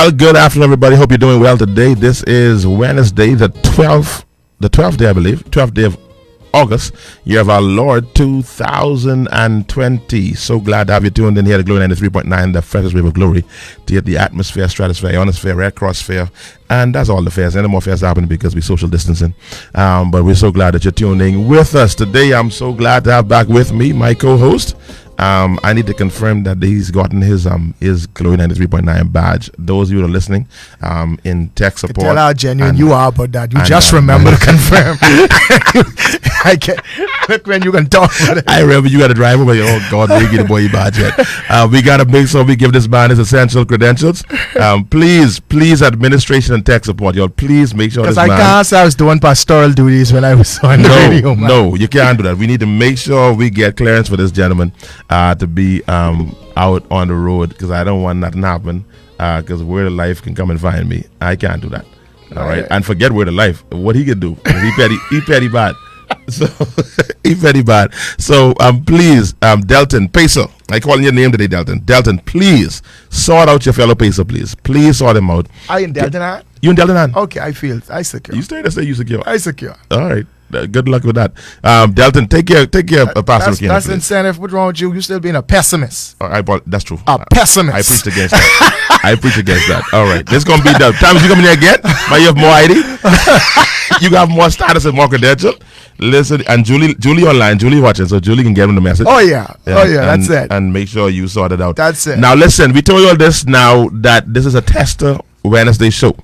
Well, good afternoon, everybody. Hope you're doing well today. This is Wednesday, the 12th day, I believe, 12th day of August, year of our Lord 2020. So glad to have you tuned in here to Glory 93.9, the freshest wave of glory, to hit the atmosphere, stratosphere, ionosphere, red cross sphere, and that's all the fairs. Any more fairs happening because we're social distancing. But we're so glad that you're tuning with us today. I'm so glad to have back with me my co-host. I need to confirm that he's gotten his Glory 93.9 badge. Those of you that are listening, in tech support. Tell how genuine you are about that. You just remember to confirm. I can't look when you can talk about it. I remember you got to drive over. Oh God, we get the boy badge yet. We got to make sure we give this man his essential credentials. Please, administration and tech support, y'all. Please make sure. Because I can't say I was doing pastoral duties when I was on the radio. Man. No, you can't do that. We need to make sure we get clearance for this gentleman to be out on the road, because I don't want nothing to happen, because Word of Life can come and find me. I can't do that. All right. And forget Word of Life. What he can do. He petty bad. So he petty bad. So please, Delton Pacer. I calling your name today, Delton. Delton, please sort out your fellow Pacer, please. Please sort him out. Are you in Delton? You in Delton? Okay, I secure. You stay to say you secure. I secure. All right. Good luck with that. Delton, take care of Pastor Rickeno. That's incentive. What's wrong with you? You still being a pessimist. That's true. A pessimist. I preach against that. I preach against that. All right. This is going to be the time you come in here again. Might you have more ID? You got more status and more credential. Listen, and Julie online. Julie watching, so Julie can get him the message. Oh, yeah. That's it. And make sure you sort it out. That's it. Now, listen, we told you all this now that this is a Tester Wednesday show.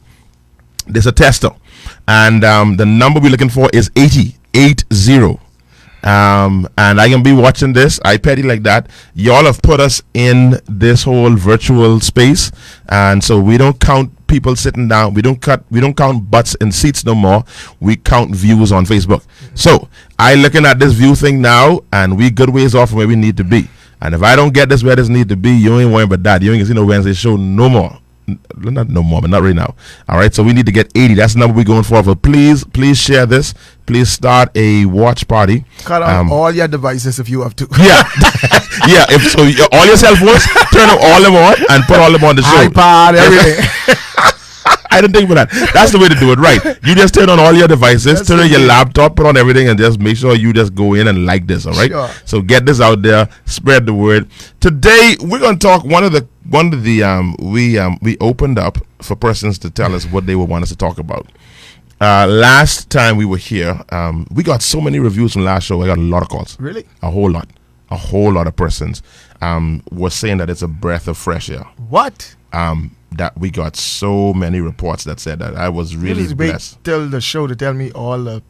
This is a tester. And the number we're looking for is 80. And I can be watching this. I petty like that. Y'all have put us in this whole virtual space, and so we don't count people sitting down. We don't count butts in seats no more. We count views on Facebook. So I looking at this view thing now, and we good ways off from where we need to be. And if I don't get this where this need to be, you ain't worrying about that. You ain't gonna see no Wednesday show no more. Not no more, but not right now. All right, so we need to get 80. That's the number we're going for. But please share this. Please start a watch party. Cut off all your devices if you have to. Yeah, yeah. If so, all your cell phones, turn them all on and put all them on the show. iPod, everything. I didn't think about that. That's the way to do it, right? You just turn on all your devices, turn on your laptop, put on everything, and just make sure you just go in and like this. All right. Sure. So get this out there, spread the word. Today we're going to talk. We opened up for persons to tell us what they would want us to talk about. Last time we were here, we got so many reviews from last show. I got a lot of calls. Really? A whole lot of persons were saying that it's a breath of fresh air. What? That we got so many reports that said that. I was really blessed. Wait till the show to give me all the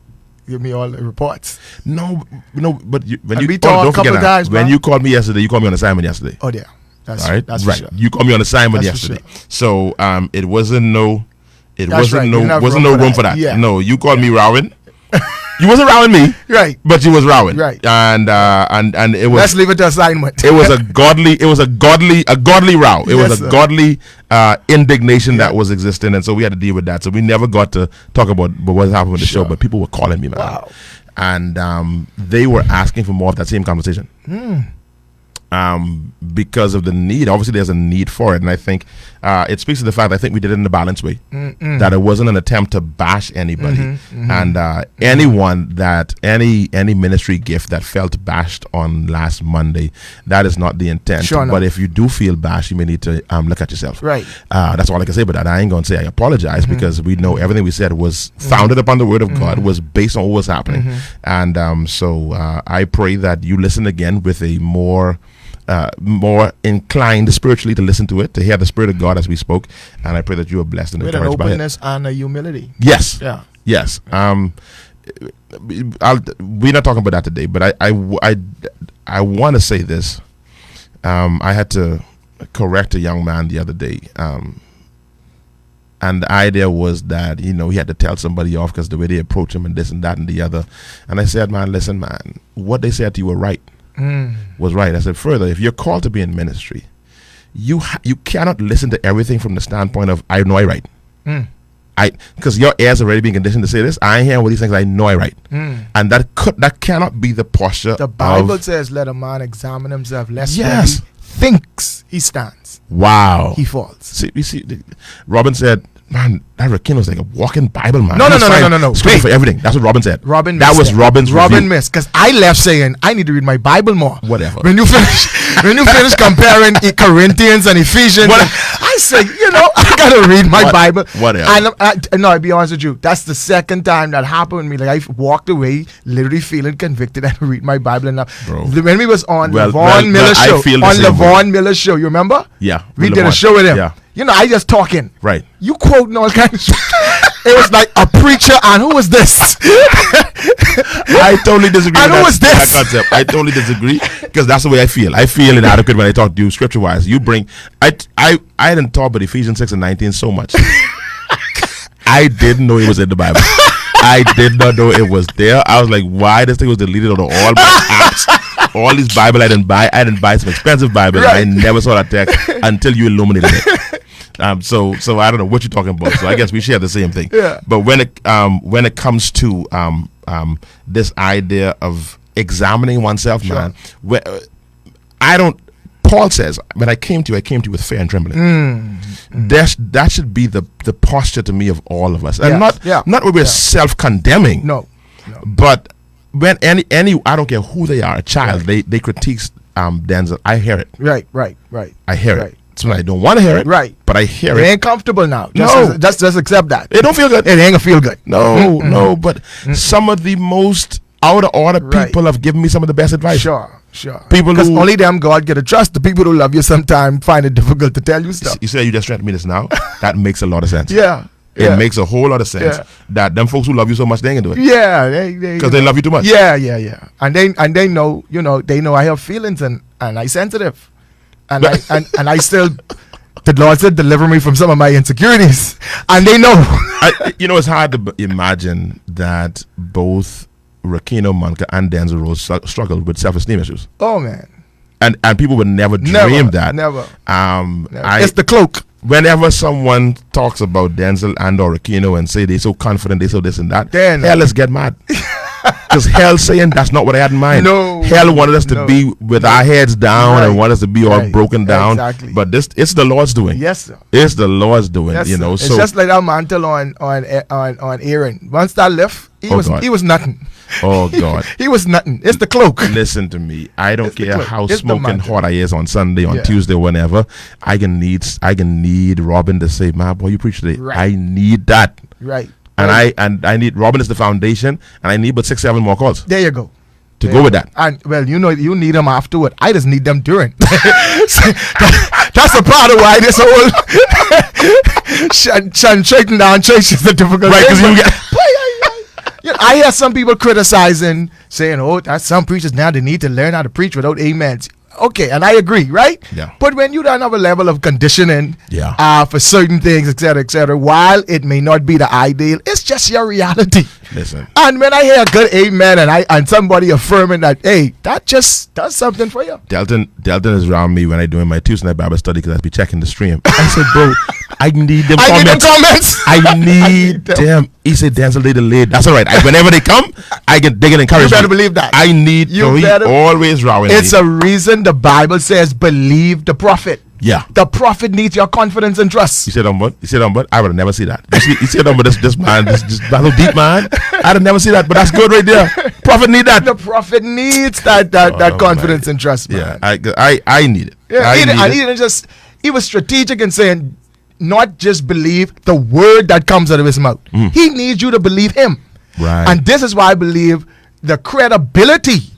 reports. No, but when you called me yesterday, you called me on assignment yesterday. Oh yeah, that's all right. That's right. Sure. You called me on assignment yesterday, so it wasn't no room for that. Yeah. No, you called me rowing. You wasn't rowing me, right? But you was rowing, right? And it was. Let's leave it to assignment. It was a godly row. It was a godly indignation that was existing, and so we had to deal with that. So we never got to talk about what happened with the show, but people were calling me, man, wow. And they were asking for more of that same conversation. Because of the need. Obviously there's a need for it, and I think it speaks to the fact I think we did it in a balanced way. That it wasn't an attempt to bash anybody. And anyone that any ministry gift that felt bashed on last Monday, that is not the intent. Sure, no. But if you do feel bashed, you may need to look at yourself. Right. That's all I can say about that. I ain't gonna say I apologize, because we know everything we said was founded upon the word of God, was based on what was happening. And so I pray that you listen again with a more inclined spiritually to listen to it, to hear the Spirit of God as we spoke, and I pray that you are blessed and encouraged by it. With an openness and a humility. Yes. Yeah. Yes. We're not talking about that today, but I want to say this. I had to correct a young man the other day, and the idea was that he had to tell somebody off because the way they approach him and this and that and the other. And I said, man, listen, man, what they said to you were right. Was right. I said, further, if you're called to be in ministry, you cannot listen to everything from the standpoint of I know I right. Because your ears are already being conditioned to say this. I ain't hearing what these things. I know I right, and that cannot be the posture. The Bible says, "Let a man examine himself, lest yes. thinks he stands, Wow. he falls. See, you see, Robin said, man, that Rickeno is like a walking Bible, man. No. Scripture Wait. for everything. That's what Robin said. Robin That missed was it. Robin's Robin review. missed, because I left saying I need to read my Bible more. Whatever. When you finish comparing Corinthians and Ephesians, I said, I gotta read my Bible. Whatever. And no, I'll be honest with you. That's the second time that happened with me. Like, I walked away literally feeling convicted and read my Bible enough. Bro. When we was on Well, Levon Miller I show, feel the on same way. Levon Miller show, you remember? Yeah. We did a show with him. Yeah. I just talking. Right. You quoting all kinds of It was like a preacher, and who was this? I totally disagree And with who was that this? concept. I totally disagree, because that's the way I feel. I feel inadequate when I talk to you scripture wise. You bring I didn't talk about Ephesians 6 and 19 so much. I didn't know it was in the Bible. I did not know it was there. I was like, why this thing was deleted on all my apps? All these Bible I didn't buy. I didn't buy some expensive Bible. Right. I never saw that text until you illuminated it. So I don't know what you're talking about. So I guess we share the same thing. Yeah. But when it comes to this idea of examining oneself, Sure. man, Paul says, when I came to you with fear and trembling. That should be the posture to me of all of us, and not where we're self-condemning. No. But when any I don't care who they are, a child, they critique Denczil. I hear it. Right. I hear Right. it. So I don't want to hear it. Right. But I hear It it. ain't comfortable now. No. Just accept that. It don't feel good. It ain't gonna feel good. No. But some of the most out of order Right. people have given me some of the best advice. Sure. People Because who- only them God get to trust. The people who love you sometimes find it difficult to tell you stuff. You say you just threatened me this now. That makes a lot of sense. Yeah. It makes a whole lot of sense Yeah. that them folks who love you so much, they ain't gonna do it. Yeah, Because they love you too much. Yeah. And they know, they know I have feelings and I sensitive. And I still, the Lord said, deliver me from some of my insecurities. And they know. It's hard to imagine that both Rickeno Monka and Denczil Rolle struggled with self-esteem issues. Oh man. And people would never dream that. Never. Never. It's the cloak. Whenever someone talks about Denczil and or Rickeno and say they're so confident, they so this and that, Then- hell, let's get mad. Because hell saying that's not what I had in mind. No. Hell wanted us to No. be with our heads down Right. and want us to be all Right. broken down. Exactly. But it's the Lord's doing. Yes, sir. It's the Lord's doing. Yes, sir. It's So just like that mantle on Aaron. Once that lift, he was nothing. oh God. He was nothing. It's the cloak. Listen to me. I don't It's the care cloak. how It's the smoking mantle. hot I is on Sunday, on Yeah. Tuesday, whenever. I can need Robin to say, "Man, boy, you preach today." Right. I need that, Right. and Right. I need Robin is the foundation, and I need but 6-7 more calls There you go. to There go you with go. that. And well, you need them afterward. I just need them during. That's a part of why this whole shaking down church is a difficult Right, thing. 'cause you get- I hear some people criticizing, saying, "Oh, that's some preachers now they need to learn how to preach without amens." Okay, and I agree, right? Yeah. But when you don't have a level of conditioning, Yeah. for certain things, etc., while it may not be the ideal, it's just your reality. Listen, And when I hear a good amen and somebody affirming that, hey, that just does something for you. Delton is around me when I doing my Tuesday night Bible study because I be checking the stream. I said, "Bro, I need them I need them comments. comments. I need them." He said, "Denczil, they delayed." That's all right. Whenever they come, they can encourage You better me. believe that. I need. You he better- always rowing. It's me. a reason the Bible says, believe the prophet. Yeah. The prophet needs your confidence and trust. You said but I would have never see that. You said but this man, this battle deep man. I'd have never see that, but that's good right there. Prophet need that. The prophet needs that confidence and trust, man. Yeah, I need it. Yeah, I he need it. didn't he was strategic in saying, not just believe the word that comes out of his mouth. He needs you to believe him. Right. And this is why I believe the credibility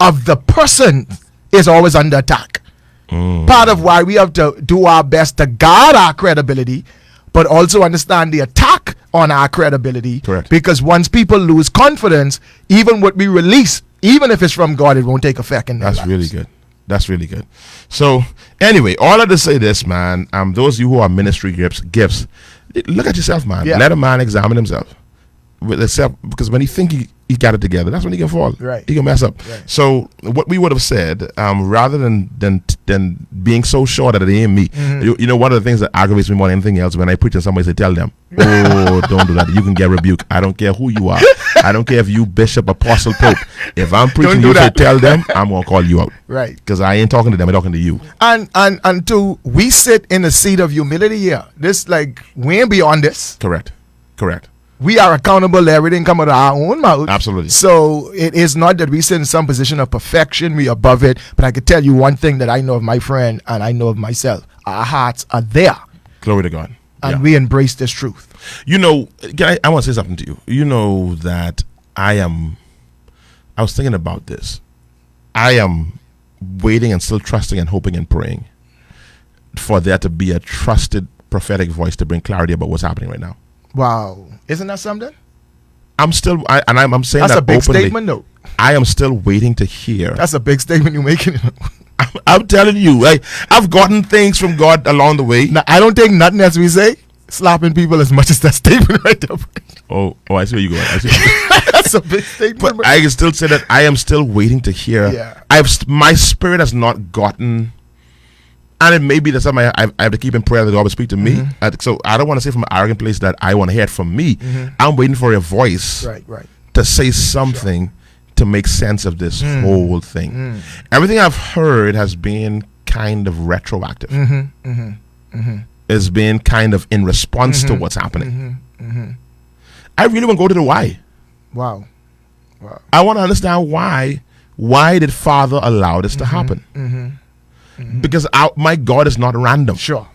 of the person is always under attack. Part of why we have to do our best to guard our credibility, but also understand the attack on our credibility. Correct. Because once people lose confidence, even what we release, even if it's from God, it won't take effect in their That's lives. really good. That's really good. So anyway, all I to say this, man. Those of you who are ministry gifts, look at yourself, man. Yeah. Let a man examine himself with himself, because when he think he got it together, that's when he can fall. Right. He can mess up. Right. So what we would have said, rather than being so sure that it ain't me, you know, one of the things that aggravates me more than anything else, when I preach and somebody say, tell them, oh, don't do that. You can get rebuked. I don't care who you are. I don't care if you bishop, apostle, pope. If I'm preaching, you say tell them, I'm gonna call you out. Right. Because I ain't talking to them, I'm talking to you. And two, we sit in a seat of humility here. This, like, we ain't beyond this. Correct. We are accountable to everything come out of our own mouth. Absolutely. So it is not that we sit in some position of perfection, we above it. But I can tell you one thing that I know of my friend and I know of myself. Our hearts are there. Glory to God. And we embrace this truth. You know, I want to say something to you. You know that I was thinking about this. I am waiting and still trusting and hoping and praying for there to be a trusted prophetic voice to bring clarity about what's happening right now. Wow. Isn't that something? I'm still, I'm saying that's that a big openly. Statement, though. I am still waiting to hear. That's a big statement you're making. I'm telling you, I've gotten things from God along the way. Now, I don't think nothing else we say slapping people as much as that statement right there. Oh, I see where you're going. That's a big statement. But I can still say that I am still waiting to hear. Yeah. My spirit has not gotten. And it may be that something I have to keep in prayer that God will speak to me. So I don't want to say from an arrogant place that I want to hear it from me. I'm waiting for a voice to say something to make sense of this whole thing. Everything I've heard has been kind of retroactive. It's been kind of in response to what's happening. I really want to go to the why. Wow. I want to understand why. Why did Father allow this to happen? Because my God is not random. Sure,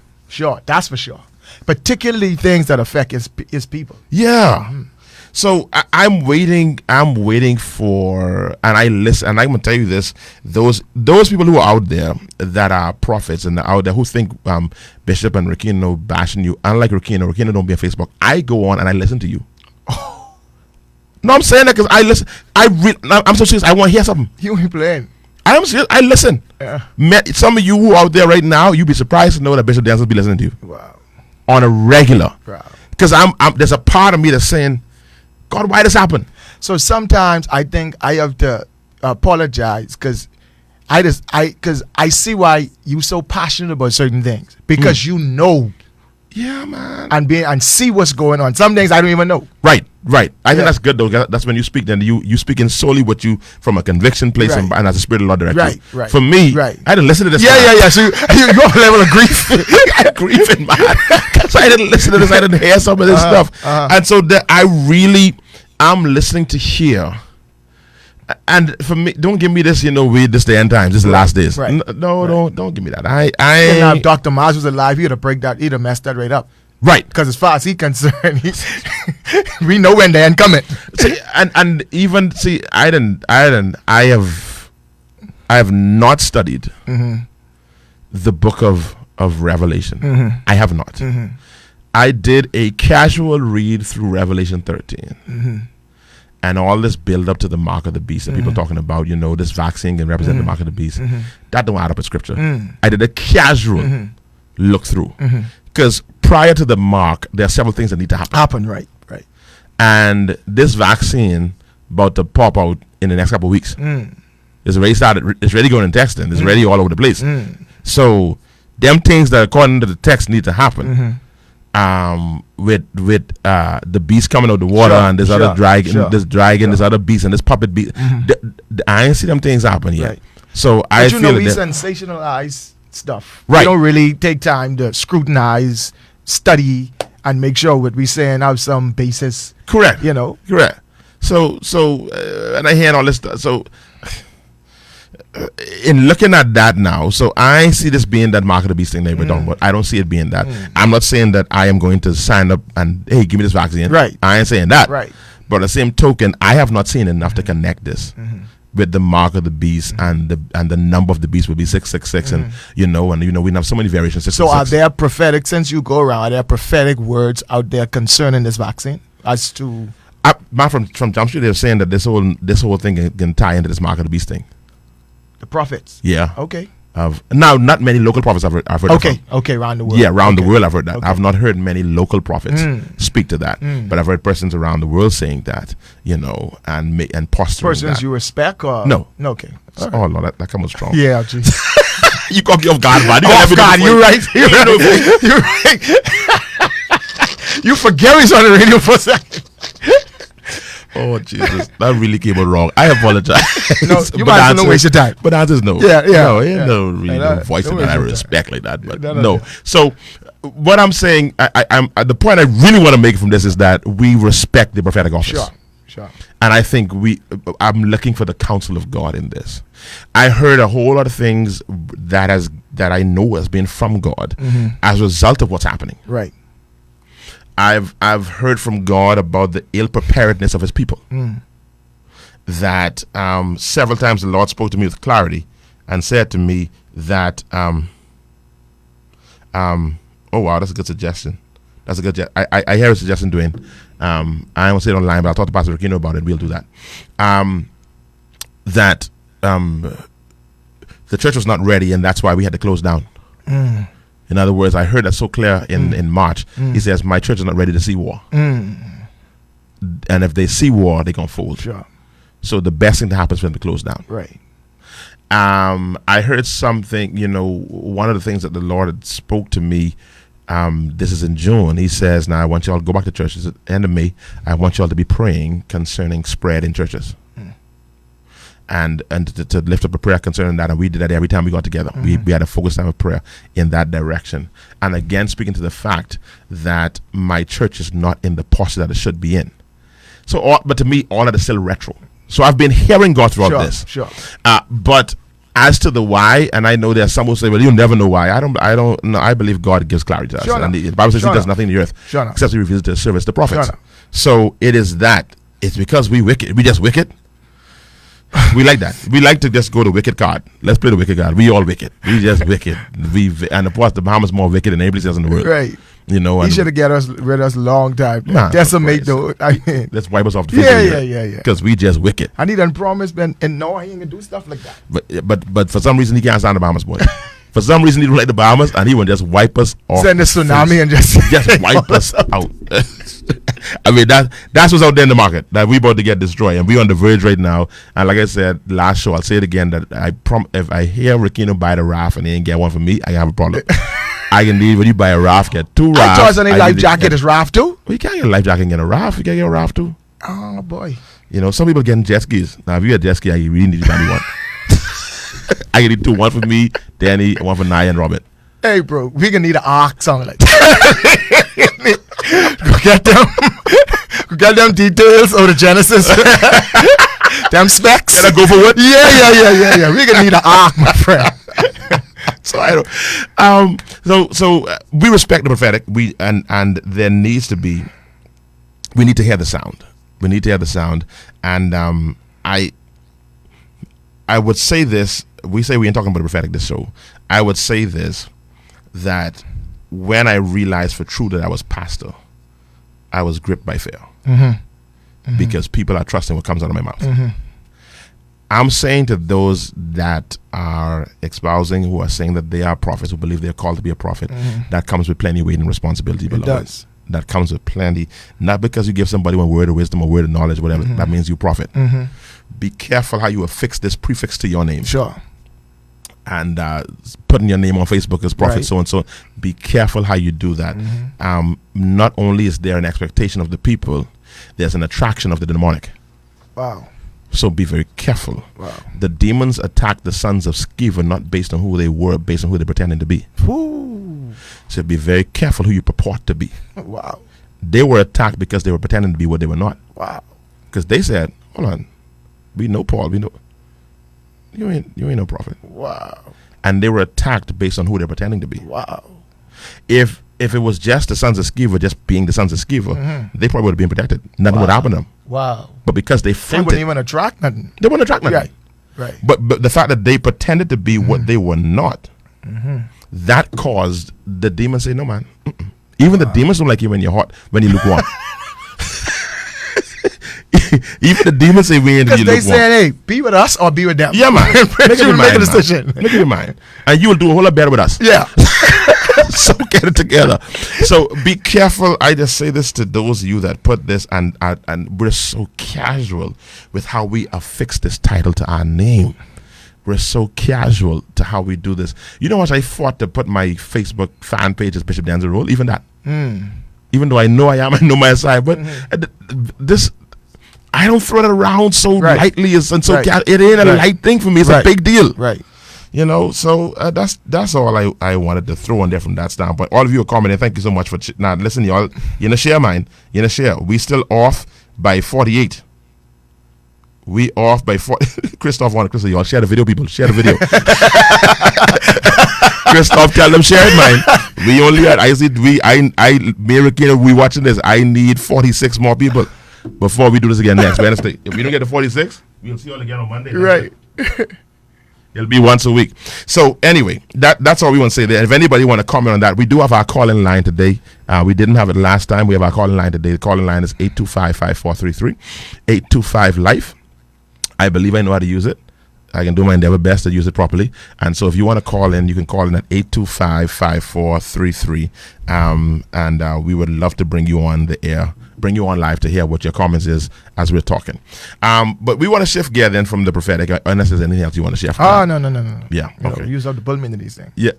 that's for sure. Particularly things that affect his people. Yeah. So I'm waiting for, and I listen, and I'm gonna tell you this: those people who are out there that are prophets and out there who think Bishop and Rickeno bashing you, unlike Rickeno don't be on Facebook. I go on and I listen to you. No, I'm saying that because I listen. I'm so serious. I want to hear something. You ain't playing. I am serious. I listen. Yeah. Some of you who are out there right now, you'd be surprised to know that Bishop Denczil be listening to you. Wow. On a regular. Wow. Because there's a part of me that's saying, God, why this happen? So sometimes I think I have to apologize because I see why you so passionate about certain things because you know. Yeah, man. And see what's going on. Some things I don't even know. Right. I think that's good though. That's when you speak. Then you speak in solely what you from a conviction place and as a spirit of Lord directs you. Right. For me, I didn't listen to this. Yeah. So you're on a level of grief. I'm grieving, man. So I didn't listen to this. I didn't hear some of this stuff. And so that I'm listening to hear. And for me, don't give me this, this the end times, this is the last days. Right. No, don't give me that. If Dr. Mars was alive, he'd have messed that right up. Right. Because as far as he's concerned, we know when the end coming. See, and even I have not studied the book of Revelation. I have not. I did a casual read through Revelation 13. And all this build up to the mark of the beast and people talking about, this vaccine can represent the mark of the beast. That don't add up in scripture. I did a casual look through. Because prior to the mark, there are several things that need to happen. Right. And this vaccine about to pop out in the next couple of weeks. It's already started. It's already going in testing. It's already all over the place. So them things that according to the text need to happen. With the beast coming out of the water and this other dragon, this other beast and this puppet beast. I ain't see them things happen yet. Right. So I feel we sensationalize stuff. Right. We don't really take time to scrutinize, study, and make sure what we saying have some basis. Correct. Correct. So and I hear all this stuff. So in looking at that now, so I see this being that mark of the beast thing they were talking about. I don't see it being that. I'm not saying that I am going to sign up and hey, give me this vaccine. Right. I ain't saying that. Right. But the same token, I have not seen enough to connect this with the mark of the beast and the number of the beast will be 666 and we have so many variations. So are there prophetic, since you go around, are there prophetic words out there concerning this vaccine as to? From Jump Street, they're saying that this whole thing can tie into this mark of the beast thing. The prophets. Yeah. Okay. now, not many local prophets I've heard that from. Okay, around the world. Yeah, around the world I've heard that. I've not heard many local prophets speak to that, but I've heard persons around the world saying that, and posturing Persons that. you respect or No. Okay. Oh Lord, that comes strong. Yeah, geez. You caught me off guard, man. Off guard, you're right. You're right. You forget me on the radio for a second. Oh Jesus, that really came out wrong. I apologize. No, you might as well waste your time. But the answer is no. Yeah. No, no really no voice in that I respect like that. But no. So what I'm saying, I'm the point I really want to make from this is that we respect the prophetic office. Sure. And I think I'm looking for the counsel of God in this. I heard a whole lot of things that I know has been from God as a result of what's happening. Right. I've heard from God about the ill preparedness of his people. That several times the Lord spoke to me with clarity and said to me that oh wow, that's a good suggestion. That's a good I hear a suggestion, Dwayne. I won't say it online, but I'll talk to Pastor Rickeno about it. We'll do that. That the church was not ready, and that's why we had to close down. In other words, I heard that so clear in March. He says, my church is not ready to see war. And if they see war, they're going to fold. Sure. So the best thing to happen is for them to close down. Right. I heard something, one of the things that the Lord had spoke to me, this is in June. He says, now I want you all to go back to churches at the end of May. I want you all to be praying concerning spread in churches. And to lift up a prayer concerning that, and we did that every time we got together. We had a focused time of prayer in that direction. And again, speaking to the fact that my church is not in the posture that it should be in. So, but to me, all that is still retro. So I've been hearing God throughout this. Sure. But as to the why, and I know there's some who say, well, you'll never know why. I don't know. I believe God gives clarity to us. Sure And the Bible says he does nothing in the earth except he reveals to his servants the prophets. So it is that. It's because we wicked. We just wicked. We like that. We like to just go to wicked card. Let's play the wicked card. We all wicked. We just wicked. And of course, the Bahamas more wicked than anybody else in the world. Right. He should have rid us a long time. Nah, decimate the. Let's wipe us off the face. Yeah. Because we just wicked. And he done promised, and no, he ain't gonna do stuff like that. But for some reason he can't stand the Bahamas, boy. For some reason he don't like the Bahamas, and he will just wipe us off. Send a tsunami and just wipe us out. I mean that's what's out there in the market that we about to get destroyed, and we on the verge right now. And like I said last show, I'll say it again that if I hear Rickeno buy the raft and he ain't get one for me, I have a problem. I can need when you buy a raft, get two rafts. I thought any life jacket is raft too. Well, you can't get a life jacket and get a raft. You can't get a raft too. Oh boy. Some people getting jet skis. Now if you get a jet ski, I really need to buy me one. I can need two, one for me, Danny, and one for Naya and Robert. Hey bro, we gonna need an arc song like that. Go get them details of the Genesis. Them specs. Can I go for what? Yeah. We gonna need an arc, my friend. So I don't. So we respect the prophetic. And there needs to be. We need to hear the sound. And I would say this. We say we ain't talking about the prophetic this show. I would say this, that when I realized for true that I was pastor, I was gripped by fear. Because people are trusting what comes out of my mouth. I'm saying to those that are espousing, who are saying that they are prophets, who believe they're called to be a prophet, that comes with plenty of weight and responsibility. It does. That comes with plenty. Not because you give somebody one word of wisdom or word of knowledge, whatever, that means you prophet. Be careful how you affix this prefix to your name. Sure. And putting your name on Facebook as prophet, Right. so and so. Be careful how you do that. Not only is there an expectation of the people, there's an attraction of the demonic. Wow. So be very careful. Wow. The demons attacked the sons of Sceva not based on who they were, based on who they're pretending to be. Ooh. So be very careful who you purport to be. Wow. They were attacked because they were pretending to be what they were not. Wow. Because they said, hold on, we know Paul, we know you ain't no prophet. Wow. And they were attacked based on who they're pretending to be. Wow. If it was just the sons of Sceva just being the sons of Sceva, they probably would have been protected. Nothing would happen to them. Wow. But because they They fronted, wouldn't even attract nothing. they wouldn't attract nothing. Right. But the fact that they pretended to be what they were not, that caused the demons to say, no man. Even the demons don't like you when you're hot, when you lukewarm. Even the demons say we ain't Because they lukewarm. said, hey, be with us or be with them. Yeah, man. Make You up your make a mind, decision. man. Make up your mind. And you will do a whole lot better with us. Yeah. So get it together. So be careful. I just say this to those of you that put this, and we're so casual with how we affix this title to our name. We're so casual to how we do this. You know what? I fought to put my Facebook fan page as Bishop Denczil Rolle. Even that. Even though I know I know my side, but this, I don't throw it around so lightly. And so it ain't a light thing for me. It's a big deal. Right. You know, so that's all I wanted to throw in there from that standpoint. All of you are commenting. Thank you so much for now. Listen, y'all, you know, share mine. You know, share. We still off by 48. We off by 40. Christoph wanted Christoph, y'all share the video, people. Share the video. Christoph, tell them share it, man. We only had me and Rickeno, we watching this. I need 46 more people before we do this again next Wednesday. If we don't get to 46, we'll see you all again on Monday. Right. It'll be once a week. So anyway, that's all we want to say there. If anybody want to comment on that, we do have our call-in line today. We didn't have it last time. We have our call-in line today. The call-in line is 825-5433, 825-LIFE. I believe I know how to use it. I can do my endeavor best to use it properly. And so if you want to call in, you can call in at 825-5433. And we would love to bring you on the air, bring you on live to hear what your comments is as we're talking. But we want to shift gear then from the prophetic, unless there's anything else you want to shift. Oh, no. Yeah, okay. Use up the bullman in these things. Yeah.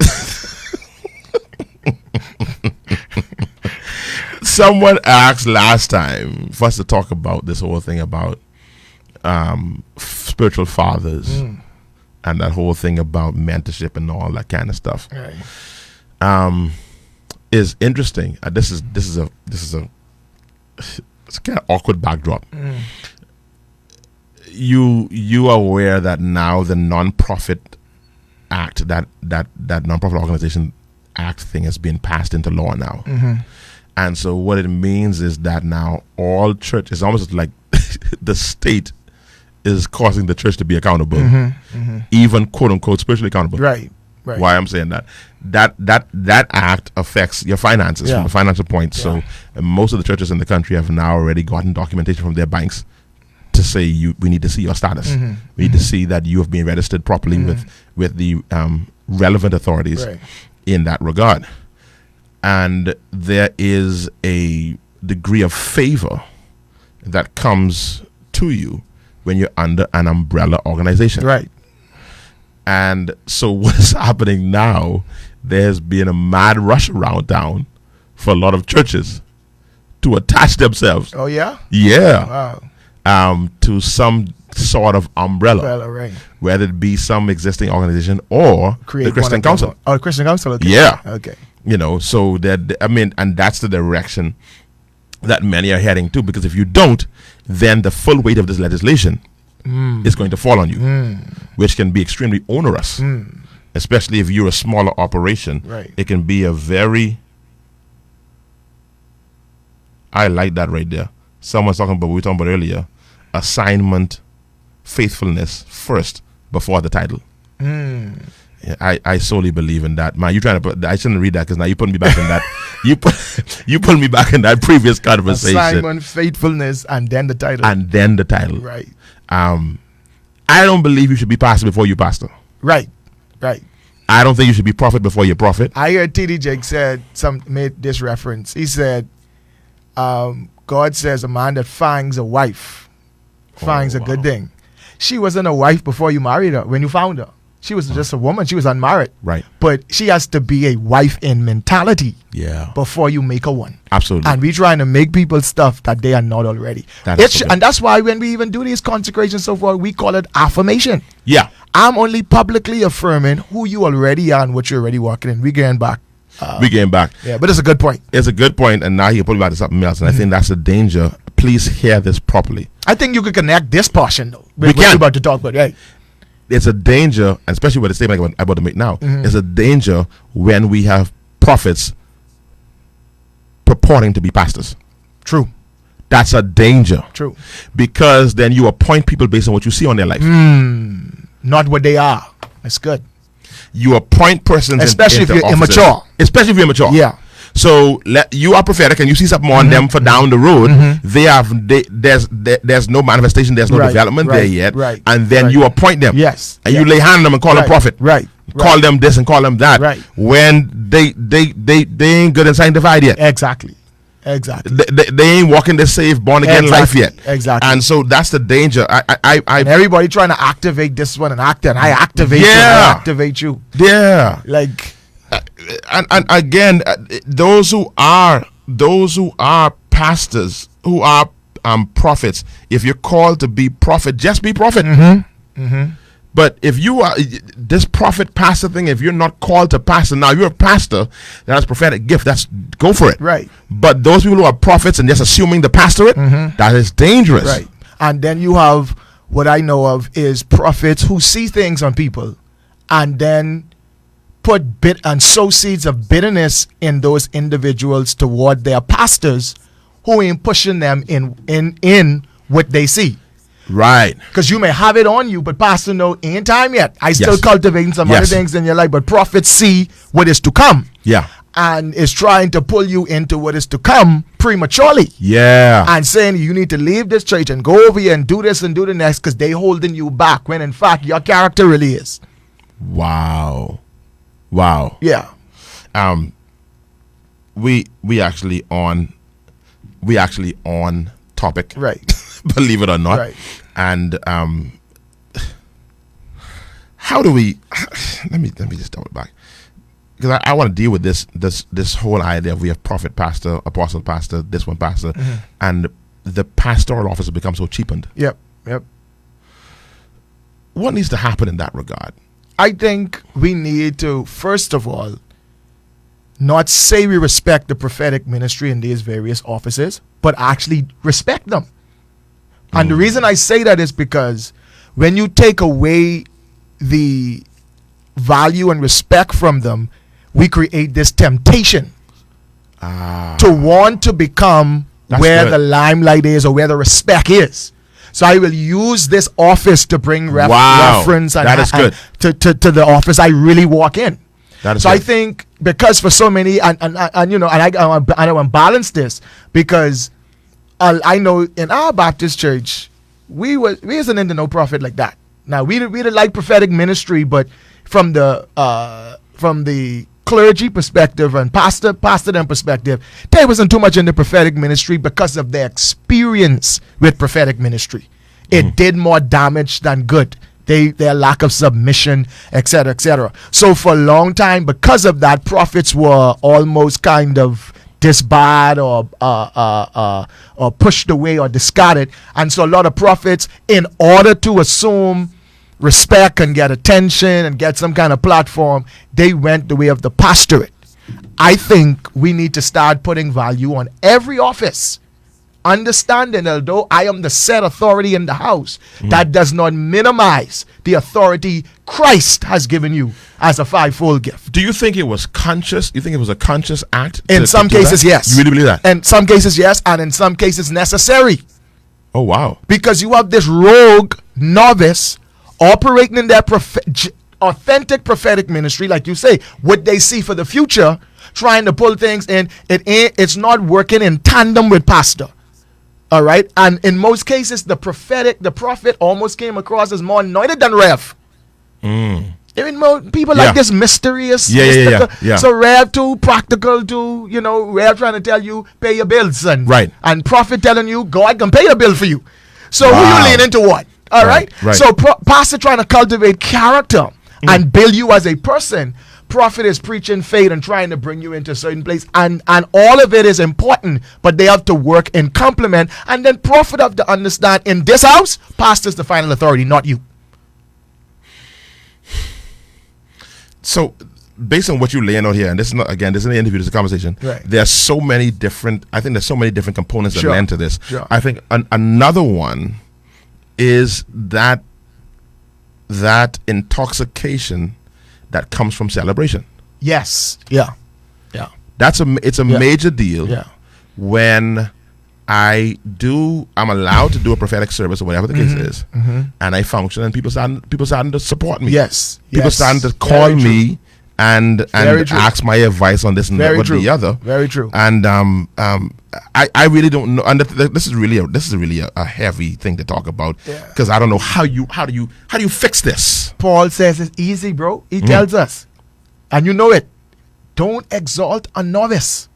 Someone asked last time for us to talk about this whole thing about spiritual fathers and that whole thing about mentorship and all that kind of stuff. Right. Is interesting. This is a it's kind of awkward backdrop. You are aware that now the non-profit act, that non-profit organization act thing has been passed into law now. And so what it means is that now all church is almost like the state is causing the church to be accountable, even quote unquote spiritually accountable. Right. Why I'm saying that act affects your finances from a financial point. So most of the churches in the country have now already gotten documentation from their banks to say we need to see your status. We need to see that you have been registered properly with the relevant authorities in that regard. And there is a degree of favor that comes to you when you're under an umbrella organization. Right. And so what's happening now, there's been a mad rush around town for a lot of churches to attach themselves. Oh, yeah? Yeah. Wow. To some sort of umbrella. Right. Whether it be some existing organization or the Christian Council. Oh, the Christian Council? Okay. Yeah. Okay. You know, so that, and that's the direction that many are heading to, because if you don't, then the full weight of this legislation is going to fall on you, which can be extremely onerous, especially if you're a smaller operation. Right. It can be a very, I like that right there. Someone's talking about what we were talking about earlier, assignment, faithfulness first before the title. I solely believe in that, man. You trying to put? I shouldn't read that because now you put me back in that. You put me back in that previous conversation. Assignment, faithfulness, and then the title. Right. I don't believe you should be pastor before you pastor. Right. I don't think you should be prophet before you prophet. I heard T.D. Jakes made this reference. He said, God says a man that finds a wife finds a good thing. She wasn't a wife before you married her, when you found her. She was just a woman. She was unmarried. Right. But she has to be a wife in mentality. Yeah. Before you make her one. Absolutely. And we trying to make people stuff that they are not already. And that's why when we even do these consecrations so forth, we call it affirmation. Yeah. I'm only publicly affirming who you already are and what you're already walking in. We getting back. Yeah, but it's a good point. It's a good point, and now you put me back to something else, and I think that's the danger. Please hear this properly. I think you could connect this portion though. We can. We're about to talk about, right? It's a danger, and especially with the statement I'm about to make now, it's a danger when we have prophets purporting to be pastors. True. That's a danger. True. Because then you appoint people based on what you see on their life. Not what they are. That's good. You appoint persons especially if you're offices. immature. Especially if you're immature. Yeah. So you are prophetic, and you see something on them for down the road. There's no manifestation, there's no development there yet, and then you appoint them, and you lay hand on them and call them prophet, call them this and call them that, when they ain't good and sanctified yet. Exactly. They ain't walking the saved born again life yet. Exactly. And so that's the danger. And everybody trying to activate this one and I activate you, I activate you. Yeah. Like, and again, those who are pastors, who are prophets, if you're called to be prophet, just be prophet. But if you are this prophet pastor thing, if you're not called to pastor, now you're a pastor, that's prophetic gift, that's go for it. Right. But those people who are prophets and just assuming the pastorate, that is dangerous. Right. And then you have what I know of is prophets who see things on people and then put and sow seeds of bitterness in those individuals toward their pastors who ain't pushing them in what they see. Right. Because you may have it on you, but pastor, no, ain't time yet. I still cultivating some other things in your life, but prophets see what is to come. Yeah. And is trying to pull you into what is to come prematurely. Yeah. And saying you need to leave this church and go over here and do this and do the next because they holding you back when in fact your character really is. Wow. Yeah. We actually on topic. Right. Believe it or not. Right. And how do we let me just double back, because I want to deal with this whole idea of we have prophet, pastor, apostle, pastor, this one pastor, and the pastoral office has become so cheapened. Yep. What needs to happen in that regard? I think we need to, first of all, not say we respect the prophetic ministry in these various offices, but actually respect them. And the reason I say that is because when you take away the value and respect from them, we create this temptation to want to become where the limelight is or where the respect is. So I will use this office to bring reference and, that is good. To the office I really walk in. That is so good. I think because for so many and you know, and I want to balance this because I know in our Baptist church we isn't into no prophet like that. Now we didn't like prophetic ministry, but from the clergy perspective and pastor them perspective, they wasn't too much into prophetic ministry because of their experience with prophetic ministry. It did more damage than good. Their lack of submission, etc., etc. So for a long time, because of that, prophets were almost kind of disbarred or pushed away or discarded. And so a lot of prophets, in order to assume respect and get attention and get some kind of platform, they went the way of the pastorate. I think we need to start putting value on every office, understanding although I am the said authority in the house, that does not minimize the authority Christ has given you as a fivefold gift. Do you think it was conscious? You think it was a conscious act? In some cases, yes. You really believe that? In some cases, yes, and in some cases necessary. Oh, wow. Because you have this rogue novice operating in their authentic prophetic ministry, like you say, what they see for the future, trying to pull things in. It's not working in tandem with pastor. All right, and in most cases, the prophet almost came across as more anointed than Rev. Even people like this mysterious. Yeah. So Rev too practical too. You know, Rev trying to tell you pay your bills and prophet telling you God can pay the bill for you. So who you lean into what? All right. So pastor trying to cultivate character and build you as a person. Prophet is preaching faith and trying to bring you into a certain place, and all of it is important, but they have to work in complement. And then prophet have to understand in this house, pastor's the final authority, not you. So based on what you're laying out here, and this is not, again, this is an interview, this is a conversation. Right. There's so many different components that lend to this. Sure. I think another one is that intoxication that comes from celebration. Yes. Yeah. It's a major deal. Yeah. When I'm allowed to do a prophetic service or whatever the case is, and I function, and people starting to support me. Yes. People starting to call me and ask my advice on this and the other. Very true. And I really don't know. And this is really a heavy thing to talk about, because I don't know how do you fix this. Paul says it's easy, bro. He tells us, and you know it. Don't exalt a novice.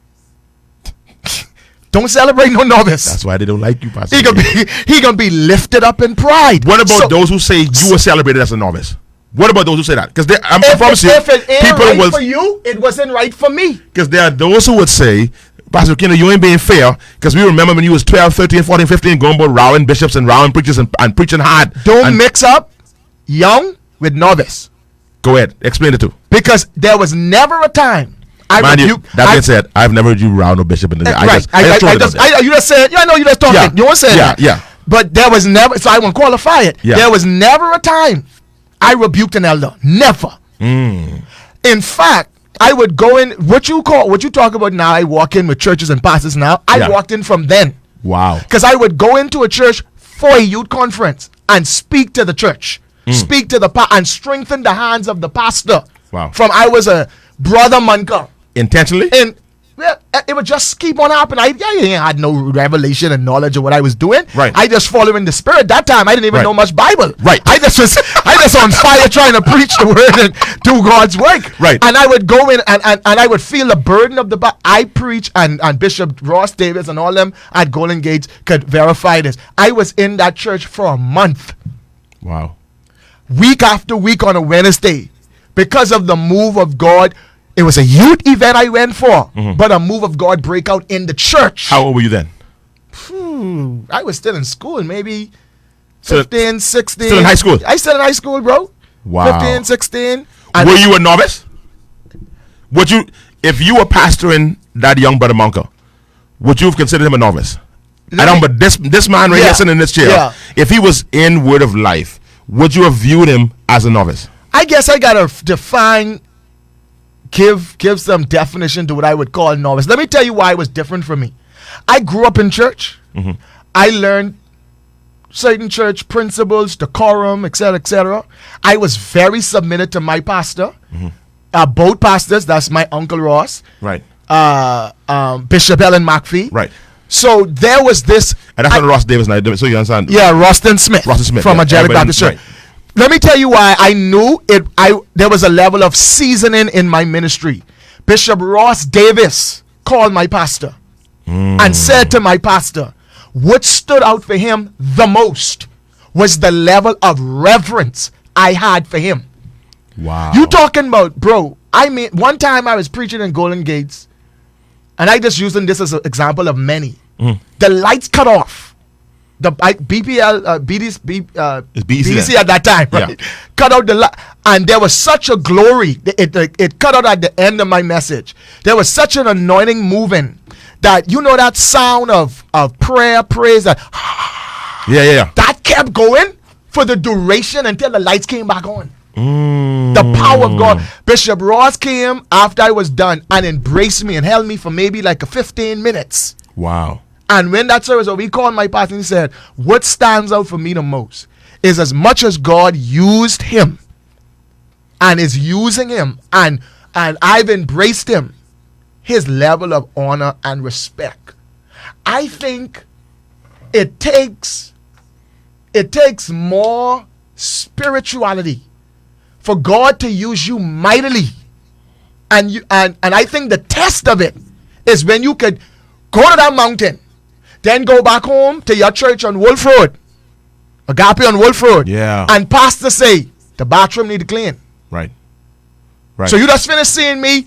Don't celebrate no novice. That's why they don't like you, Pastor. He gonna be lifted up in pride. What about those who say you were celebrated as a novice? What about those who say that? Because I promise you, if it ain't right for you, it wasn't right for me. Because there are those who would say, Pastor Rickeno, you ain't being fair, because we remember when you was 12, 13, 14, 15 going about rowing bishops and rowing preachers and preaching hard. Don't mix up young with novice. Go ahead, explain it too. Because there was never a time. That being said, I've never heard you row no bishop in the right. You just said, I know you just talking. Yeah. You won't say that. Yeah. But there was never, so I won't qualify it. Yeah. There was never a time I rebuked an elder. Never. In fact, I would go in, what you talk about now, I walk in with churches and pastors now. I walked in from then. Wow. Because I would go into a church for a youth conference and speak to the church, speak to the and strengthen the hands of the pastor. Wow. From I was a brother Munka. Intentionally? And it would just keep on happening. I had no revelation and knowledge of what I was doing. Right. I just followed in the spirit. That time I didn't even know much Bible. Right. I just on fire trying to preach the word and do God's work. Right. And I would go in and I would feel the burden of the I preach and Bishop Ross Davis and all them at Golden Gates could verify this. I was in that church for a month. Wow. Week after week on a Wednesday, because of the move of God. It was a youth event I went for, but a move of God break out in the church. How old were you then? I was still in school, maybe 15, 16. Still in high school? I still in high school, bro. Wow. 15, 16. Were you a novice? If you were pastoring that young brother Monka, would you have considered him a novice? But this man right here sitting in this chair, if he was in Word of Life, would you have viewed him as a novice? I guess I gotta give some definition to what I would call novice. Let me tell you why it was different for me. I grew up in church. I learned certain church principles, decorum, etc., etc. I was very submitted to my pastor. Both pastors, that's my Uncle Ross. Right. Bishop Ellen McPhee. Right. So there was this. And that's not Ross Davis now, so you understand? Yeah, Roston Smith. From Angelic Baptist Church. Right. Let me tell you why I knew it. There was a level of seasoning in my ministry. Bishop Ross Davis called my pastor and said to my pastor, what stood out for him the most was the level of reverence I had for him. Wow. You talking about, bro, I mean, one time I was preaching in Golden Gates, and I just using this as an example of many. The lights cut off. The BDC at that time, right? Cut out the light, and there was such a glory. It cut out at the end of my message. There was such an anointing moving that you know that sound of prayer, praise, that that kept going for the duration until the lights came back on. The power of God. Bishop Ross came after I was done and embraced me and held me for maybe like 15 minutes. Wow. And when that service over, he called my pastor and he said, what stands out for me the most is as much as God used him and is using him and I've embraced him, his level of honor and respect. I think it takes more spirituality for God to use you mightily. And I think the test of it is when you could go to that mountain, then go back home to your church on Wolf Road, Agape on Wolf Road. Yeah. And pastor say, the bathroom need to clean. Right. So you just finished seeing me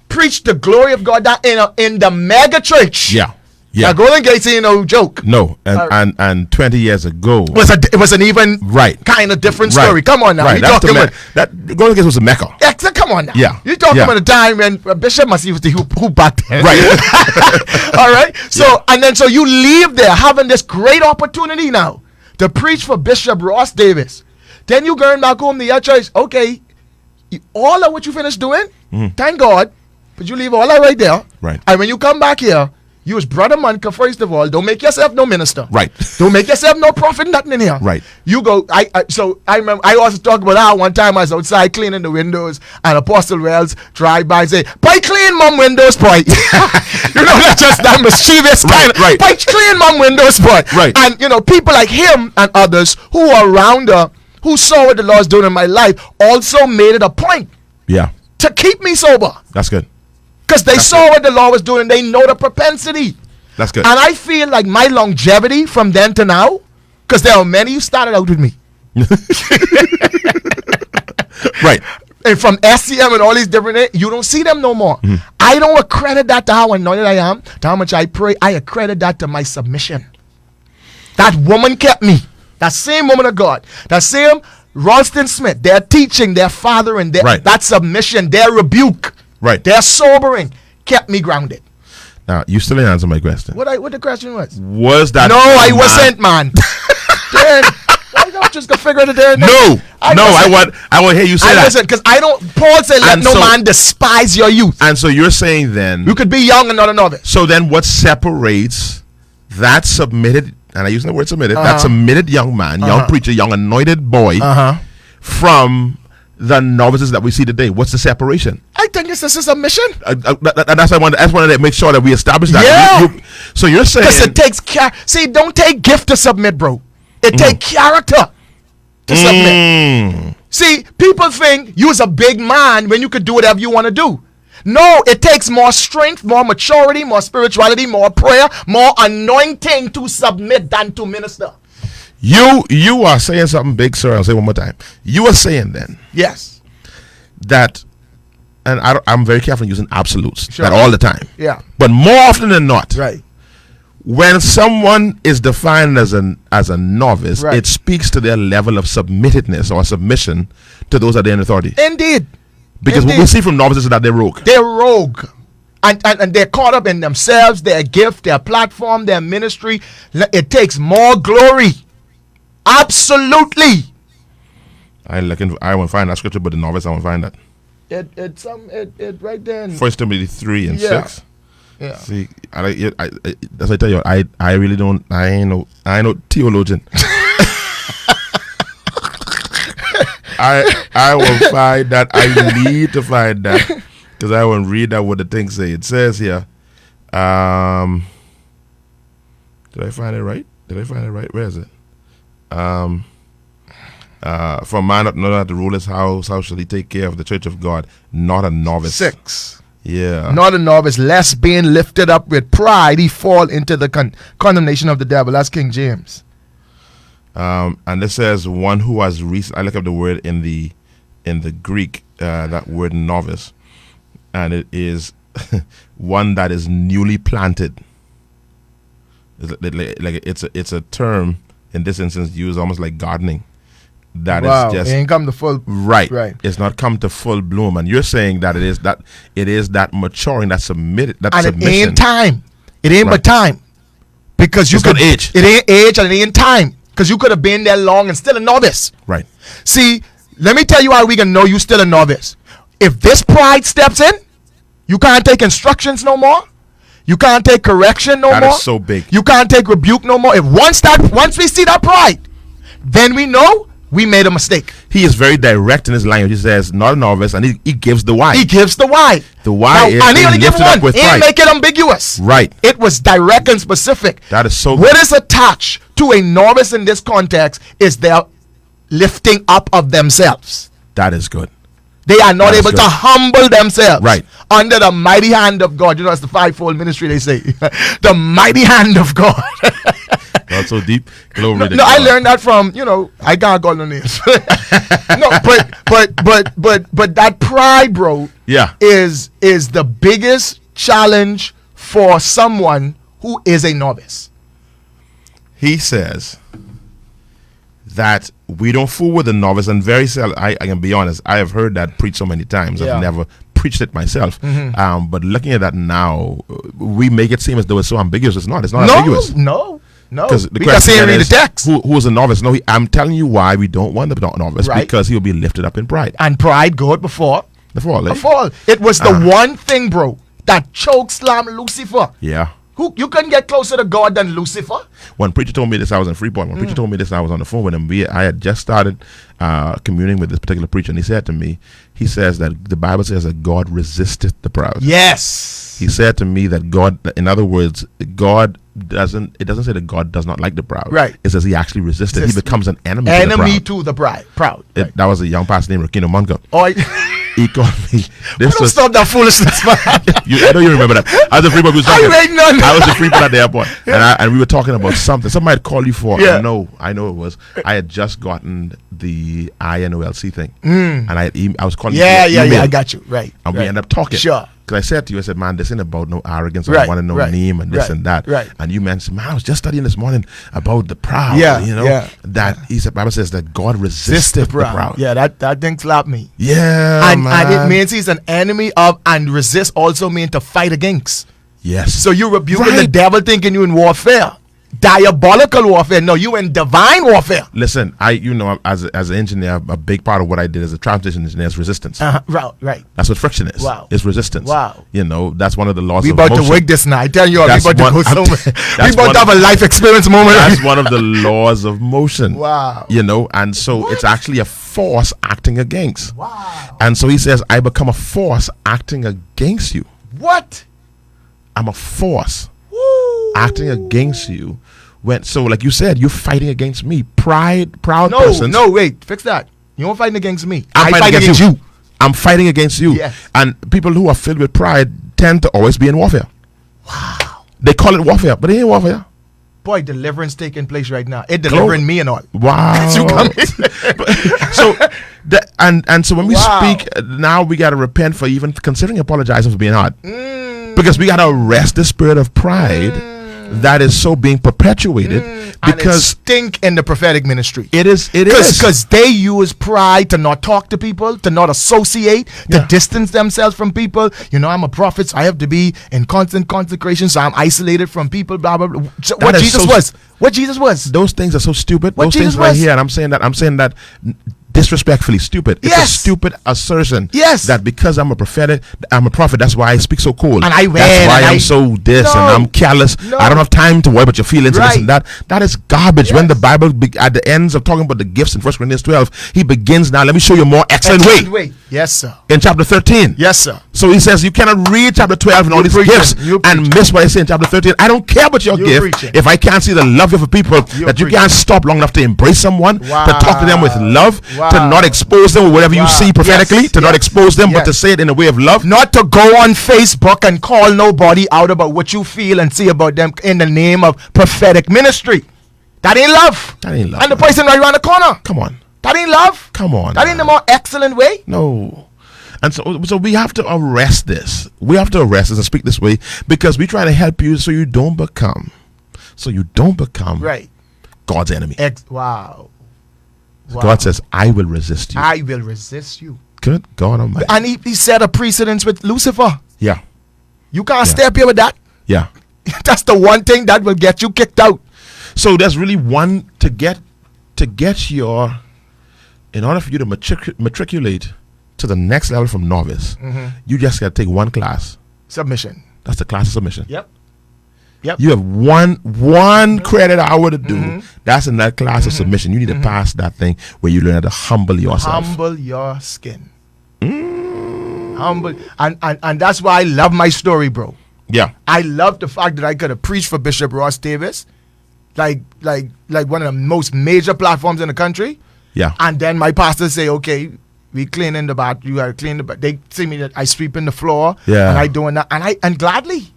preach the glory of God that in the mega church. Yeah. Now Golden Gates ain't no joke. No. And 20 years ago. It was an even kind of different story. Come on now. Right. That Golden Gates was a mecca. Yeah, come on now. Yeah. You're talking about a time when Bishop Massey was the who back then. Right. All right. So you leave there having this great opportunity now to preach for Bishop Ross Davis. Then you going back home to your church. Okay. All of what you finished doing, thank God. But you leave all that right there. Right. And when you come back here, Use brother Manka first of all. Don't make yourself no minister. Right. Don't make yourself no prophet. Nothing in here. Right. You go. So I remember I also talked about how one time I was outside cleaning the windows and Apostle Wells drive by and say, "Boy, clean mom windows, boy." You know, that's just that mischievous kind. Right. Boy, clean mom windows, boy. Right. And you know, people like him and others who are around her, who saw what the Lord's doing in my life, also made it a point Yeah. to keep me sober. That's good. Because they saw what the Lord was doing and they know the propensity. That's good. And I feel like my longevity from then to now, because there are many who started out with me. Right. And from SCM and all these different, you don't see them no more. I don't accredit that to how anointed I am, to how much I pray. I accredit that to my submission. That woman kept me. That same woman of God. That same Ralston Smith. Their teaching, their fathering, that submission, their rebuke. Right. Their sobering kept me grounded. Now, you still didn't answer my question. What the question was? Was that... No, I wasn't, man. Then, why don't you just go figure it out? No. I want to hear you say that. I wasn't, because I don't... Paul said, let no man despise your youth. And so you're saying then... You could be young and not a novice. So then what separates that submitted... And I use the word submitted. That submitted young man, young preacher, young anointed boy... from the novices that we see today? What's the separation? I think it's just a submission. That's why I wanted to make sure that we establish that. Yeah. So you're saying... Because it takes See, don't take gift to submit, bro. It takes character to submit. See, people think you's a big man when you could do whatever you want to do. No, it takes more strength, more maturity, more spirituality, more prayer, more anointing to submit than to minister. You are saying something big, sir. I'll say it one more time. You are saying then... Yes. That... And I'm very careful in using absolutes. Sure. That all the time. Yeah. But more often than not... Right. When someone is defined as a novice, right. It speaks to their level of submittedness or submission to those that are in authority. Indeed. Because what we see from novices is that they're rogue. They're rogue. And they're caught up in themselves, their gift, their platform, their ministry. It takes more glory. Absolutely. I want to find that scripture, but the novice, I want to find that. It right there. 1 Timothy 3 and 6. Yeah. See, as I tell you, I really don't. I ain't no theologian. I will find that. I need to find that because I want to read that what the thing say. It says here. Did I find it right? Where is it? For a man not know how to rule his house, how shall he take care of the church of God? Not a novice. 6. Yeah. Not a novice, lest being lifted up with pride, he fall into the condemnation of the devil. That's King James. And this says one who has I look up the word in the Greek, that word novice, and it is one that is newly planted. It's a term in this instance used almost like gardening. That is just it ain't come to full right. It's not come to full bloom, and you're saying that it is that maturing, that submitted, that and submission. It ain't time. It ain't but time, because you could age. It ain't age and it ain't time, because you could have been there long and still a novice. Right. See, let me tell you how we can know you still a novice. If this pride steps in, you can't take instructions no more. You can't take correction no more. That is so big. You can't take rebuke no more. If once we see that pride, then we know we made a mistake. He is very direct in his language. He says, not a novice, and he gives the why. He gives the why. The why is and he only gives one. He didn't make it ambiguous. Right. It was direct and specific. That is so What is attached to a novice in this context is their lifting up of themselves. That is good. They are not able to humble themselves. Right. Under the mighty hand of God. You know, that's the fivefold ministry, they say. The mighty hand of God. That's so deep. Glory to No, I God. learned that from, I can't call no names. No, but that pride, bro, Yeah. is the biggest challenge for someone who is a novice. He says that we don't fool with the novice, and very seldom, I can be honest, I have heard that preached so many times. Yeah. I've never preached it myself. But looking at that now, we make it seem as though it's so ambiguous. It's not. It's not ambiguous. No. Because the we question can read is, the text. who is a novice? No, I'm telling you why we don't want the novice. Right. Because he will be lifted up in pride. And pride goes before The fall, eh? the fall. It was the one thing, bro, that choked slam Lucifer. Yeah. Who you couldn't get closer to God than Lucifer? When preacher told me this, I was in Freeport. When preacher told me this, I was on the phone with him. I had just started communing with this particular preacher, and he said to me, he says that the Bible says that God resisteth the proud. Yes. He said to me that God, in other words, God doesn't. It doesn't say that God does not like the proud. Right. It says he actually resisted. He becomes an enemy. To the proud. Right. That was a young pastor named Rickeno. Oh, he called me. Don't stop that foolishness, man. I know you remember that. I was in Freeport. I was in Freeport at the airport, and we were talking about something. Somebody had called you for. Yeah. I know it was. I had just gotten the INOLC thing, and I was calling. Yeah. I got you. Right. And we ended up talking. Sure. Because I said to you, I said, man, this ain't about no arrogance. I want to know name and this and that. Right. And you mentioned, man, I was just studying this morning about the proud. That he said, Bible says that God resisted the proud. Yeah, that thing slapped me. Yeah, and it means he's an enemy of, and resist also means to fight against. Yes. So you rebuking the devil thinking you in warfare. Diabolical warfare. No, you in divine warfare. Listen, as an engineer, a big part of what I did as a transition engineer is resistance. Right. That's what friction is. Wow. It's resistance. Wow. That's one of the laws of motion. We about to wake this now. I tell you all, we about to go somewhere. We about to have a life experience moment. That's one of the laws of motion. Wow. And so it's actually a force acting against. Wow. And so he says, I become a force acting against you. What? I'm a force acting against you. So like you said, you're fighting against me. Proud persons. No, wait, fix that. You don't fighting against me. I'm fighting against you. I'm fighting against you. Yes. And people who are filled with pride tend to always be in warfare. Wow. They call it warfare, but it ain't warfare. Boy, deliverance taking place right now. It delivering me and all. Wow. So when we speak now, we got to repent for even considering apologizing for being hard. Because we got to arrest the spirit of pride that is so being perpetuated because it stink in the prophetic ministry. It is because they use pride to not talk to people, to not associate, to distance themselves from people. I'm a prophet, so I have to be in constant consecration, so I'm isolated from people. Blah blah blah. So what Jesus was. Those things are so stupid. What those Jesus things right was. here, and I'm saying that disrespectfully stupid. It's a stupid assertion. Yes. That because I'm a prophet, that's why I speak so cold. And I win. That's why I'm so this and I'm careless. No. I don't have time to worry about your feelings and this and that. That is garbage. Yes. When the Bible at the ends of talking about the gifts in 1 Corinthians 12, he begins now. Let me show you a more excellent way. Yes, sir. In chapter 13. Yes, sir. So he says you cannot read chapter 12 and all these gifts and miss what I say in chapter 13. I don't care about your gift if I can't see the love of people that you can't stop long enough to embrace someone, to talk to them with love, to not expose them with whatever you see prophetically, to not expose them, but to say it in a way of love. Not to go on Facebook and call nobody out about what you feel and see about them in the name of prophetic ministry. That ain't love. And the person right around the corner. Come on. That ain't love. Come on. That ain't the more excellent way. No. And so we have to arrest this. We have to arrest this and speak this way because we try to help you so you don't become God's enemy. Wow. God says, I will resist you. I will resist you. Good God Almighty. And he set a precedence with Lucifer. Yeah. You can't stay up here with that. Yeah. That's the one thing that will get you kicked out. So there's really one to get in order for you to matriculate to the next level from novice, you just got to take one class. Submission. That's the class of submission. Yep. You have one credit hour to do. That's in that class of submission. You need to pass that thing where you learn how to humble yourself. Humble your skin. Humble. And that's why I love my story, bro. Yeah. I love the fact that I could have preached for Bishop Ross Davis, like one of the most major platforms in the country. Yeah. And then my pastor say, okay, we cleaning the bath. You gotta clean the bath. They see me that I sweeping the floor. Yeah. And I doing that. And gladly.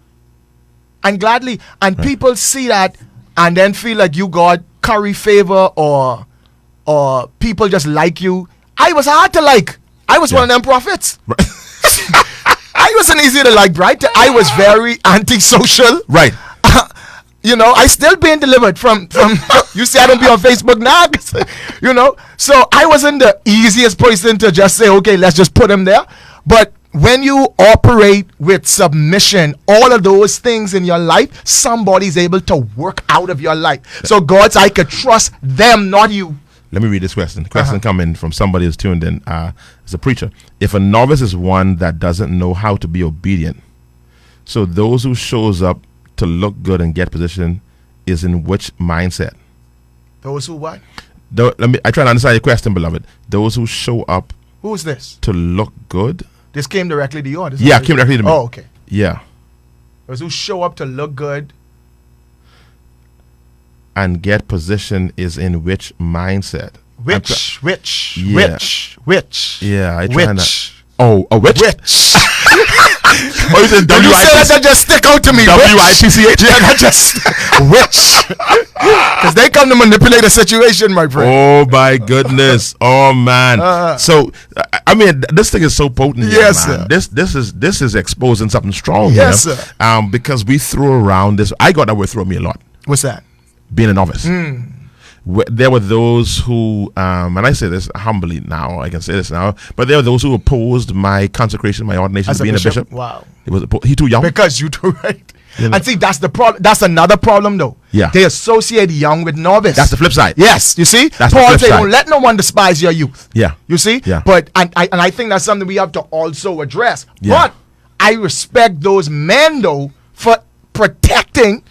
And people see that and then feel like you got curry favor or people just like you. I was hard to like. I was one of them prophets. Right. I wasn't easy to like, right? I was very antisocial. Right. I still being delivered from you see I don't be on Facebook now, so I wasn't the easiest person to just say, okay, let's just put him there. But when you operate with submission, all of those things in your life, somebody's able to work out of your life. So God's, I could trust them, not you. Let me read this question. The question coming from somebody who's tuned in as a preacher. If a novice is one that doesn't know how to be obedient, so those who shows up to look good and get position is in which mindset? Those who what? I try to understand your question, beloved. Those who show up Who's this? to look good. This came directly to you? Or this Yeah, came directly to me. Oh, okay. Yeah. Those who show up to look good. And get position is in which mindset? Which? Yeah, I try which? not. Oh, a which? Which? Oh, you said When you say that just stick out to me. W-I-T-C-H? Yeah, that just which? Because they come to manipulate the situation, my friend. Oh my goodness! Oh man! So I mean, this thing is so potent. Yes, here, man. sir. This is exposing something strong. Yes, here. sir. Because we throw around this. I got that word thrown me a lot. What's that? Being a novice. There were those who, and I say this humbly now, I can say this now, but there were those who opposed my consecration, my ordination As to being a bishop. Wow. It was he too young? Because you too right. You know. And see, that's the problem. That's another problem, though. Yeah. They associate young with novice. That's the flip side. Yes, you see. That's the Paul flip said, side. "Don't let no one despise your youth." Yeah. You see. Yeah. But I think that's something we have to also address. Yeah. But I respect those men though for protecting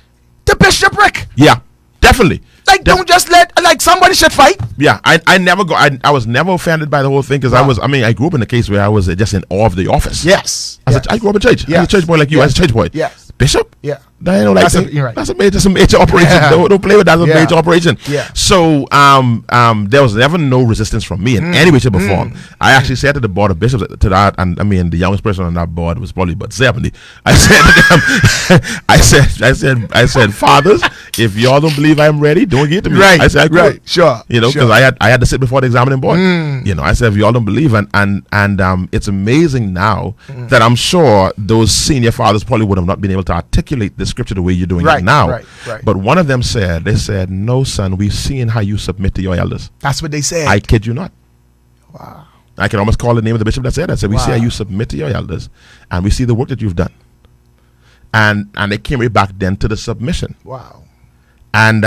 the bishopric. Yeah, definitely. Like, don't just let, like, somebody should fight. Yeah, I never go. I was never offended by the whole thing because I grew up in a case where I was just in awe of the office. Yes. I grew up in church. Yes. I was a church boy like you. I was a church boy. Yes. Bishop? Yeah. That ain't no like You're right. That's a major operation. Yeah. Don't play with that. That's a Yeah. major operation. Yeah. So there was never no resistance from me in any way, shape, or form. I actually said to the board of bishops to that, and I mean the youngest person on that board was probably about 70. I said to them, I said, fathers, if y'all don't believe I'm ready, don't get to me. Right. I said, right. Sure. You know, because I had to sit before the examining board. You know, I said, if y'all don't believe, and it's amazing now that I'm sure those senior fathers probably would have not been able to articulate the scripture the way you're doing it now. Right. But one of them said, no, son, we've seen how you submit to your elders. That's what they said. I kid you not. Wow. I can almost call the name of the bishop that said that. I said, we see how Wow. you submit to your elders, and we see the work that you've done. And they came right back then to the submission. Wow. And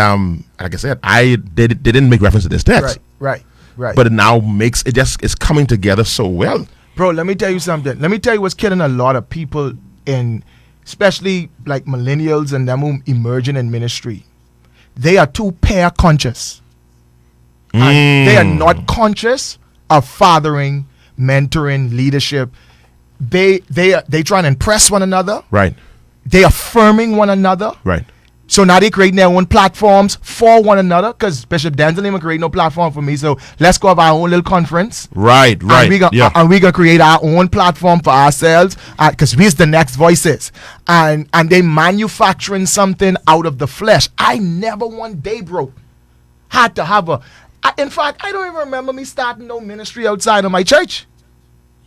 like I said, they didn't make reference to this text. Right. But it now it's coming together so well. Bro, let me tell you something. Let me tell you what's killing a lot of people especially like millennials and them who emerging in ministry. They are too pair conscious. And they are not conscious of fathering, mentoring, leadership. They try and impress one another. Right. They affirming one another. Right. So now they creating their own platforms for one another, because Bishop Denczil ain't create no platform for me. So let's go have our own little conference. Right. And we gonna create our own platform for ourselves, because we's the next voices. And they manufacturing something out of the flesh. I never one day, bro, had to have in fact, I don't even remember me starting no ministry outside of my church.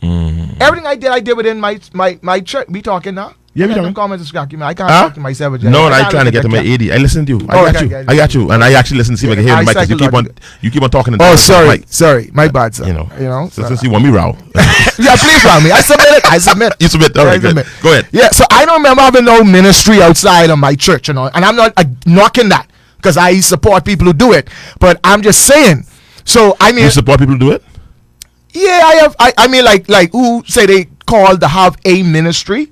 Everything I did within my church. We talking now? Yeah, we talking. Comments, I can't talk to myself. No, I'm trying to get to my 80. I listen to you. I got you. And I actually listen to see if I can hear the mic, because you keep on talking. Oh, sorry. My bad, sir. You know. So since you want me row. Yeah, please row me. I submit. You submit. All right, good. Go ahead. Yeah, so I don't remember having no ministry outside of my church, and I'm not knocking that, because I support people who do it. But I'm just saying. So I mean, you support people who do it? Yeah, I have. I mean, like who say they call to have a ministry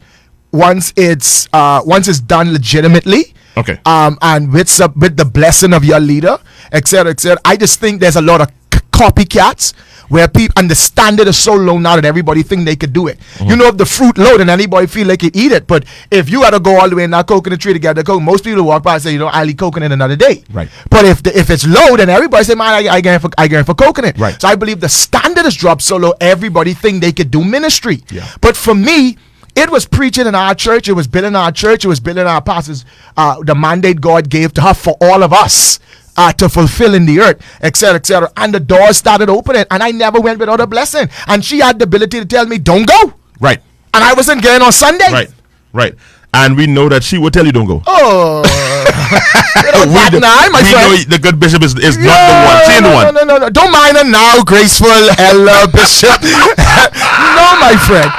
once it's done legitimately. Okay. And with the blessing of your leader, etc., etc. I just think there's a lot of copycats where people, and the standard is so low now that everybody think they could do it. You know, if the fruit low, then anybody feel they could eat it. But if you got to go all the way in that coconut tree to get the coke, most people walk by and say, I'll eat coconut another day. Right. But if it's low, then everybody say, man, I going for coconut. Right. So I believe the standard is dropped so low, everybody think they could do ministry. Yeah. But for me, it was preaching in our church. It was building our church. It was building our pastors. The mandate God gave to her for all of us to fulfill in the earth, etc., etc. And the doors started opening, and I never went without a blessing. And she had the ability to tell me, "Don't go." Right. And I wasn't going on Sunday. Right. And we know that she will tell you don't go. Oh, we know the good bishop is not the one. She ain't the one. No. Don't mind her now, graceful Ella Bishop. No, my friend.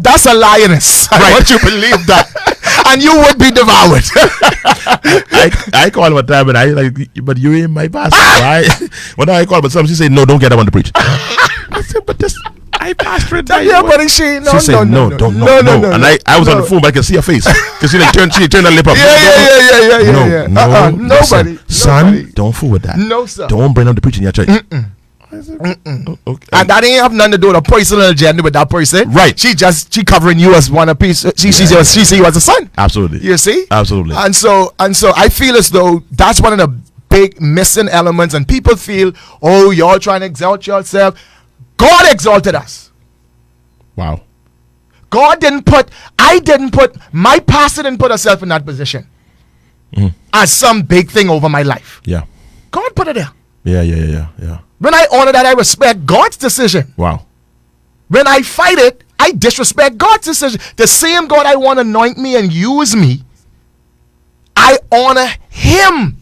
That's a lioness. I want you to believe that. And you would be devoured. I call him a time, and I like, but you ain't my pastor. When I call, but some she say, no, don't get that one to preach. I said, but this, I pastor. Yeah, but she said, no. And I was on the phone, but I could see her face. Because she turned her lip up. Yeah. Nobody. Son, don't fool with that. No, sir. Don't bring up the preaching in your church. Okay. And that ain't have nothing to do with a personal agenda with that person. Right. She covering you as one piece. She see you as a son. Absolutely. You see? Absolutely. And so I feel as though that's one of the big missing elements, and people feel, oh, y'all trying to exalt yourself. God exalted us. Wow. My pastor didn't put herself in that position as some big thing over my life. Yeah. God put it there. Yeah. When I honor that, I respect God's decision. Wow. When I fight it, I disrespect God's decision. The same God I want to anoint me and use me, I honor him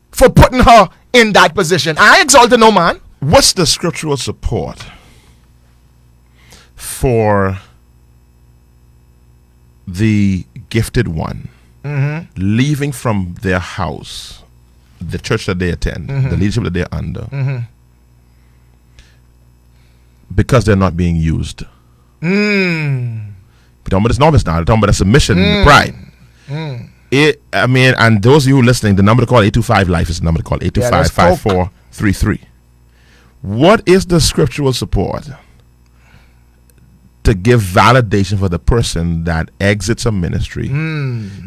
for putting her in that position. I exalted no man. What's the scriptural support for the gifted one leaving from their house, the church that they attend, the leadership that they're under, because they're not being used? We're talking about this novice now. We're talking about a submission, pride. And those of you who are listening, the number to call 825-LIFE is the number to call 825-5433. What is the scriptural support to give validation for the person that exits a ministry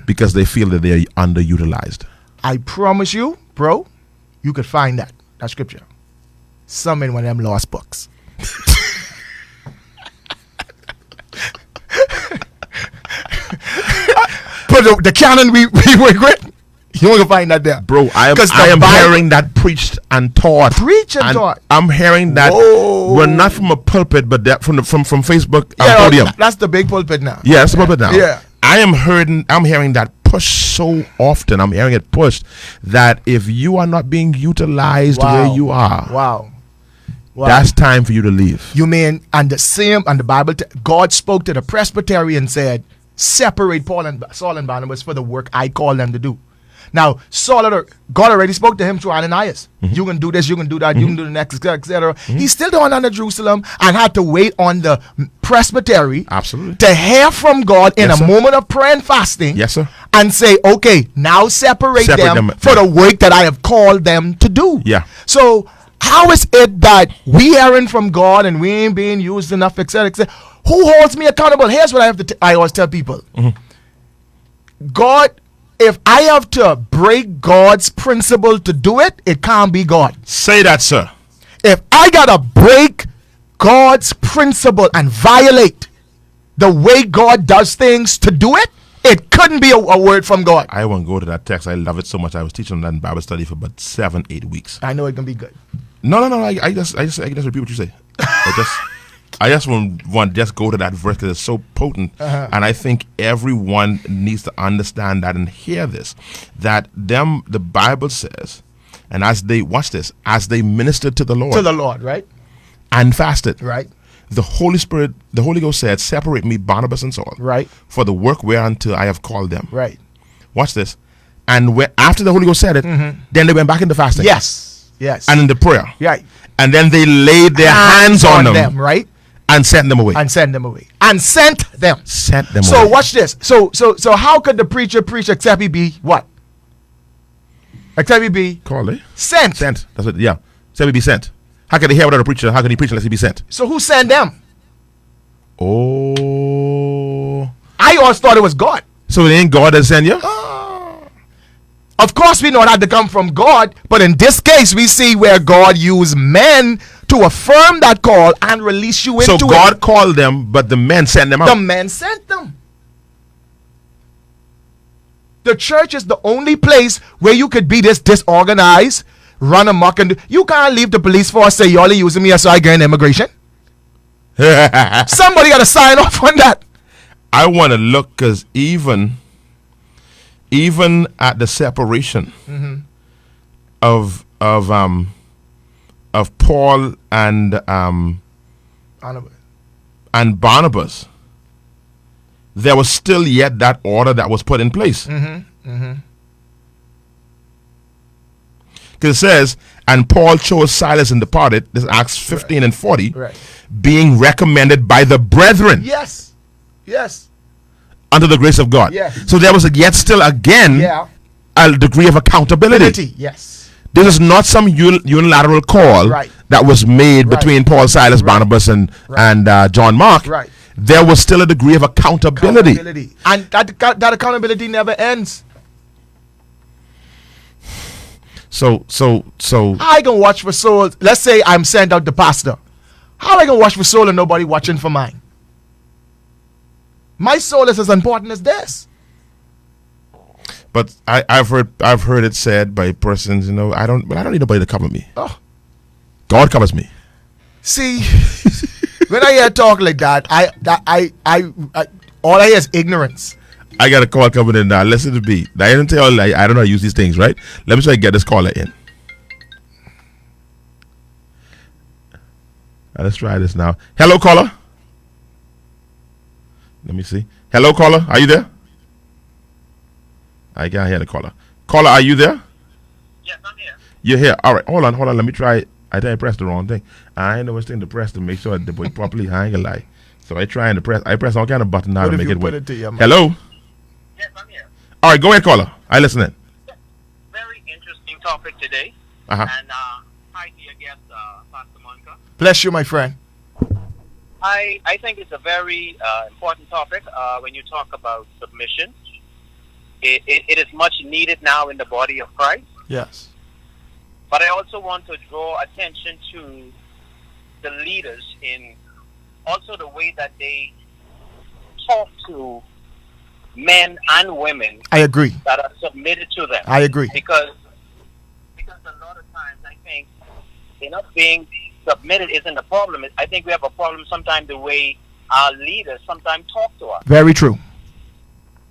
because they feel that they're underutilized? I promise you, bro, you could find that scripture. Some in one of them lost books. But the canon we work with, you won't find that there. Bro, I am hearing that preached and taught. Taught. I'm hearing that. We're not from a pulpit, but that from Facebook podium. That's the big pulpit now. Yeah, that's the pulpit now. Yeah. I'm hearing that pushed so often. I'm hearing it pushed that if you are not being utilized where you are, wow, that's time for you to leave. You mean, and the Bible, God spoke to the Presbyterian and said, separate Saul and Barnabas for the work I call them to do. Now, God already spoke to him through Ananias. You can do this, you can do that, you can do the next, etc. He's still down under Jerusalem and had to wait on the presbytery to hear from God in a moment of prayer and fasting. Yes, sir. And say, okay, now separate them for the work that I have called them to do. Yeah. So, how is it that we hearing from God and we ain't being used enough, etc., etc.? Who holds me accountable? Here's what I always tell people. God, if I have to break God's principle to do it, it can't be God. Say that, sir. If I gotta break God's principle and violate the way God does things to do it, it couldn't be a word from God. I won't go to that text. I love it so much. I was teaching that in Bible study for about 7-8 weeks. I know it can be good. No. I just repeat what you say. I just want just go to that verse because it's so potent, and I think everyone needs to understand that and hear this. That the Bible says, and as they ministered to the Lord, right, and fasted, right, the Holy Ghost said, "Separate me, Barnabas and Saul, right, for the work whereunto I have called them." Right. Watch this, and after the Holy Ghost said it, then they went back into fasting. Yes, and into prayer, right, and then they laid their hands on them, right. And sent them away. Sent them. So watch this. So how could the preacher preach except he be what? Except he be called, sent. Sent. That's it. Yeah. Except he be sent. How can he hear without a preacher? How can he preach unless he be sent? So who sent them? Oh. I always thought it was God. So it ain't God that sent you? Of course we know it had to come from God, but in this case we see where God used men to affirm that call and release you into it. So God called them, but the men sent them out. The men sent them. The church is the only place where you could be this disorganized, run amok, and you can't leave the police force say y'all are using me so I get immigration. Somebody got to sign off on that. I want to look, because even at the separation of Paul and Barnabas, there was still yet that order that was put in place. Because it says, And Paul chose Silas and departed. This is Acts 15 and 40. Right. Being recommended by the brethren Yes. Yes. under the grace of God. Yes. So there was yet still again Yeah. a degree of accountability. Yes. This is not some unilateral call Right. that was made Right. between Paul, Silas, Barnabas, and John Mark. Right. There was still a degree of accountability. And that accountability never ends. So I can watch for souls. Let's say I'm sent out the pastor. How I can watch for soul and nobody watching for mine? My soul is as important as this. But I've heard it said by persons, I don't need nobody to cover me. Oh. God covers me. See, when I hear talk like that, I all I hear is ignorance. I got a call coming in now. Listen to me. I didn't tell you, I don't know how to use these things, right? Let me try to get this caller in. Let's try this now. Hello, caller. Let me see. Hello, caller. Are you there? I can't hear the caller. Caller, are you there? Yes, I'm here. You're here. All right. Hold on. Let me try. I think I pressed the wrong thing. I ain't know which thing to press to make sure the boy properly. I ain't gonna lie. So I press all kind of button now What to if make you it put work. it to your mouth? Hello. Yes, I'm here. All right. Go ahead, caller. I listening. Very interesting topic today. Uh-huh. And hi to your guest, Pastor Monica. Bless you, my friend. I think it's a very important topic when you talk about submission. It is much needed now in the body of Christ. Yes. But I also want to draw attention to the leaders in also the way that they talk to men and women I agree. that are submitted to them. I agree. Because a lot of times I think not being submitted isn't a problem. I think we have a problem sometimes the way our leaders sometimes talk to us. Very true.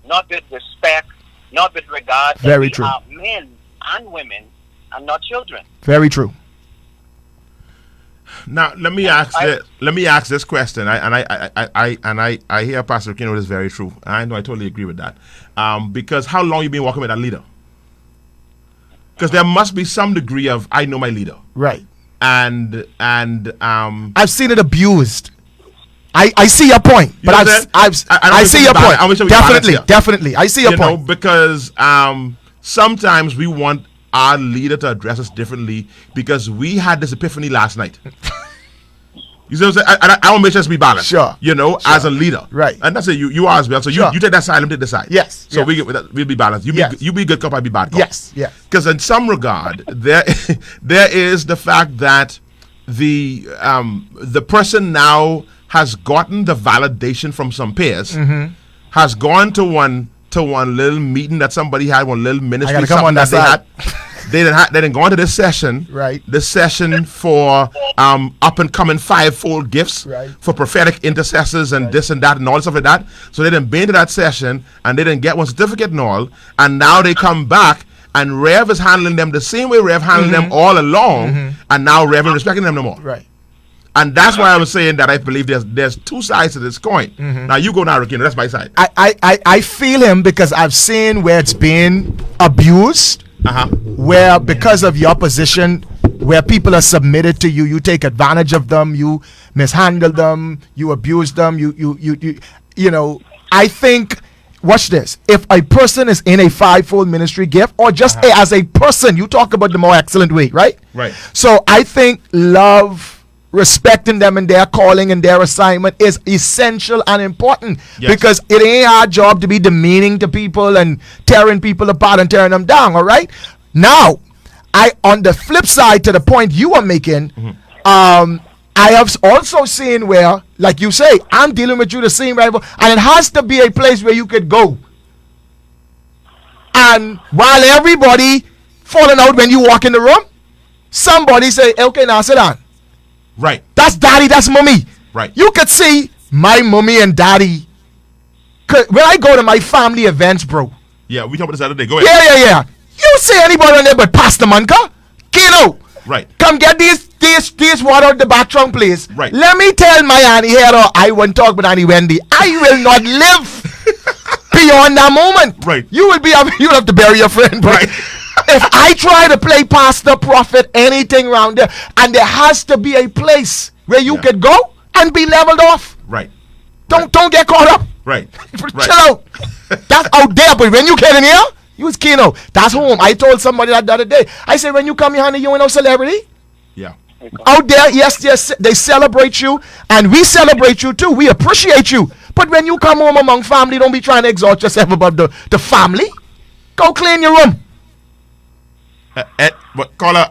Not with respect, not with regard. Very we true. are men and women and not children. Very true. Now let me ask this question. I hear Pastor Rickeno is very true. I know I totally agree with that. Because how long you been working with that leader? Because there must be some degree of I know my leader. Right. And I've seen it abused. I see your point, but I see your point. Definitely, I see your point. Because sometimes we want our leader to address us differently because we had this epiphany last night. You see what I'm saying? I want to make sure it's be balanced. Sure. As a leader. Right. And that's it. You are as well. So Sure. you take that side, I'm take the side. Yes. So yes. we'll be balanced. You be good cop, I be bad cop. Yes. Yes. Because in some regard, there is the fact that the person now has gotten the validation from some peers, has gone to one little meeting that somebody had, one little ministry. I gotta come on that side. They didn't go into this session. Right. This session for up and coming fivefold gifts. Right. For prophetic intercessors and this and that and all stuff like that. So they didn't been to that session and they didn't get one certificate and all. And now they come back and Rev is handling them the same way Rev handled them all along. And now Rev ain't respecting them no more. Right. And that's why I was saying that I believe there's two sides to this coin. Now you go now, Rickeno. That's my side. I feel him because I've seen where it's been abused. Where because of your position, where people are submitted to you, you take advantage of them, you mishandle them, you abuse them, you know. I think, watch this. If a person is in a fivefold ministry gift, or just as a person, you talk about the more excellent way, right? Right. So I think love, respecting them and their calling and their assignment is essential and important. Yes. Because it ain't our job to be demeaning to people and tearing people apart and tearing them down. All right. Now, on the flip side to the point you are making, I have also seen where, like you say, I'm dealing with you the same rival, and it has to be a place where you could go. And while everybody falling out when you walk in the room, somebody say, okay, now sit down. Right. That's daddy, that's mommy. Right. You could see my mommy and daddy. When I go to my family events, bro. Yeah, we talked about this the other day. Go ahead. Yeah. You see anybody on there but Pastor Manka? Get out. Right. Come get these water out the bathroom, please. Right. Let me tell my auntie here, I won't talk with Auntie Wendy. I will not live beyond that moment. Right. You'll have to bury your friend, bro. Right. If I try to play pastor, prophet, anything around there, and there has to be a place where you could go and be leveled off. Right. Don't get caught up. Right. Chill out. That's out there, but when you get in here, you is Keno. That's home. I told somebody that the other day. I said, when you come here, honey, you ain't no celebrity. Yeah. Out there, yes, they celebrate you, and we celebrate you too. We appreciate you. But when you come home among family, don't be trying to exalt yourself above the family. Go clean your room. But caller,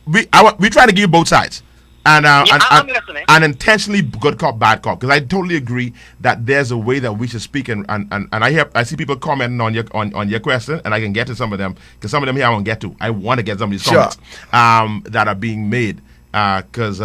we try to give you both sides, and I'm listening. And intentionally good cop, bad cop, because I totally agree that there's a way that we should speak, and I see people commenting on your question, and I can get to some of them, because some of them here I won't get to. I want to get some of these comments that are being made, because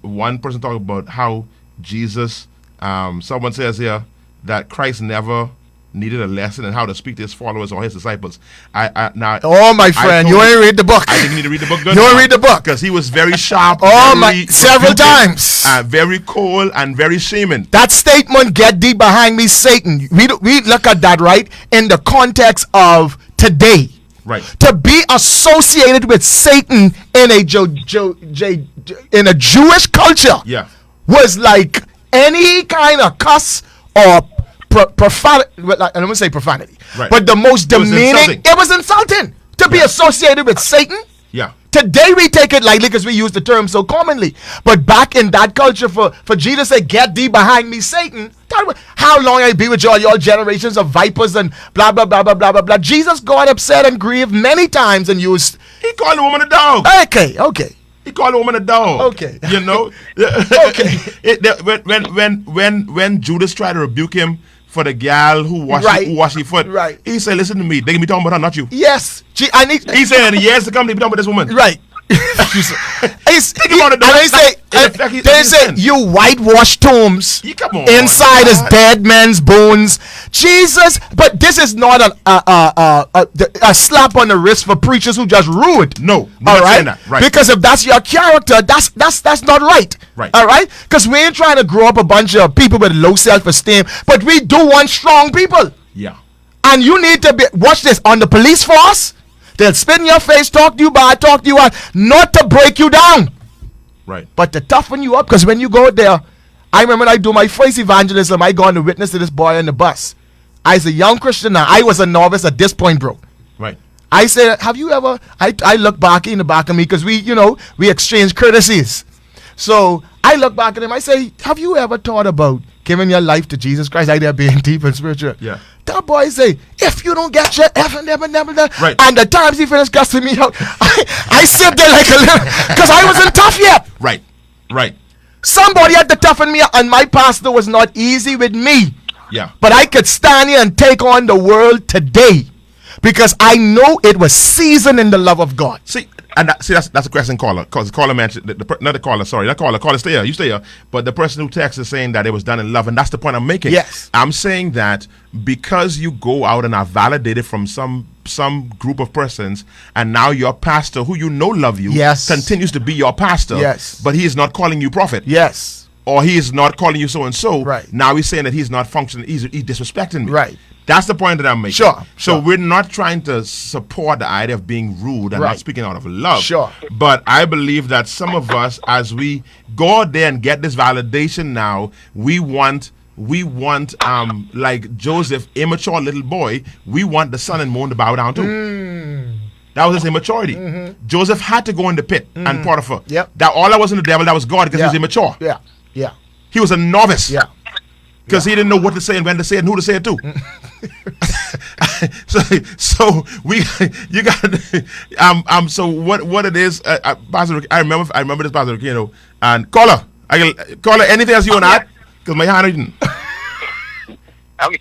one person talked about how Jesus, someone says here that Christ never needed a lesson in how to speak to his followers or his disciples. Now, my friend, you ain't read the book. I think you need to read the book. Good. You ain't read the book because he was very sharp. Several times. Very cold and very shaming. That statement, "Get thee behind me, Satan." We look at that right in the context of today. Right. To be associated with Satan in a in a Jewish culture, was like any kind of cuss or profanity. I don't want to say profanity, but the most demeaning. It was insulting to be associated with Satan. Yeah. Today we take it lightly because we use the term so commonly. But back in that culture, for Jesus to say, "Get thee behind me, Satan," how long I be with y'all generations of vipers and blah blah blah blah blah blah blah. Jesus got upset and grieved many times and used. He called the woman a dog. Okay. He called the woman a dog. Okay. You know. Okay. When Judas tried to rebuke him for the gal who washed his foot, he said, "Listen to me. They can be talking about her, not you." Yes. He said, "In years to come, they be talking about this woman." Right. They say you whitewashed tombs inside is dead men's bones. Jesus, but this is not a slap on the wrist for preachers who just rude. No, all right? Because if that's your character, that's not right. Right. All right? Because we ain't trying to grow up a bunch of people with low self-esteem, but we do want strong people. Yeah. And you need to watch this on the police force. They'll spit in your face, talk to you bad, talk to you out, not to break you down, right? But to toughen you up. Because when you go there, I remember when I do my first evangelism, I go on to witness to this boy on the bus. I was a young Christian now. I was a novice at this point, bro. Right. I said, "Have you ever?" I look back in the back of me because we exchange courtesies. So I look back at him. I say, "Have you ever thought about giving your life to Jesus Christ?" I there being deep and spiritual. Yeah. That boy say, "If you don't get your effing never. Right. And the times he finished cussing me out, I sit there like a little, because I wasn't tough yet. Right. Somebody had to toughen me up, and my pastor was not easy with me. Yeah. But I could stand here and take on the world today because I know it was seasoned in the love of God. See, that's a question caller. Because the caller mentioned, caller, stay here, you stay here. But the person who texted is saying that it was done in love, and that's the point I'm making. Yes. I'm saying that because you go out and are validated from some group of persons, and now your pastor, who you know love you, continues to be your pastor, but he is not calling you prophet. Yes. Or he is not calling you so and so. Right. Now he's saying that he's not functioning, he's disrespecting me. Right. That's the point that I'm making. Sure. So we're not trying to support the idea of being rude and not speaking out of love. Sure. But I believe that some of us, as we go out there and get this validation now, we want like Joseph, immature little boy, we want the sun and moon to bow down too. That was his immaturity. Joseph had to go in the pit and Potiphar. Yep. That all that wasn't the devil, that was God, because he was immature. Yeah. He was a novice. Yeah. Because he didn't know what to say and when to say it and who to say it to. so you got so what it is, Pastor, I remember this, Pastor Rickeno, and caller, anything else you want to add? Because my hand didn't. Okay.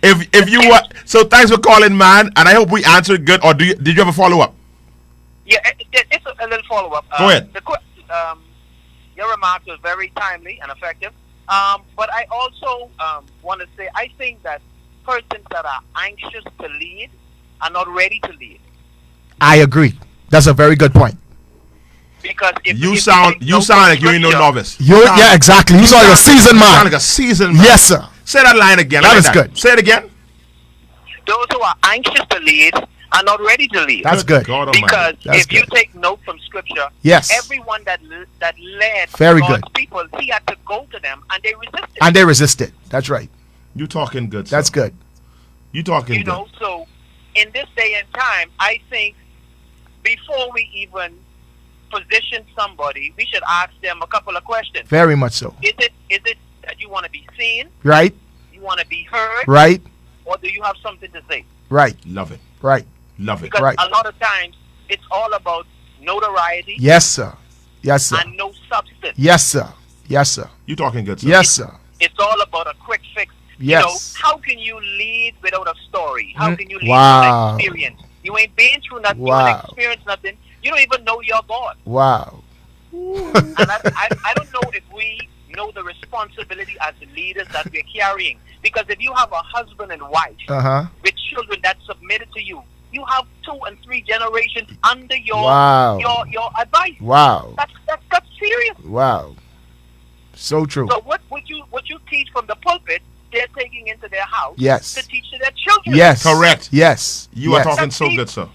if you want, so thanks for calling, man, and I hope we answered good. Or did you have a follow up? Yeah, it's a little follow up. Go ahead. Your remarks was very timely and effective. But I also want to say, I think that persons that are anxious to lead are not ready to lead. I agree. That's a very good point. Because you sound like you ain't no novice. Yeah, exactly. You sound like a seasoned man. You sound like a seasoned man. Yes, sir. Say that line again. That is good. Say it again. Those who are anxious to lead are not ready to lead. That's good. God Almighty. Because That's if you good. take note from Scripture, Yes. everyone that led Very God's good. people, he had to go to them, and they resisted. And they resisted. That's right. You talking good, That's sir. good. You talking You good. know, so in this day and time, I think before we even position somebody, we should ask them a couple of questions. Very much so. Is it that you want to be seen, Right? you want to be heard, Right? or do you have something to say? Right. Love it. Right. Love it. Because Right. a lot of times it's all about notoriety Yes, sir. Yes, sir. and no substance. Yes, sir. Yes, sir. You talking good, sir. Yes, sir. It's all about a quick fix. Yes. You know, how can you lead without a story? How can you lead Wow. without experience? You ain't been through nothing. You Wow. ain't experienced nothing. You don't even know your God. Wow. And I don't know if we know the responsibility as the leaders that we're carrying. Because if you have a husband and wife Uh-huh. with children that submitted to you, you have 2 and 3 generations under your Wow. your advice. Wow. That's serious. Wow. So true. So what you teach from the pulpit, they're taking into their house Yes. to teach to their children. Yes. Correct. Yes. You yes. are talking That's so deep. good, sir.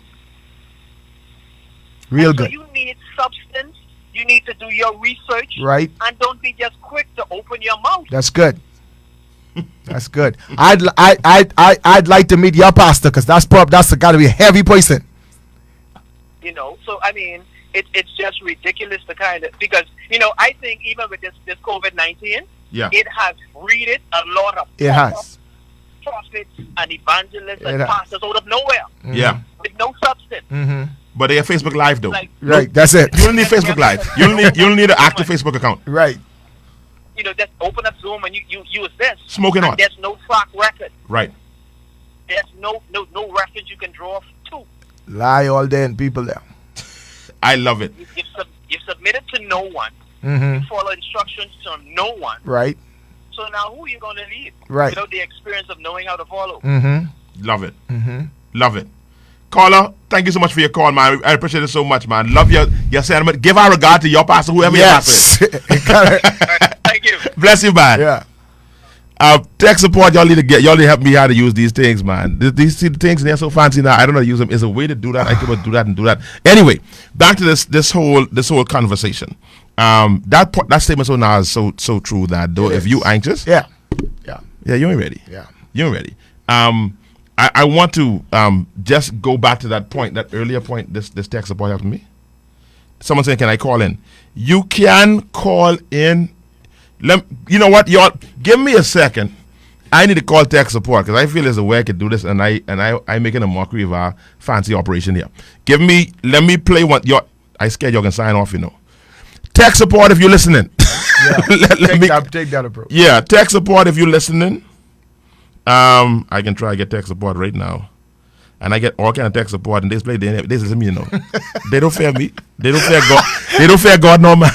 Real So good. you need substance. You need to do your research. Right. And don't be just quick to open your mouth. That's good. That's good. I'd like to meet your pastor because that's got to be a heavy person. You know, so I mean, it's just ridiculous to kind of, because you know, I think even with this COVID-19, Yeah. it has breeded a lot of It has. prophets and evangelists It and has. pastors out of nowhere Yeah. with no substance. Mm-hmm. But they are Facebook Live though. Like, Right. That's it. You don't need Facebook Live. You don't need an active Facebook account. Right. you know, just open up Zoom and you use this. Smoking and on. there's no track record. Right. There's no reference you can draw to. Lie all day and people there. I love it. You've submitted to no one. Mm-hmm. You follow instructions to no one. Right. So now who are you going to lead? Right. Without the experience of knowing how to follow. Mm-hmm. Love it. Mm-hmm. Love it. Caller, thank you so much for your call, man. I appreciate it so much, man. Love your sentiment. Give our regard to your pastor, whoever your pastor is. Yes. Thank you. Bless you, man. Yeah. Tech support, y'all need to help me how to use these things, man. These see the things, they're so fancy now. I don't know how to use them. Is a way to do that. I can do that and do that. Anyway, back to this whole conversation. That statement so now is so true that though if you anxious, Yeah. Yeah. you ain't ready. Yeah. You ain't ready. I want to just go back to that point, that earlier point. This tech support helped me. Someone saying, "Can I call in?" You can call in. You know what, y'all? Give me a second. I need to call tech support because I feel there's a way I could do this, and I'm making a mockery of our fancy operation here. Let me play one. I scared y'all can sign off. You know, tech support if you're listening. Yeah. Take that approach. Yeah, tech support if you're listening. I can try to get tech support right now. And I get all kind of tech support, and this is me, you know. They don't fear me. They don't fear God. They don't fear God no man.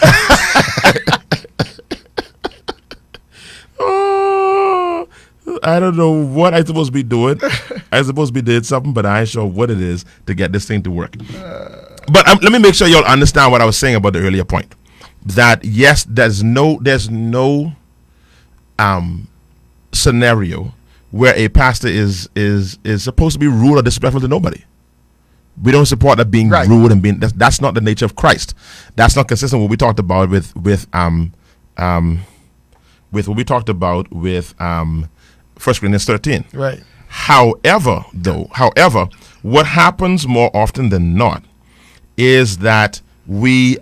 Oh, I don't know what I'm supposed to be doing. I'm supposed to be doing something, but I ain't sure what it is to get this thing to work. But let me make sure y'all understand what I was saying about the earlier point. That yes, there's no scenario where a pastor is supposed to be rude or disrespectful to nobody. We don't support that being Right. rude and being that's not the nature of Christ. That's not consistent with what we talked about with what we talked about with 1 Corinthians 13. Right. However, what happens more often than not is that we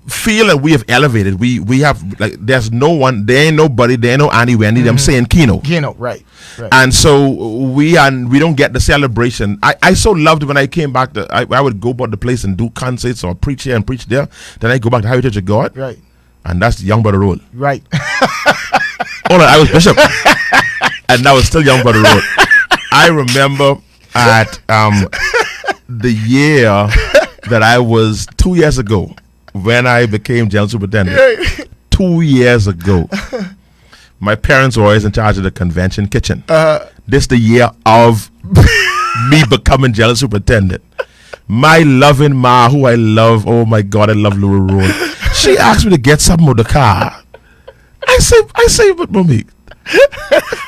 feel that we have elevated. We have, like, there's no one, there ain't nobody, there ain't no Annie Wendy, them saying Keno. Keno, right. And so we don't get the celebration. I so loved when I came back I would go about the place and do concerts or preach here and preach there. Then I go back to Heritage of God. Right. And that's Young Brother Roll. Right. Hold on, I was Bishop. And that was still Young Brother Roll. I remember at the year that I was 2 years ago when I became General Superintendent. 2 years ago. My parents were always in charge of the convention kitchen. This the year of me becoming General Superintendent. My loving ma, who I love, oh my God, I love Laura Roll. She asked me to get something of the car. I say, but mommy,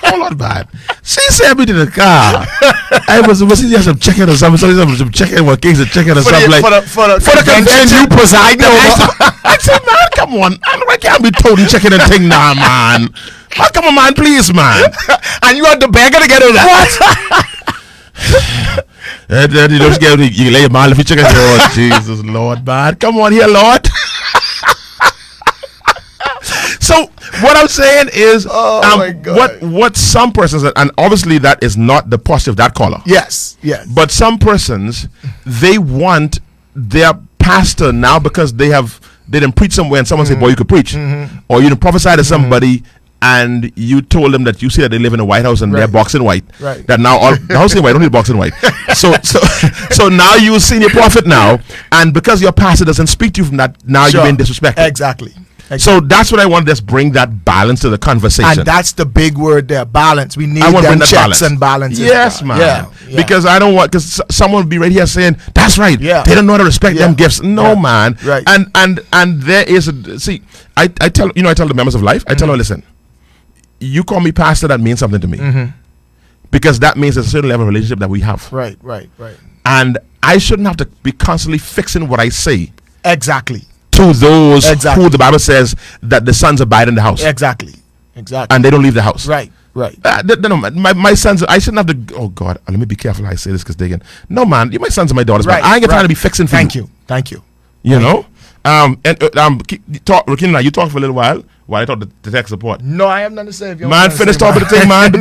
Hold on, man. She sent me to the car. I was some chicken or something. Some chicken, one case of chicken or something like. For the convention you presiding over. I said, man, come on. I can't be toting chicken and thing now, man. Oh, come on, man, please, man. And you had the beggar to get it. What? You don't get you lay your man if you chicken. Oh, Jesus, Lord, man. Come on here, Lord. So what I'm saying is, my God. what some persons, and obviously that is not the positive that caller. Yes. But some persons, they want their pastor now because they didn't preach somewhere and someone said, boy, you could preach, or you didn't prophesy to somebody and you told them that you see that they live in a White House and they're boxing white. Right. That now all the house in white, don't need boxing white. So now you're senior prophet now, and because your pastor doesn't speak to you from that, now you're being disrespected. Exactly. So that's what I want to just bring that balance to the conversation. And that's the big word there, balance. We need them checks and balances. Yes, man. Yeah. Because I don't want, because someone will be right here saying, that's right. Yeah. They don't know how to respect them gifts. No, man. Right. And there is I tell the members of Life, I tell them, listen, you call me pastor, that means something to me. Because that means there's a certain level of relationship that we have. Right. And I shouldn't have to be constantly fixing what I say. Exactly. To those who the Bible says that the sons abide in the house. Exactly. And they don't leave the house. Right. My sons, I shouldn't have to, oh God, let me be careful how I say this because they can, no man, you're my sons and my daughters, man. I ain't trying to be fixing for you. Thank you. You know? Rickeno, you talk for a little while I talk the tech support. No, I have nothing to say. If you man, finish talking the thing, man.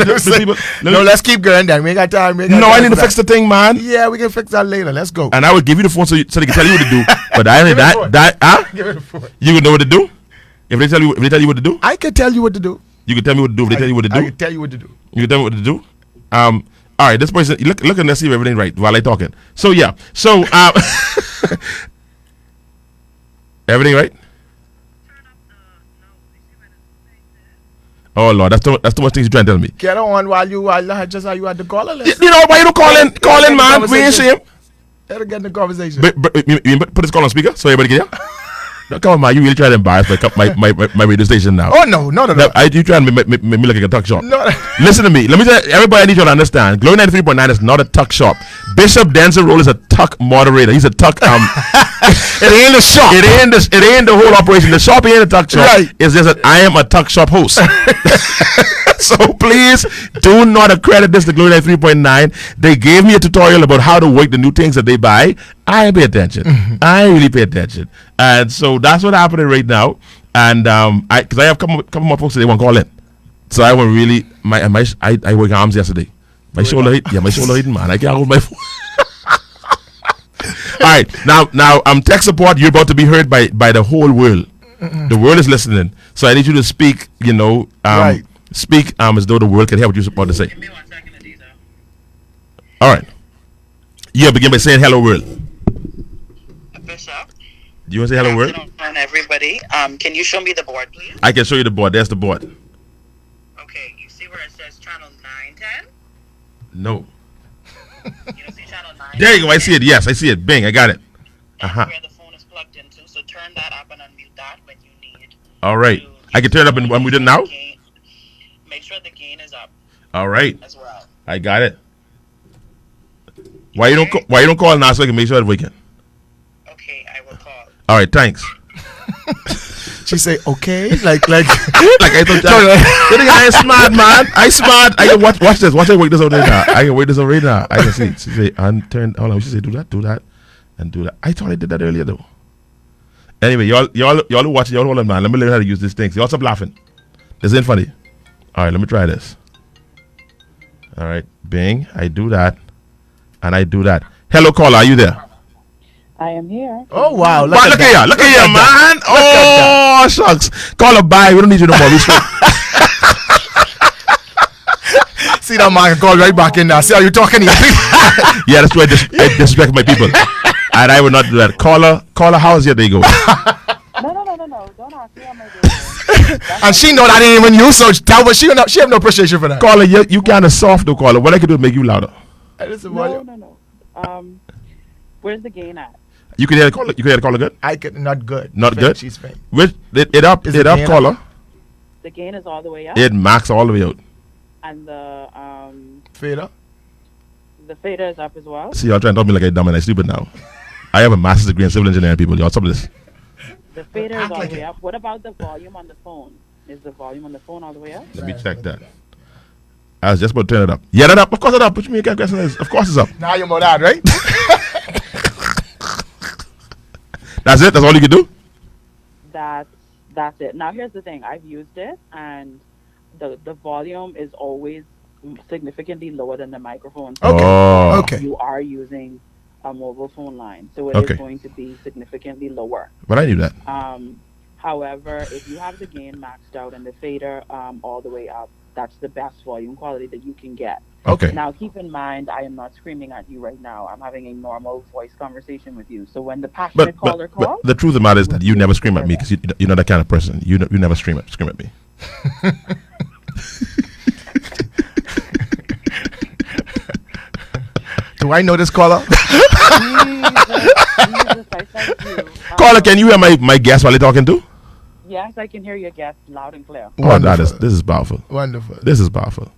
Let's keep going then. We ain't got time. I need to fix the thing, man. Yeah, we can fix that later. Let's go. And I would give you the phone so they can tell you what to do. But I ain't Give it the phone. You would know what to do? If they tell you what to do? I can tell you what to do. You can tell me what to do if they tell you what to do? I can tell you what to do. You can tell me what to do? All right, this person, look and let's see if everything right while I talking. So yeah. So everything right? Oh Lord, that's too much things you're trying to tell me. Get on while just how you had the caller list. You know why you don't call in, man? We ain't shame. Let get in the conversation. But you put this call on speaker so everybody can hear? No, come on, man. You really trying to embarrass my radio station now. Oh no. You trying to make me look like a tuck shop. No. Listen to me. Let me tell everybody, I need you to understand. Glory 93.9 is not a tuck shop. Bishop Denczil Rolle is a tuck moderator. He's a tuck it ain't a shop. It ain't the whole operation. The shop ain't a tuck shop. Right. It's just that I am a tuck shop host. So please do not accredit this to Glory 93.9. They gave me a tutorial about how to work the new things that they buy. I pay attention. I really pay attention. And so that's what's happening right now. And because I have a couple more folks that they want to call in. So I went really I worked arms yesterday. My shoulder hit, man. I can't hold my phone. All right, now tech support. You're about to be heard by the whole world. The world is listening. So I need you to speak. Right. Speak as though the world can hear what you're about to say. Give me 1 second, Adisa. All right. You begin by saying hello world. Bishop. Do you want to say hello world? Afternoon, everybody. Can you show me the board, please? I can show you the board. There's the board. Okay, you see where it says channel 910? No. You don't see channel 9? There you go. I see it. Yes, I see it. Bing. I got it. That's where the phone is plugged into. So turn that up and unmute that when you need. All right. I can turn it up and unmute it now? Make sure the gain is up. All right. As well. I got it. Why you don't call now so I can make sure that we can? Okay, I will call. All right, thanks. She say okay, like I thought. I ain't smart, man. I smart. I can watch this. Watch I work this over there now. I can work this over right now. I can see. She say unturn. Hold on. She say do that, and do that. I thought I did that earlier though. Anyway, y'all who watching, y'all hold on, man. Let me learn how to use this thing. So y'all stop laughing. This ain't funny. All right, let me try this. All right, Bing. I do that, and I do that. Hello, caller. Are you there? I am here. Oh wow! Look at you, man. Oh shucks. Caller, bye. We don't need you no more. We straight. See that man call right back in now. See how you talking to your people? Yeah, that's why I disrespect my people, and I will not do that. Caller, how's your day going? No. Don't ask me how my day is. And she know that ain't even you, so tell her she have no appreciation for that. Caller, you kind of soft though, caller. What I can do is make you louder. No. Where's the gain at? You can hear the caller. You can hear the caller good. I could not good. Not good. She's faint. Which it up, caller. The gain is all the way up, It max all the way out. and Fader. the fader is up as well. See, y'all trying to talk me like I'm dumb and I stupid now. I have a master's degree in civil engineering, people. Y'all stop this. The fader is act all like the way it. up. What about the volume on the phone? Is the volume on the phone all the way up? Let me check that. I was just about to turn it up. Yeah, that up. Of course it's up. What you mean? What question is? Of course it's up. Now you're more that, right? That's it? That's all you can do? That's it. Now here's the thing. I've used it, and the volume is always significantly lower than the microphone. So Okay. Oh. Okay. you are using a mobile phone line, so it is Okay. going to be significantly lower. But I knew that. However, if you have the gain maxed out and the fader all the way up, that's the best volume quality that you can get. Okay. Now, keep in mind, I am not screaming at you right now. I'm having a normal voice conversation with you. So when the passionate caller But calls, the truth of the matter is that you never scream at me because you're not that kind of person. You never scream at me. Do I know this caller? Jesus, I thank you. Caller, can you hear my guest while they're talking to? Yes, I can hear your guest loud and clear. Oh, this is powerful. Wonderful. This is powerful.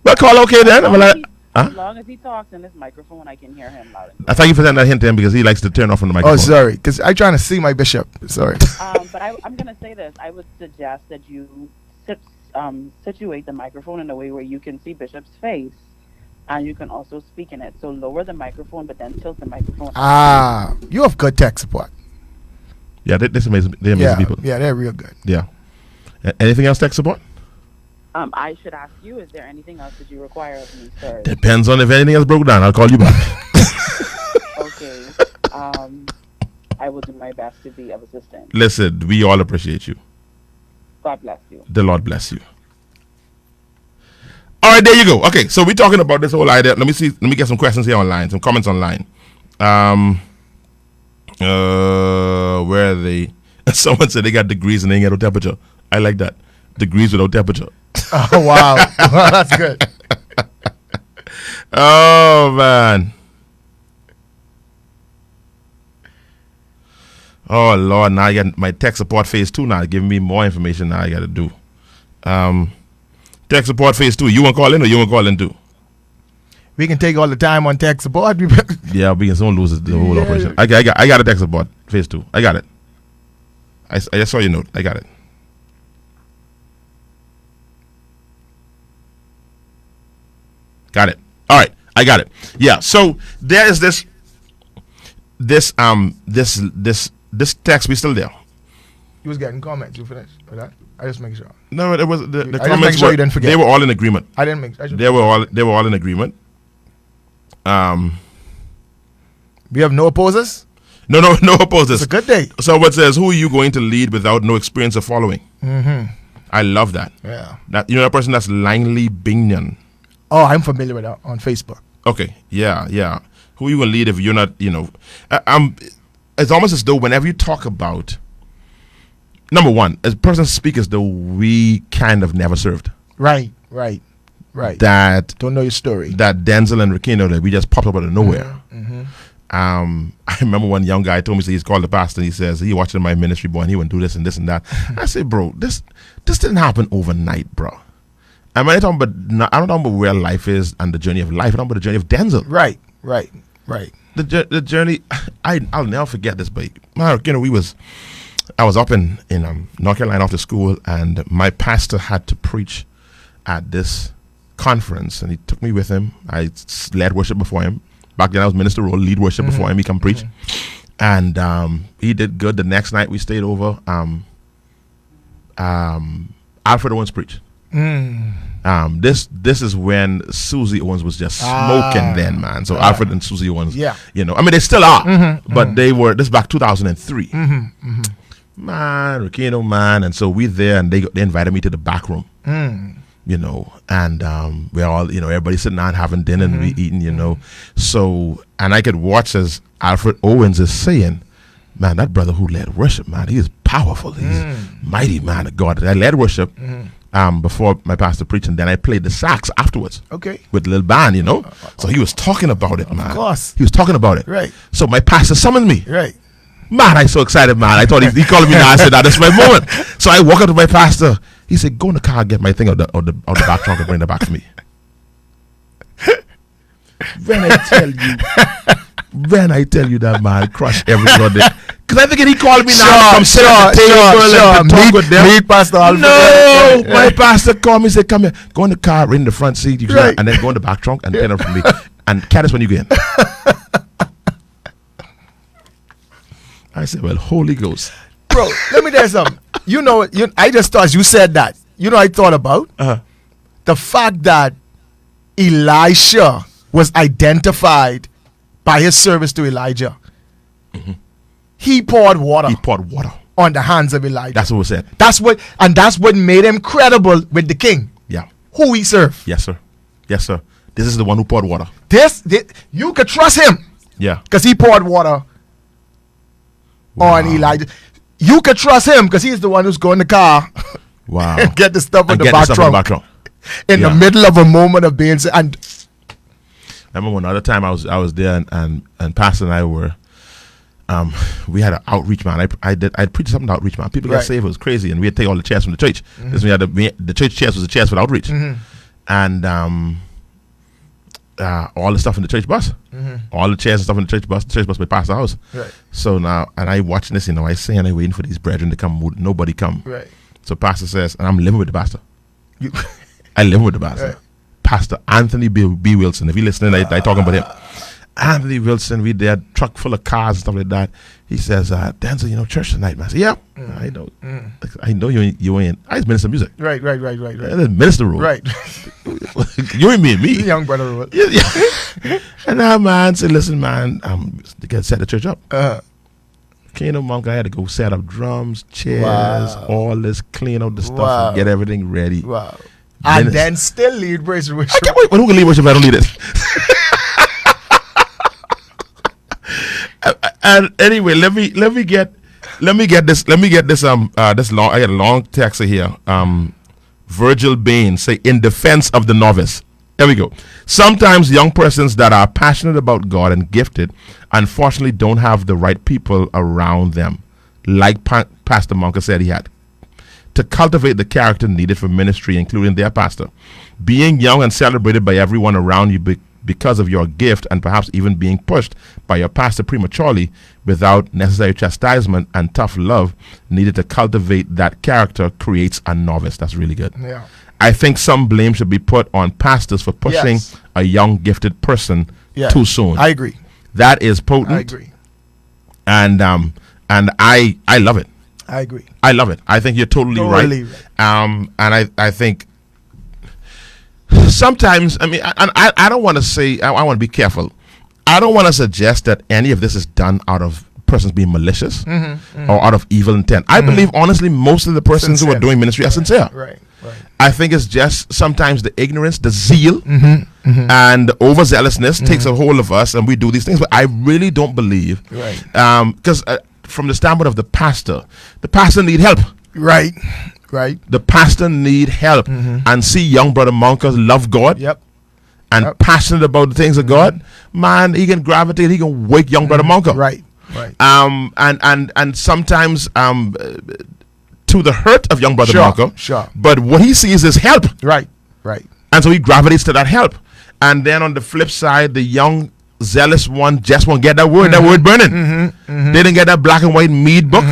Well, caller, okay then. As long as he talks in this microphone, I can hear him loud and clear. I thank you for sending that hint to him because he likes to turn off from the Oh, microphone. sorry. Because I'm trying to see my bishop. Sorry. But I'm going to say this. I would suggest that you situate the microphone in a way where you can see Bishop's face and you can also speak in it. So lower the microphone, but then tilt the microphone. You have good tech support. Yeah, they're amazing people. Yeah, they're real good. Yeah. Anything else tech support? I should ask you, is there anything else that you require of me, sir? Depends on if anything else broke down. I'll call you back. Okay. I will do my best to be of assistance. Listen, we all appreciate you. God bless you. The Lord bless you. All right, there you go. Okay, so we're talking about this whole idea. Let me get some questions here online, some comments online. Where are they? Someone said they got degrees and they ain't got no temperature. I like that. Degrees without temperature. Oh, wow. That's good. Oh, man. Oh, Lord. Now I got my tech support phase 2 now. Giving me more information now I got to do. Tech support phase 2. You want to call in or you want to call in too? We can take all the time on tech support. Yeah, we can soon lose the whole operation. I got a tech support phase 2. I got it. I just saw your note. I got it. Got it. All right, I got it. Yeah. So there is this text. We still there? You was getting comments. You finished with that? I just make sure. No, it was the I just comments. make sure you didn't forget. They were all in agreement. I didn't make. They were all in agreement. We have no opposers. No opposers. It's a good day. So what says, who are you going to lead without no experience of following? Mm-hmm. I love that. Yeah. That that person that's Langley Binion. Oh, I'm familiar with that on Facebook. Okay. Yeah. Who are you going to lead if you're not? It's almost as though whenever you talk about, number one, as a person speak as though we kind of never served. Right. That Don't know your story. That Denczil and Rickeno, that we just popped up out of nowhere. Mm-hmm. I remember one young guy told me, he's called the pastor, and he says he watching my ministry, boy, and he wouldn't do this and this and that. I said, bro, this didn't happen overnight, bro. I'm not talking about where life is and the journey of life. I'm talking about the journey of Denczil. Right. The journey. I'll never forget this, but I was up in North Carolina after school, and my pastor had to preach at this conference, and he took me with him. I led worship before him. Back then I was Minister Rolle, lead worship before him. He come preach, and he did good. The next night we stayed over. Alfred Owens preached. This is when Susie Owens was just smoking then, man. So Alfred and Susie Owens, they still are, but they were. This is back 2003. Man, Rickeno, man, and so we there, and they invited me to the back room. And we're all, everybody sitting down having dinner and we eating, So, and I could watch as Alfred Owens is saying, man, that brother who led worship, man, he is powerful. He's mighty man of God. I led worship before my pastor preached, and then I played the sax afterwards. Okay. With a little band, So he was talking about it, man. Of course. He was talking about it. Right. So my pastor summoned me. Right. Man, I'm so excited, man. I thought he called me now. I said, this is my moment. So I walk up to my pastor. He said, go in the car, get my thing out the back trunk and bring it back for me. When I tell you that man crushed everybody. Because I think he called me now from sit at the table and talk with them. Meet Pastor Alfred. No, my pastor called me and said, come here, go in the car, in the front seat, and then go in the back trunk and get it from me. And catch us when you get in. I said, well, Holy Ghost. Bro, let me tell you something. I just thought, as you said that, I thought about the fact that Elisha was identified by his service to Elijah. Mm-hmm. He poured water on the hands of Elijah. That's what was said. That's what made him credible with the king. Yeah. Who he served. Yes, sir. Yes, sir. This is the one who poured water. This you could trust him. Yeah. Because he poured water on Elijah. You could trust him because he's the one who's going in the car. Wow. And get the stuff in the back trunk. In the middle of a moment of being and I remember another time I was there and Pastor and I were we had an outreach, man. I'd preached something to outreach, man. People got saved. It was crazy, and we'd take all the chairs from the church. This we had the church chairs was the chairs for the outreach, and all the stuff in the church bus, all the chairs and stuff in the church bus by Pastor house. Right. So now, and I watching this, I say, and I waiting for these brethren to come. Would nobody come? Right. So Pastor says, and I'm living with the pastor. I live with the pastor. Right. Pastor Anthony B. Wilson. If you're listening, I talking about him. Anthony Wilson, we there, truck full of cars and stuff like that. He says, Denczil, church tonight, man. I said, yeah, I know. I know you ain't. I just minister music. Right. Minister role. Right. You ain't me. Young brother role. Yeah. And that man said, listen, man, they got to set the church up. Kingdom Monk, I had to go set up drums, chairs, all this, clean out the stuff, and get everything ready. Wow. And then still lead praise and worship. I can't wait. Who can lead worship if I don't lead it? And anyway, let me get this long. I got a long text here. Virgil Bain say, in defense of the novice. There we go. Sometimes young persons that are passionate about God and gifted, unfortunately, don't have the right people around them, like Pastor Monk said he had, to cultivate the character needed for ministry, including their pastor. Being young and celebrated by everyone around you because of your gift, and perhaps even being pushed by your pastor prematurely without necessary chastisement and tough love needed to cultivate that character, creates a novice. That's really good. Yeah. I think some blame should be put on pastors for pushing a young gifted person too soon. I agree. That is potent. I agree. And I love it. I agree. I love it. I think you're totally right. And I think sometimes, I don't want to say, I want to be careful. I don't want to suggest that any of this is done out of persons being malicious or out of evil intent. I believe, honestly, most of the persons who are doing ministry are sincere. Right. I think it's just sometimes the ignorance, the zeal, and the overzealousness takes a hold of us, and we do these things. But I really don't believe, because from the standpoint of the pastor need help. Right. The pastor need help, and see young brother Monkers love God. And passionate about the things of God. Man, he can gravitate. He can wake young brother Monker. Right. And sometimes to the hurt of young brother Monker. Sure. But what he sees is help. Right. And so he gravitates to that help. And then on the flip side, the young zealous one just won't get that word burning. They didn't get that black and white mead book.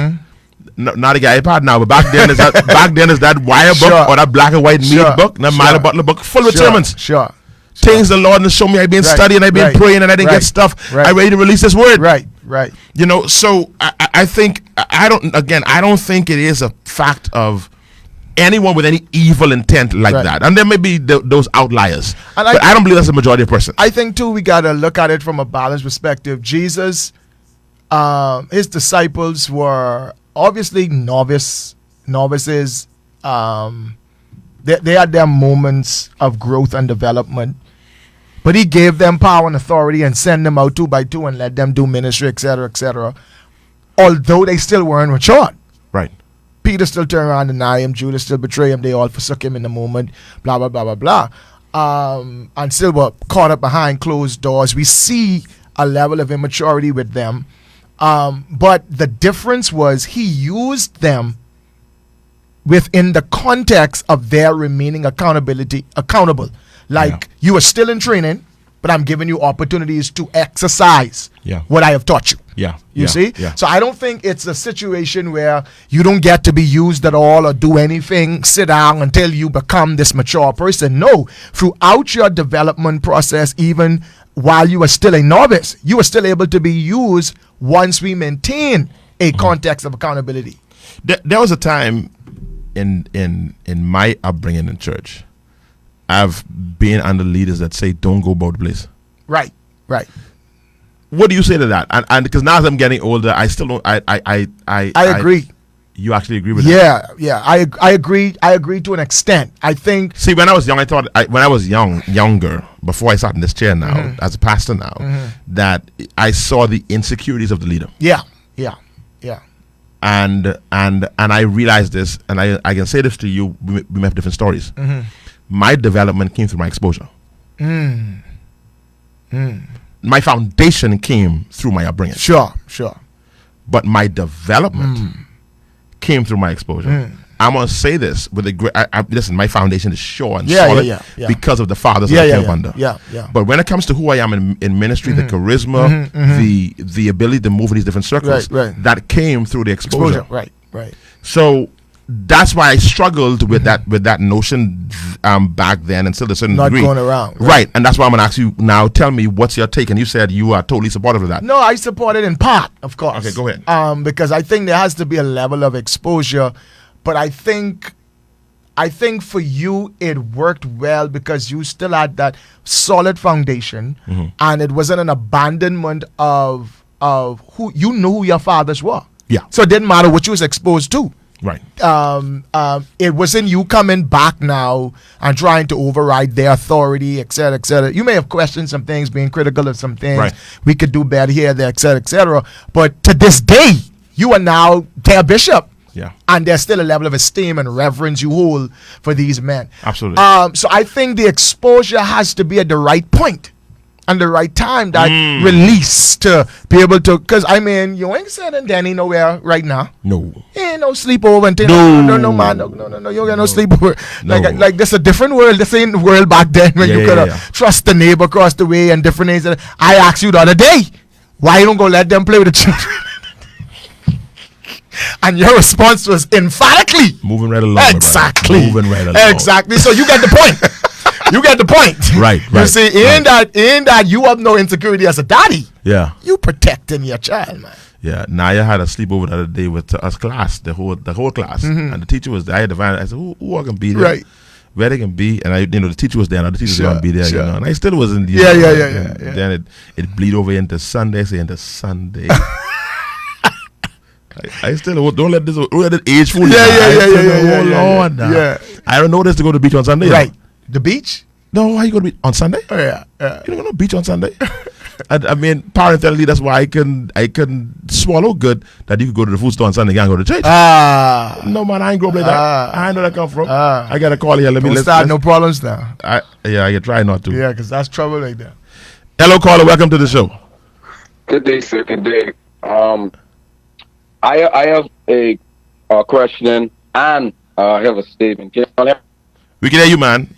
Not the iPad now, but back then is that wire book or that black and white mead book, that Milo Butler book, full of sermons. Things the Lord has shown me. I've been studying, I've been praying, and I didn't get stuff. I'm ready to release this word. Right. So I think I don't think it is a fact of anyone with any evil intent like that. And there may be those outliers, but I don't believe that's the majority of person. I think too we gotta look at it from a balanced perspective. Jesus, his disciples were obviously novices. They had their moments of growth and development, but he gave them power and authority and sent them out 2 by 2 and let them do ministry, etc. Although they still weren't matured. Right. Peter still turned around and deny him. Judas still betrayed him. They all forsook him in the moment. Blah, blah, blah, blah, blah. And still were caught up behind closed doors. We see a level of immaturity with them. But the difference was he used them within the context of their remaining accountable. Like you are still in training, but I'm giving you opportunities to exercise what I have taught you. You see? So I don't think it's a situation where you don't get to be used at all or do anything, sit down until you become this mature person. No, throughout your development process, even while you are still a novice, you are still able to be used once we maintain a context of accountability. There was a time in my upbringing in church, I've been under leaders that say, don't go about the place. Right. What do you say to that? And because now as I'm getting older, I still don't. I agree. You actually agree with that? Yeah. I agree. I agree to an extent. I think. See, when I was young, I thought when I was younger, before I sat in this chair now, as a pastor now, that I saw the insecurities of the leader. Yeah. And I realized this, and I can say this to you. We may have different stories. My development came through my exposure. My foundation came through my upbringing. Sure. But my development came through my exposure. I'm gonna say this with a great. Listen, my foundation is sure and solid because of the fathers that I came under. But when it comes to who I am in ministry, the charisma, the ability to move in these different circles, that came through the exposure. Right. So that's why I struggled with that notion back then, and still to a certain degree. Not going around. Right, and that's why I'm going to ask you now, tell me, what's your take? And you said you are totally supportive of that. No, I support it in part, of course. Okay, go ahead. Because I think there has to be a level of exposure, but I think for you it worked well because you still had that solid foundation, and it wasn't an abandonment of who you knew who your fathers were. Yeah. So it didn't matter what you was exposed to. Right. It wasn't you coming back now and trying to override their authority, et cetera, et cetera. You may have questioned some things, being critical of some things. Right. We could do better here, there, et cetera, et cetera. But to this day, you are now their bishop. Yeah. And there's still a level of esteem and reverence you hold for these men. Absolutely. So I think the exposure has to be at the right point and the right time, that release to be able to, because I mean, you ain't sending Danny nowhere right now. No. Ain't no sleepover until no man, no, you don't get no sleepover. No. Like this a different world. This ain't the world back then when you could trust the neighbor across the way and different things. I asked you the other day, why you don't go let them play with the children? And your response was emphatically moving right along. Exactly. Moving right along. Exactly. So you get the point. You get the point. Right. You see, in that you have no insecurity as a daddy. Yeah. You protecting your child, man. Yeah. Naya had a sleepover the other day with us class, the whole class, and the teacher was there. I had to find. I said, who can be there? Right. Where they can be, and the teacher was there. And the teacher was going to be there, and I still wasn't. Yeah. Then it bleed over into Sunday. I still don't let this age fool you. Yeah. I don't know this to go to the beach on Sunday. Right. The beach? No, how you going to be on Sunday? Oh yeah. You don't go to the beach on Sunday. I mean, parentally, that's why I can swallow good that you could go to the food store on Sunday and go to church. No man, I ain't grow up like that. I know that come from. I got a call here. Let's start no problems now. I can try not to. Yeah, because that's trouble like that. Hello, caller. Welcome to the show. Good day, sir. Good day. I have a question and I have a statement. We can hear you, man.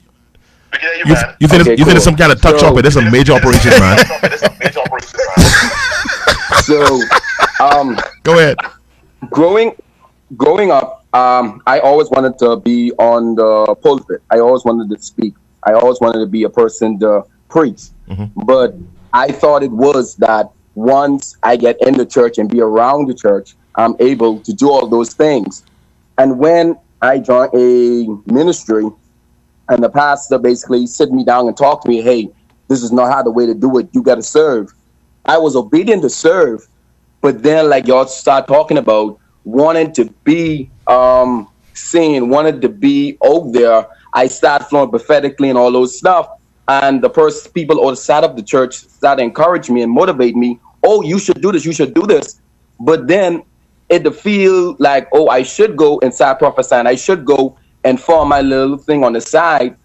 You think it's some kind of touch up? It's a major operation, man. So, go ahead. Growing up, I always wanted to be on the pulpit. I always wanted to speak. I always wanted to be a person to preach. But I thought it was that once I get in the church and be around the church, I'm able to do all those things. And when I joined a ministry, and the pastor basically sit me down and talk to me, hey, this is not how the way to do it. You got to serve. I was obedient to serve, but then like y'all start talking about wanting to be seen, wanted to be out there. I started flowing prophetically and all those stuff. And the people on the side of the church started encourage me and motivate me. Oh, you should do this. You should do this. But then it feel like, oh, I should go and start prophesying. I should go and form my little thing on the side.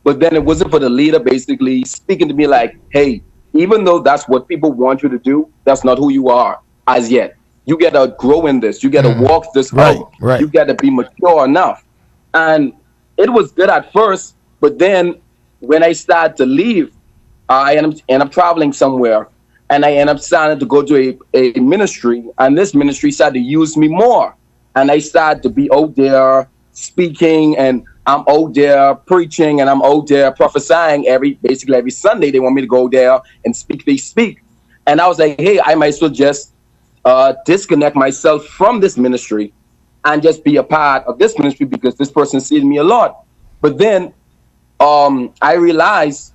But then it wasn't for the leader basically speaking to me like, hey, even though that's what people want you to do, that's not who you are as yet. You got to grow in this. You got to walk this out. Right. You got to be mature enough. And it was good at first, but then when I started to leave, I end up traveling somewhere, and I end up starting to go to a ministry, and this ministry started to use me more. And I started to be out there speaking, and I'm out there preaching, and I'm out there prophesying basically every Sunday. They want me to go there and speak. They speak. And I was like, hey, I might as well just disconnect myself from this ministry and just be a part of this ministry because this person sees me a lot. But then I realized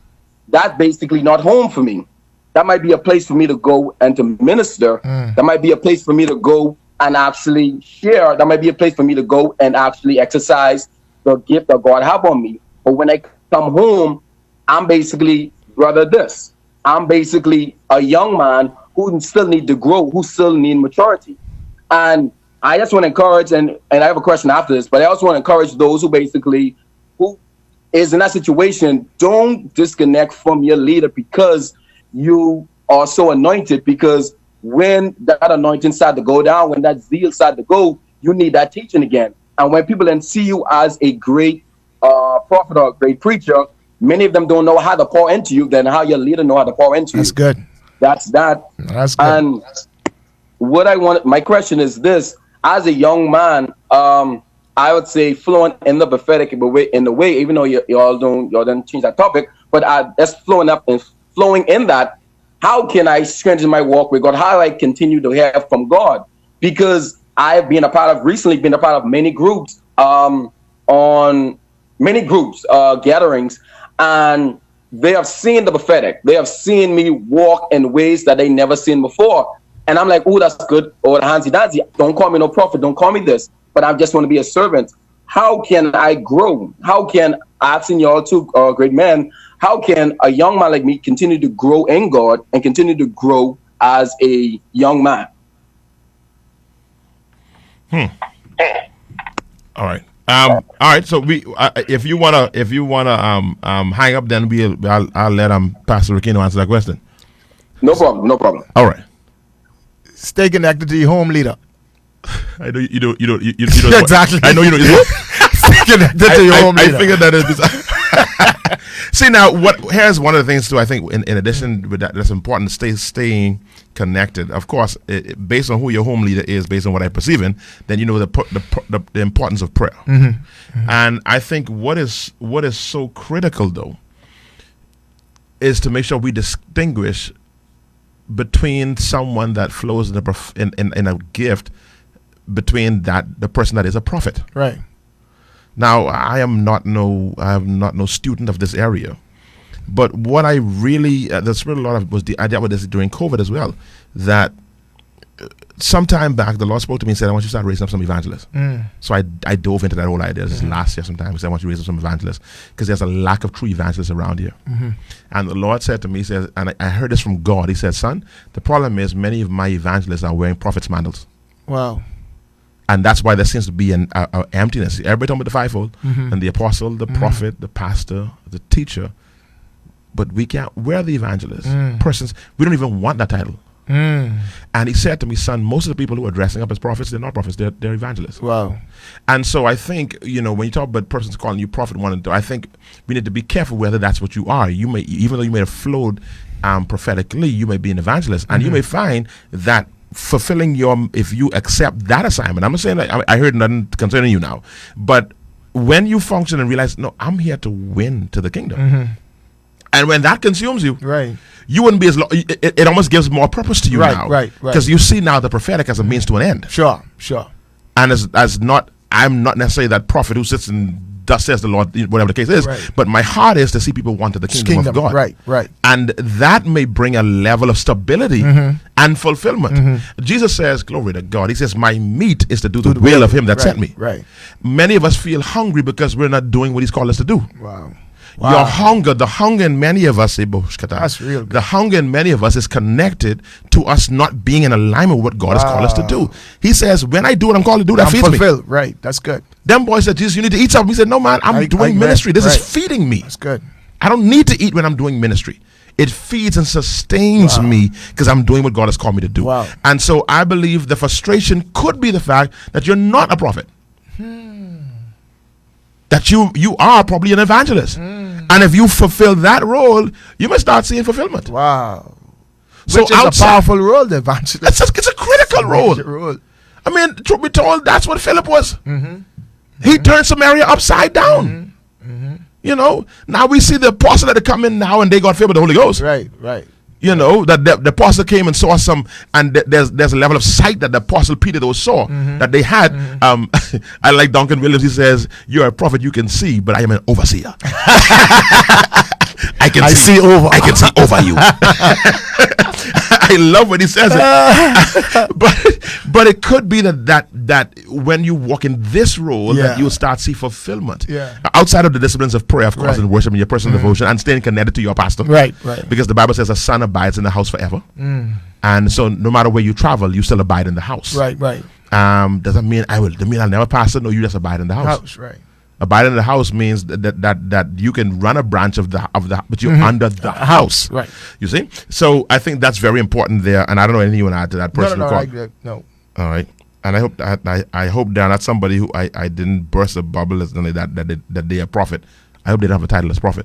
that's basically not home for me. That might be a place for me to go and to minister. That might be a place for me to go and actually share. That might be a place for me to go and actually exercise the gift that God have on me. But when I come home, I'm basically brother this. I'm basically a young man who still need to grow, who still need maturity. And I just want to encourage, and I have a question after this, but I also want to encourage those who is in that situation, don't disconnect from your leader because you are so anointed, because when that anointing started to go down, when that zeal started to go, you need that teaching again. And when people then see you as a great prophet or a great preacher, many of them don't know how to pour into you than how your leader know how to pour into you. That's good. That's good. And my question is this: as a young man, I would say fluent in the prophetic in the way, even though y'all don't change that topic, but that's flowing up and flowing in that. How can I strengthen my walk with God? How do I continue to hear from God? Because I've recently been a part of many groups, gatherings, and they have seen the prophetic. They have seen me walk in ways that they never seen before. And I'm like, oh, that's good. Oh, handsy dancy. Don't call me no prophet. Don't call me this. But I just want to be a servant. How can I grow? How can, I've seen y'all two great men, how can a young man like me continue to grow in God and continue to grow as a young man? All right. All right. So if you wanna hang up, then I'll let Pastor Rickeno answer that question. No problem. All right. Stay connected to your home leader. I know you don't. Exactly. I know you don't. Stay connected to your home leader. I figured that is. See, now here's one of the things too. I think in addition with that's important, staying connected. Of course, based on who your home leader is, based on what I'm perceiving, then you know the importance of prayer. And I think what is so critical though is to make sure we distinguish between someone that flows in a gift between the person that is a prophet. Right. Now, I am not no student of this area, but what I really there's really a lot of was the idea with this during COVID as well, that sometime back the Lord spoke to me and said, I want you to start raising up some evangelists. So I dove into that whole idea. This is last year sometime. He said, I want you to raise up some evangelists because there's a lack of true evangelists around here. And the Lord said to me, he says, and I heard this from God. He said, son, the problem is many of my evangelists are wearing prophets' mantles. Wow. And that's why there seems to be an emptiness. Everybody talking about the fivefold, and the apostle, the prophet, the pastor, the teacher. But we can't, we're the evangelists. Persons, we don't even want that title. And he said to me, son, most of the people who are dressing up as prophets, they're not prophets, they're evangelists. Wow. And so I think, when you talk about persons calling you prophet one and two, I think we need to be careful whether that's what you are. You may, even though you may have flowed prophetically, you may be an evangelist. And you may find that fulfilling if you accept that assignment, I'm not saying that I heard nothing concerning you now, but when you function and realize, no, I'm here to win to the kingdom. And when that consumes you, right, you wouldn't be as it almost gives more purpose to you now. Right. Because you see now the prophetic as a means to an end. Sure. And I'm not necessarily that prophet who sits and thus says the Lord, whatever the case is, but my heart is to see people want to the kingdom of God. Right. And that may bring a level of stability and fulfillment. Jesus says, glory to God, he says, my meat is to do the will of him that sent me. Right. Many of us feel hungry because we're not doing what he's called us to do. Wow. Your hunger, the hunger in many of us, that's real good. The hunger in many of us is connected to us not being in alignment with what God has called us to do. He says, when I do what I'm called to do, that feeds me. Right, that's good. Them boys said, Jesus, you need to eat something. He said, no, man, I'm doing ministry. This is feeding me. That's good. I don't need to eat when I'm doing ministry. It feeds and sustains me because I'm doing what God has called me to do. Wow. And so I believe the frustration could be the fact that you're not a prophet. that you are probably an evangelist. And if you fulfill that role, you must start seeing fulfillment. Wow. So Which is a powerful role, the evangelist. It's a critical role. I mean, truth be told, that's what Philip was. He turned Samaria upside down. You know, now we see the apostle that come in now and they got filled with the Holy Ghost. Right. You know, that the apostle came and saw some, and there's a level of sight that the apostle Peter those saw that they had. I like Duncan Williams. He says, "You're a prophet, you can see, but I am an overseer. I can see over you." I love when he says it. but it could be that when you walk in this role, that you'll start see fulfillment. Outside of the disciplines of prayer, of course, and worship and your personal devotion, and staying connected to your pastor. Right. Because the Bible says a son abides in the house forever. And so no matter where you travel, you still abide in the house. Right. Does that mean I'll never pastor? No, you just abide in the house. Right. Abide in the house means that you can run a branch of the but you're under the house. Right. You see? So I think that's very important there. And I don't know anything you want to add to that personal call. No. All right. And I hope they're not somebody who I didn't burst a bubble as that they are prophet. I hope they don't have a title as prophet.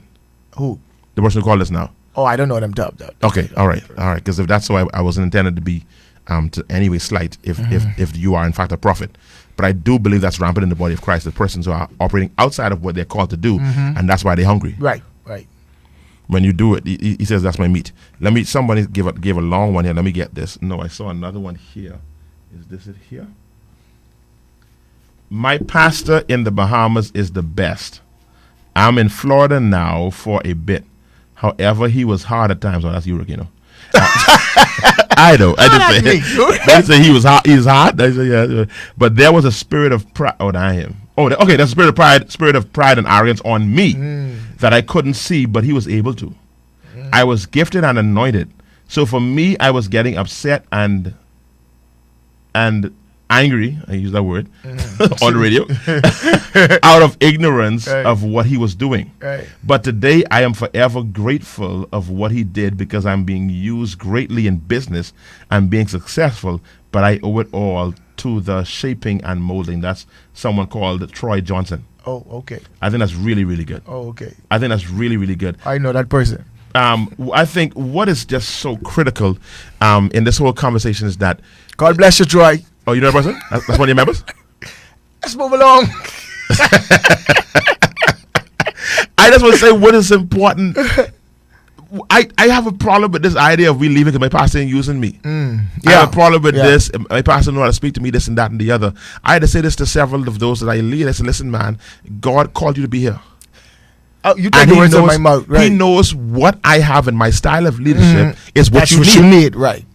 Who? The person who called us now. Oh, I don't know them dubbed. Okay. All right. Because if that's so, I wasn't intended to be to anyway slight if you are in fact a prophet. But I do believe that's rampant in the body of Christ, the persons who are operating outside of what they're called to do, and that's why they're hungry. Right. When you do it, he says, "That's my meat." Somebody give a long one here. Let me get this. No, I saw another one here. Is this it here? My pastor in the Bahamas is the best. I'm in Florida now for a bit. However, he was hard at times. Oh, that's you, Rickeno. I know. I didn't say he was hot. He's hot. I say, yeah. But there was a spirit of pride. Oh, I am. Oh, okay. There's a spirit of pride and arrogance on me that I couldn't see, but he was able to. I was gifted and anointed. So for me, I was getting upset and angry. I use that word on the radio out of ignorance of what he was doing. But today I am forever grateful of what he did because I'm being used greatly in business and being successful, but I owe it all to the shaping and molding. That's someone called Troy Johnson. Oh, okay. I think that's really, really good. Oh, okay. I think that's really, really good. I know that person. I think what is just so critical in this whole conversation is that God bless you, Troy. Oh, you know that person? That's one of your members? Let's move along. I just want to say what is important. I have a problem with this idea of we leaving because my pastor ain't using me. I have a problem with this. My pastor know how to speak to me, this and that and the other. I had to say this to several of those that I lead. I said, listen, man, God called you to be here. Oh, you take the words out of my mouth. Right. He knows what I have in my style of leadership is what That's you need. Right.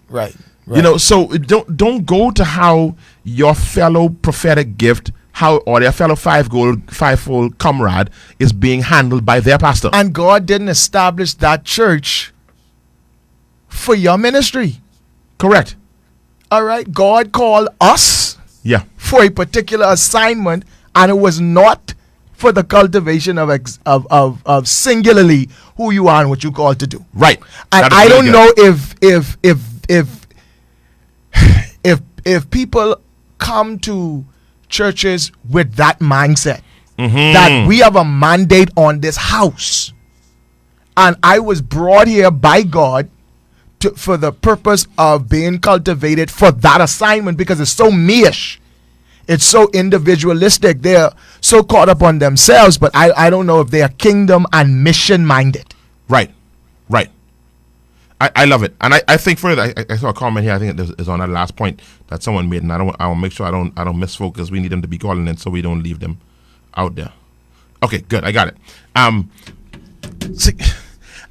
You know, so don't go to how your fellow prophetic gift, or their fellow fivefold comrade is being handled by their pastor. And God didn't establish that church for your ministry. Correct. All right. God called us for a particular assignment, and it was not for the cultivation of singularly who you are and what you called to do. Right. And I don't know if people come to churches with that mindset that we have a mandate on this house, and I was brought here by God for the purpose of being cultivated for that assignment, because it's so me-ish, it's so individualistic, they're so caught up on themselves, but I don't know if they are kingdom and mission minded. Right. I love it, and I think further. I saw a comment here. I think it is on that last point that someone made, and I will make sure I don't misfocus. We need them to be calling in, so we don't leave them out there. Okay, good. I got it. See,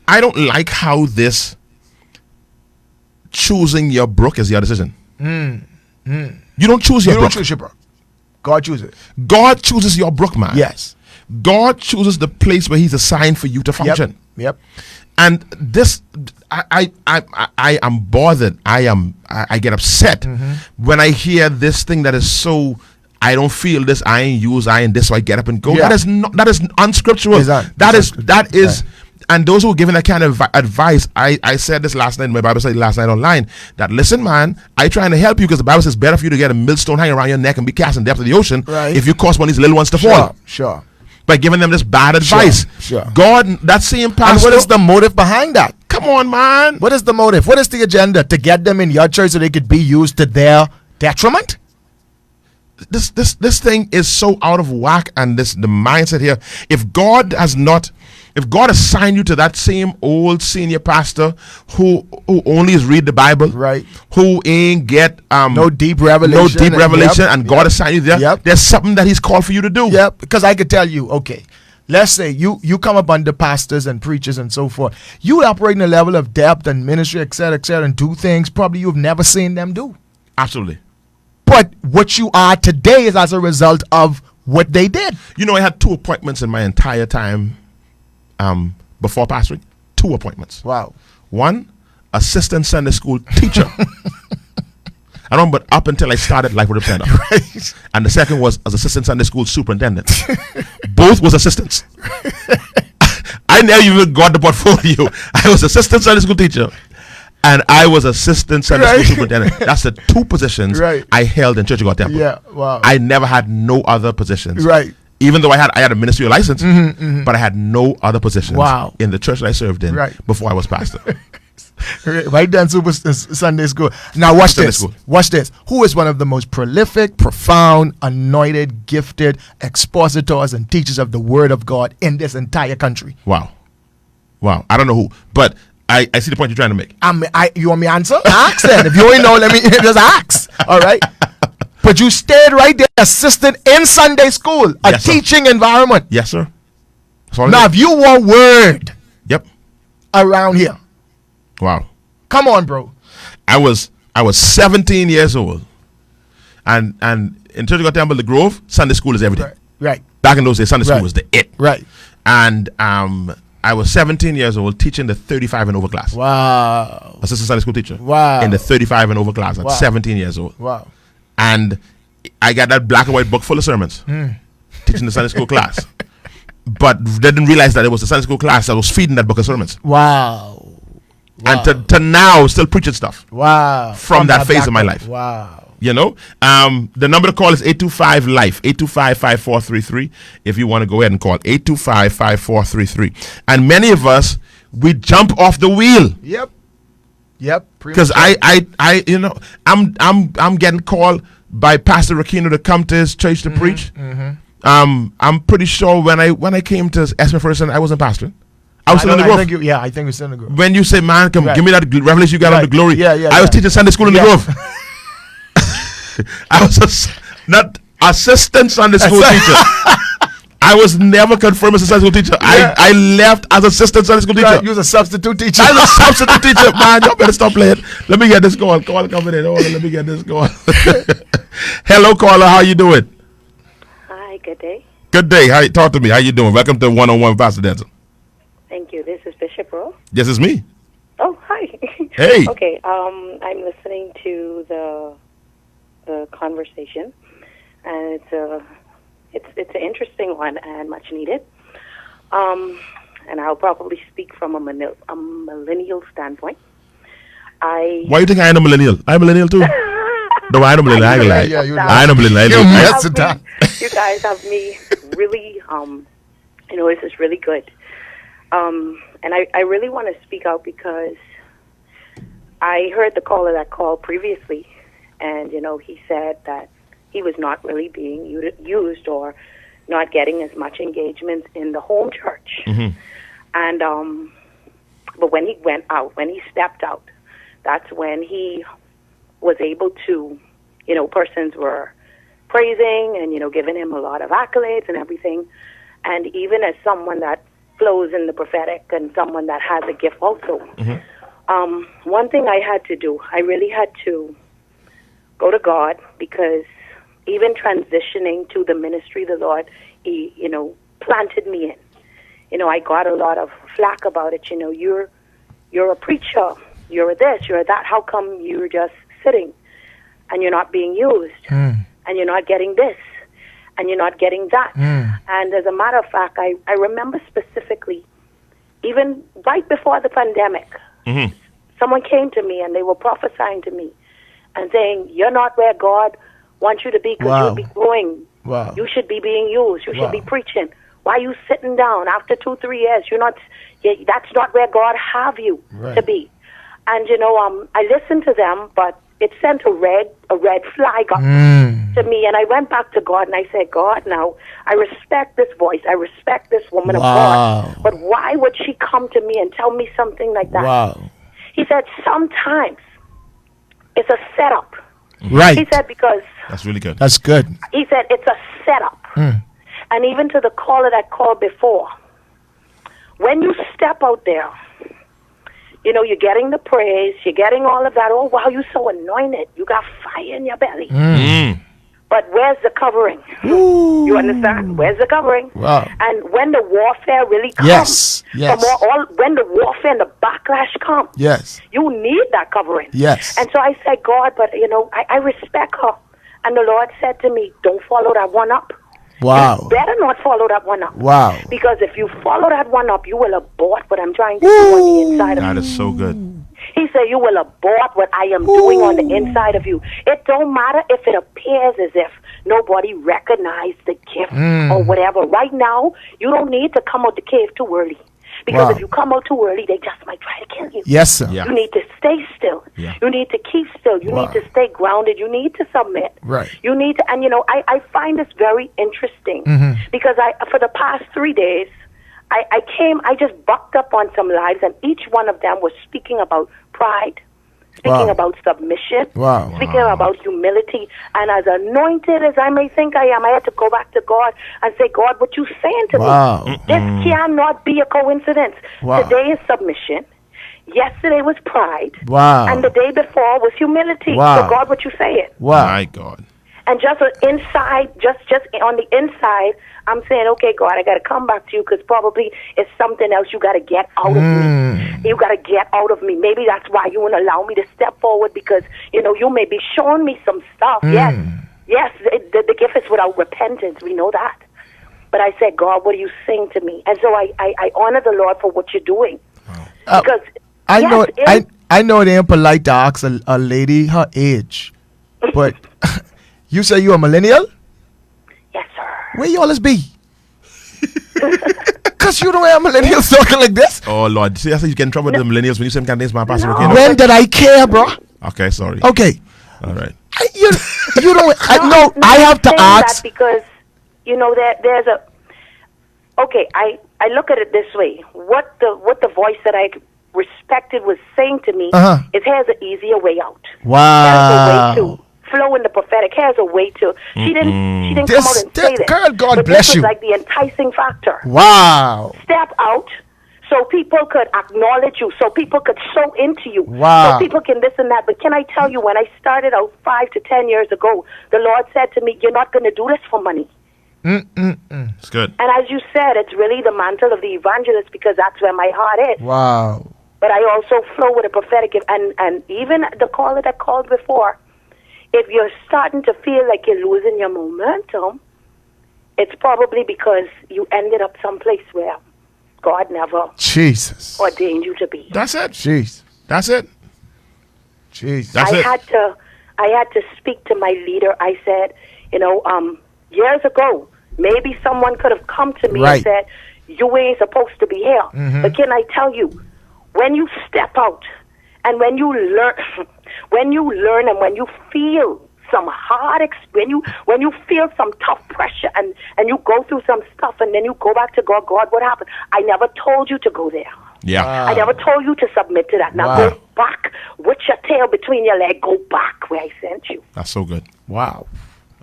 I don't like how this choosing your brook is your decision. You don't choose your brook. You don't choose your brook. God chooses it. God chooses your brook, man. Yes. God chooses the place where He's assigned for you to function. Yep. And this, I am bothered. I get upset when I hear this thing that is so. I don't feel this. I ain't used. I ain't this. So I get up and go. Yeah. That is unscriptural. That is. And those who are giving that kind of advice, I said this last night in my Bible study last night online, that listen, man, I trying to help you because the Bible says better for you to get a millstone hanging around your neck and be cast in the depth of the ocean if you cause one of these little ones to fall. Sure. by giving them this bad advice. Sure. God, that same pastor. And what is the motive behind that? Come on, man. What is the motive? What is the agenda? To get them in your church so they could be used to their detriment? This thing is so out of whack, and the mindset here. If God assigned you to that same old senior pastor who only is read the Bible, right? Who ain't get no deep revelation, and God assigned you there, there's something that He's called for you to do. Yep. Because I could tell you, okay, let's say you come up under pastors and preachers and so forth. You operate in a level of depth and ministry, et cetera, and do things probably you've never seen them do. Absolutely. But what you are today is as a result of what they did. You know, I had 2 appointments in my entire time before pastoring. 2 appointments. Wow. 1, assistant Sunday school teacher. I don't know, but up until I started life with a planner. Right. And the second was as assistant Sunday school superintendent. Both was assistants. I never even got the portfolio. I was assistant Sunday school teacher. And I was assistant Sunday school superintendent. That's the 2 positions I held in Church of God Temple. Yeah, wow. I never had no other positions. Right. Even though I had a ministerial license, but I had no other positions in the church that I served in before I was pastor. Right then, Sunday school. Now watch this. Watch this. Who is one of the most prolific, profound, anointed, gifted expositors and teachers of the Word of God in this entire country? Wow. I don't know who, but I see the point you're trying to make. You want me to answer? Ask then. If you ain't know, let me just ask. All right. But you stayed right there, assistant in Sunday school, teaching environment. Yes, sir. Now, if you want word, around here, wow, come on, bro. I was 17 years old, and in Church of God Temple, the Grove, Sunday school is everything. Right. Back in those days, Sunday school was the it. Right. And I was 17 years old teaching the 35 and over class. Wow. Assistant Sunday school teacher. Wow. In the 35 and over class at 17 years old. Wow. And I got that black and white book full of sermons teaching the Sunday school class. But didn't realize that it was the Sunday school class that was feeding that book of sermons. Wow. And to now still preaching stuff. Wow. From that phase of my life. Wow. You know, the number to call is 825-LIFE, 825-5433. If you want to go ahead and call 825-5433. And many of us, we jump off the wheel. Yep. Because I'm getting called by Pastor Rickeno to come to his church to preach. I'm pretty sure when I came to Esme first, I wasn't pastoring. I was still in the Grove. I think we're still in the Grove. When you say, man, come give me that revelation you got on the glory. I was teaching Sunday school in the Grove. I was not assistant Sunday school teacher. I was never confirmed as a Sunday school teacher. I left as assistant Sunday school teacher. You was a substitute teacher. I was a substitute teacher. Man, you better stop playing. Let me get this going. Caller coming in. Let me get this going. Hello, caller. How you doing? Hi. Good day. Good day. Talk to me. How you doing? Welcome to One-on-One with Pastor Denczil. Thank you. This is Bishop Rolle. Yes, it's me. Oh, hi. Hey. Okay. I'm listening to the conversation, and it's an interesting one and much needed. And I'll probably speak from a millennial standpoint. Why do you think I am a millennial? I'm a millennial too. No, I'm a millennial. I'm a millennial. You guys have me really, this is really good. And I really want to speak out because I heard the caller that called previously, and, he said that he was not really being used or not getting as much engagement in the home church. And, but when he went out, when he stepped out, that's when he was able to, persons were praising and, giving him a lot of accolades and everything. And even as someone that flows in the prophetic and someone that has a gift also, one thing I had to do, I really had to go to God, because even transitioning to the ministry the Lord, He, planted me in. I got a lot of flack about it. You're a preacher, you're this, you're that. How come you're just sitting and you're not being used, and you're not getting this, and you're not getting that? And as a matter of fact, I remember specifically, even right before the pandemic, someone came to me and they were prophesying to me and saying, you're not where God wants you to be, because you'll be growing. You should be being used. You should be preaching. Why are you sitting down after 2-3 years? That's not where God have you to be. And I listened to them, but it sent a red flag up to me, and I went back to God and I said, God, now I respect this voice, I respect this woman of God, but why would she come to me and tell me something like that? Wow. He said, sometimes it's a setup. Right. He said, because That's really good. That's good. he said it's a setup. And even to the caller that called before, when you step out there, you're getting the praise, you're getting all of that. Oh, wow, you're so anointed. You got fire in your belly. But where's the covering? You understand? Where's the covering? Wow. And when the warfare really comes, Yes. when the warfare and the backlash come, Yes. you need that covering. Yes. And so I said, God, but I respect her. And the Lord said to me, don't follow that one up. Wow. You better not follow that one up. Wow. Because if you follow that one up, you will abort what I'm trying to do on the inside of you. That is so good. He said, you will abort what I am doing on the inside of you. It don't matter if it appears as if nobody recognized the gift or whatever. Right now, you don't need to come out the cave too early. Because if you come out too early, they just might try to kill you. Yes, sir. Yeah. You need to stay still. Yeah. You need to keep still. You need to stay grounded. You need to submit. Right. You need to, and I find this very interesting because for the past 3 days, I just bucked up on some lives, and each one of them was speaking about pride, speaking about submission, speaking about humility. And as anointed as I may think I am, I had to go back to God and say, God, what you saying to me? This cannot be a coincidence. Today is submission. Yesterday was pride. And the day before was humility. So God, what you saying? My God. And just inside, just on the inside, I'm saying, okay, God, I got to come back to you because probably it's something else you got to get out of me. You got to get out of me. Maybe that's why you won't allow me to step forward because, you may be showing me some stuff. Yes, the gift is without repentance. We know that. But I said, God, what are you saying to me? And so I honor the Lord for what you're doing. Because I know it ain't polite to ask a lady her age, but you say you a millennial? Yes, sir. Where you always be? Because you don't have millennials talking like this. Oh, Lord. See, that's how you get in trouble with the millennials when you say can't dance my pastor. No. Rickeno. When did I care, bro? Okay, sorry. Okay. All right. You don't. I have to ask. That because there's a. Okay, I look at it this way. What the voice that I respected was saying to me is here's an easier way out. Wow. Here's a way to flow in the prophetic. Here's a way to. She didn't come out and say this. Girl, God but bless this you. was like the enticing factor. Wow. Step out. So people could acknowledge you, so people could sow into you, Wow. so people can this and that. But can I tell you, when I started out 5 to 10 years ago, the Lord said to me, you're not going to do this for money. It's good. And as you said, it's really the mantle of the evangelist because that's where my heart is. Wow. But I also flow with a prophetic gift. And even the caller that called before, if you're starting to feel like you're losing your momentum, it's probably because you ended up someplace where God never ordained you to be. That's it. Jeez. That's it. Jeez. That's I it. had to speak to my leader. I said, years ago, maybe someone could have come to me and said, you ain't supposed to be here. But can I tell you, when you step out and when you learn, and when you feel some hard when you feel some tough pressure and you go through some stuff and then you go back to God, what happened? I never told you to go there. Yeah. I never told you to submit to that. Now go back with your tail between your legs. Go back where I sent you. That's so good. Wow.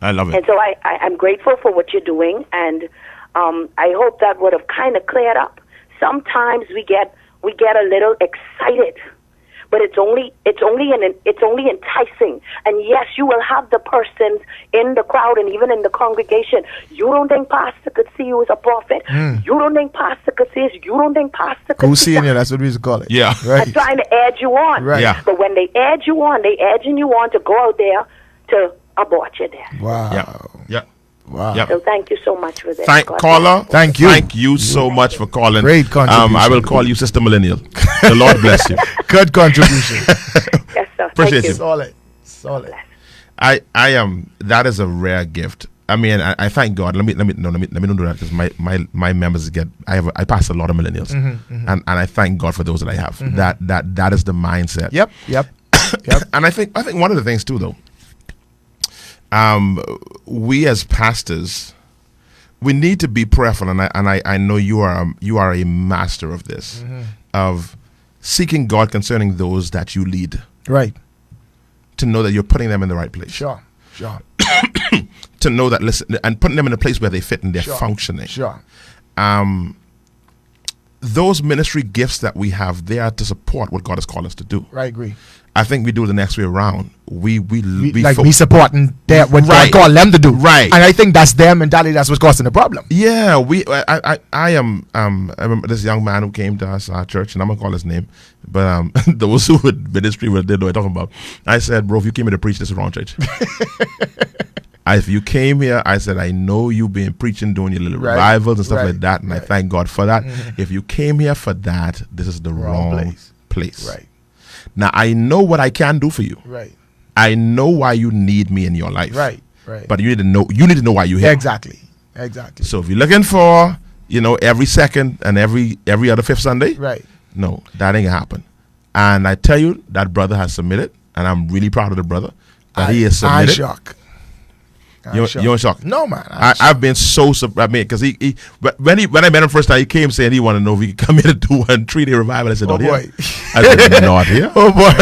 I love it. And so I'm grateful for what you're doing, and I hope that would have kind of cleared up. Sometimes we get a little excited, but it's only enticing. And yes, you will have the persons in the crowd and even in the congregation. You don't think Pastor could see you as a prophet. You don't think Pastor could see us. You don't think Pastor could Who's see seeing you? That's what we used to call it. Yeah. Right. and trying to edge you on. Right. Yeah. But when they edge you on, they edging you on to go out there to abort you there. Wow. Yeah. Wow. Yep. So thank you so much for this. Caller. Thank you. Thank you so much for calling. Great contribution. I will call you Sister Millennial. The Lord bless you. Good contribution. Yes, sir. Appreciate Thank you. Solid. I am. That is a rare gift. I mean, I thank God. Let me don't do that, because my members I pass a lot of millennials, and I thank God for those that I have. That is the mindset. Yep. And I think one of the things too, though, we as pastors, we need to be prayerful, and I know you are a master of this, of seeking God concerning those that you lead. Right. To know that you're putting them in the right place. Sure. To know that, listen, and putting them in a place where they fit and they're functioning. Sure. Those ministry gifts that we have, they are to support what God has called us to do. I agree. I think we do it the next way around. We supporting what God called them to do. Right. And I think that's their mentality. That's what's causing the problem. Yeah. I remember this young man who came to us, our church, and I'm going to call his name. But those who would ministry, they know what I'm talking about. I said, bro, if you came here to preach, this is the wrong church. If you came here, I said, I know you've been preaching, doing your little revivals and stuff like that, and I thank God for that. If you came here for that, this is the wrong place. Right. Now, I know what I can do for you. Right. I know why you need me in your life. Right. But you need to know why you're here. Exactly. So if you're looking for, every second and every other fifth Sunday, right. No, that ain't gonna happen. And I tell you, that brother has submitted, and I'm really proud of the brother that he has submitted. I'm shocked. You're in shock? No, man. I've been so surprised. I mean, because when I met him first time, he came saying he wanted to know if he could come here to do a 3-day revival. I said, oh boy. I said, not here. Oh boy.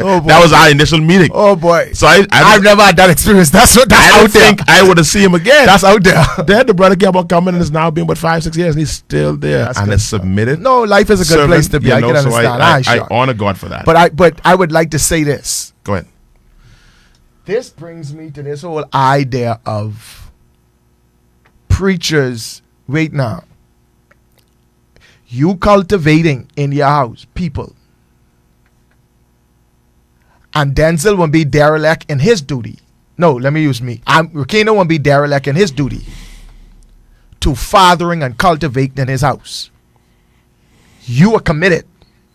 Oh boy. That was our initial meeting. Oh boy. So I've never had that experience. That's out there. I think I would have seen him again. That's out there. Then the brother kept on coming, and it's now been about 5-6 years, and he's still there. That's and good. it's submitted. No, life is a good place to be. I can understand. So I honor God for that. But I would like to say this. Go ahead. This brings me to this whole idea of preachers. Wait now. You cultivating in your house people. And Denczil won't be derelict in his duty. No, let me use me. Rickeno won't be derelict in his duty to fathering and cultivating in his house. You are committed.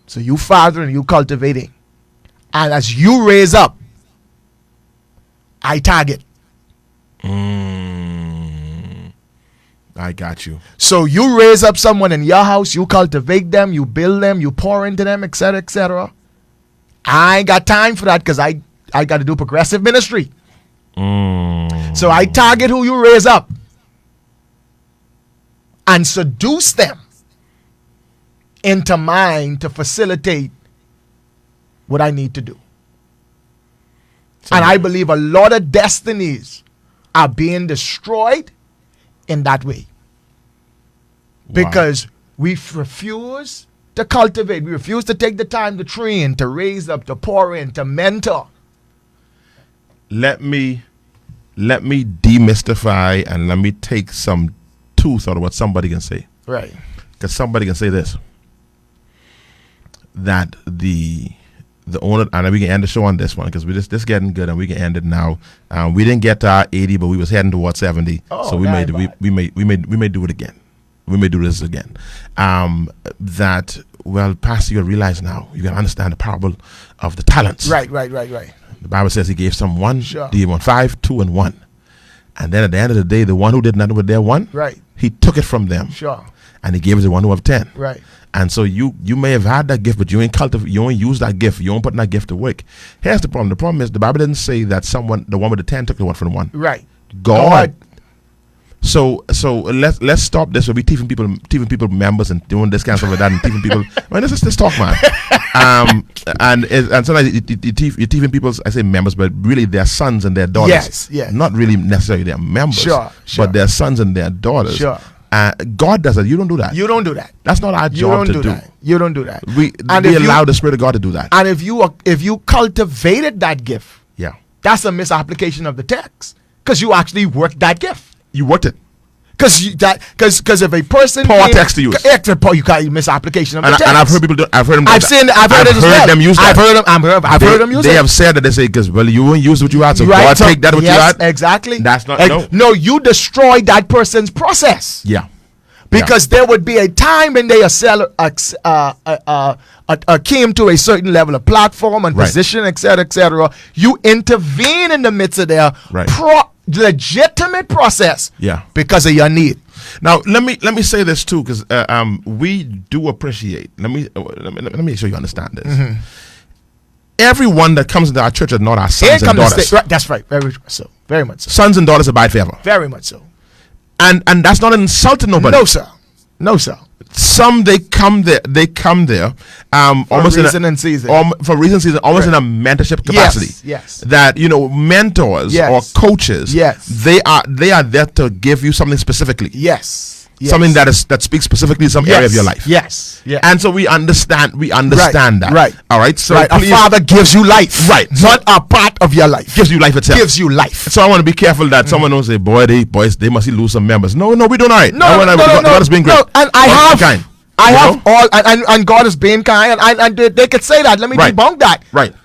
So you fathering, you cultivating. And as you raise up, I target. I got you. So you raise up someone in your house, you cultivate them, you build them, you pour into them, etc., etc. I ain't got time for that, because I got to do progressive ministry. So I target who you raise up and seduce them into mine to facilitate what I need to do. And I believe a lot of destinies are being destroyed in that way. Because we refuse to cultivate. We refuse to take the time to train, to raise up, to pour in, to mentor. Let me demystify and let me take some truth out of what somebody can say. Right. Because somebody can say this, that the owner, and we can end the show on this one, because we this getting good, and we can end it now. We didn't get to our 80, but we was heading towards 70. So we may do it again. We may do this again. That, well, Pastor, you realize now, you can understand the parable of the talents. Right. The Bible says he gave some one, sure. He gave one 5, 2, and 1. And then at the end of the day, the one who did nothing with their one, right, he took it from them. Sure. And he gave it to the one who have 10. Right. And so you may have had that gift, but you ain't use that gift. You ain't put that gift to work. Here's the problem. The problem is the Bible didn't say that the one with the 10 took the one from the one. Right. God. So let's stop this. We teaching people members and doing this kind of stuff like that, and teaching people. Well, let's talk, man. And sometimes you're teaching people. I say members, but really their sons and their daughters. Yes. Not really necessarily their members. Sure. But their sons and their daughters. Sure. God does that. You don't do that. You don't do that. That's not our job to do. You don't do that. We allow the Spirit of God to do that. And if you cultivated that gift, yeah, that's a misapplication of the text, because you actually worked that gift. You worked it. Because if a person Paul text to use, Paul, you got misapplication of the text. And I've heard people do. I've heard them. I've heard them use that. I've heard them use it. They have said that they say, because you won't use what you had, so God take that what you had. Exactly. That's not no. You destroyed that person's process. Yeah. Because there would be a time when they came to a certain level of platform and position, etc., etc. You intervene in the midst of their legitimate process. Yeah. Because of your need. Now let me say this too, because we do appreciate. Let me make sure you understand this. Mm-hmm. Everyone that comes into our church are not our sons and daughters. Right, that's right. Very so. Very much so. Sons and daughters abide forever. Very much so. And that's not an insult to nobody. No, sir. No, sir. Some they come there almost reason and season. For reason and season, almost in a mentorship capacity. Yes. That mentors or coaches. Yes. They are there to give you something specifically. Yes. Something that speaks specifically to some area of your life. Yes. Yeah. And so we understand that. Right. All right. So a father gives you life. Right. Not a part of your life. Gives you life itself. Gives you life. So I want to be careful that someone don't say, they must lose some members. No, we doing all right. No. God has been great. No, and I have all, and God has been kind, and they could say that. Let me debunk that. Right.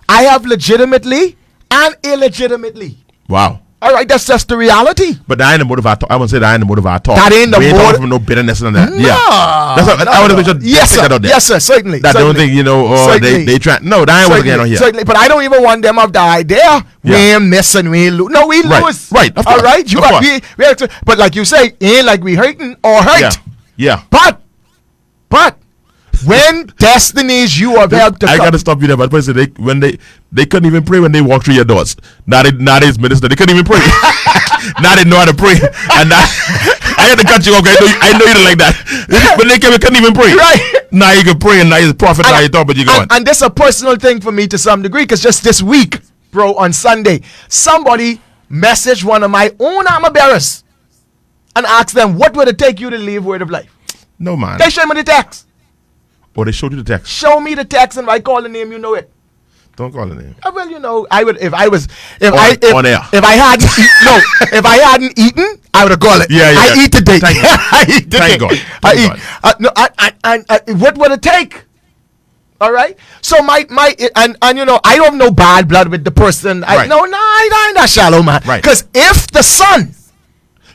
I have legitimately and illegitimately. Wow. All right, that's just the reality. But that ain't the motive I talk. I wouldn't say that ain't the motive I talk. That ain't the motive. From no bitterness and that. No. Yeah. That's what I want to make sure. Yes, sir. Out there. Yes, sir. Certainly. That don't think they try. No, that ain't what's going on here. Certainly. But I don't even want them of the idea. We ain't miss and we ain't lose. No, we lose. Right. Of course. All right. You got we have to, but like you say, ain't like we hurting or hurt. Yeah. But when destinies you have helped to I gotta stop you there, but they couldn't even pray when they walk through your doors. Nowadays minister, they couldn't even pray. Now they know how to pray. And I had to cut you off. I know you don't like that. But they couldn't even pray. Right. Now you can pray, and now you're a prophet. Now you talk, but you're going. And this is a personal thing for me to some degree, because just this week, bro, on Sunday, somebody messaged one of my own armor bearers and asked them, what would it take you to leave Word of Life? No, man. They showed me the text. Or they showed you the text. Show me the text, and if I call the name, you know it. Don't call the name. Well, I would if I hadn't eaten, I would have called it. Yeah. I eat today. Thank God. I eat. What would it take? All right. So I don't have no bad blood with the person. I ain't that shallow, man. Right. Because if the son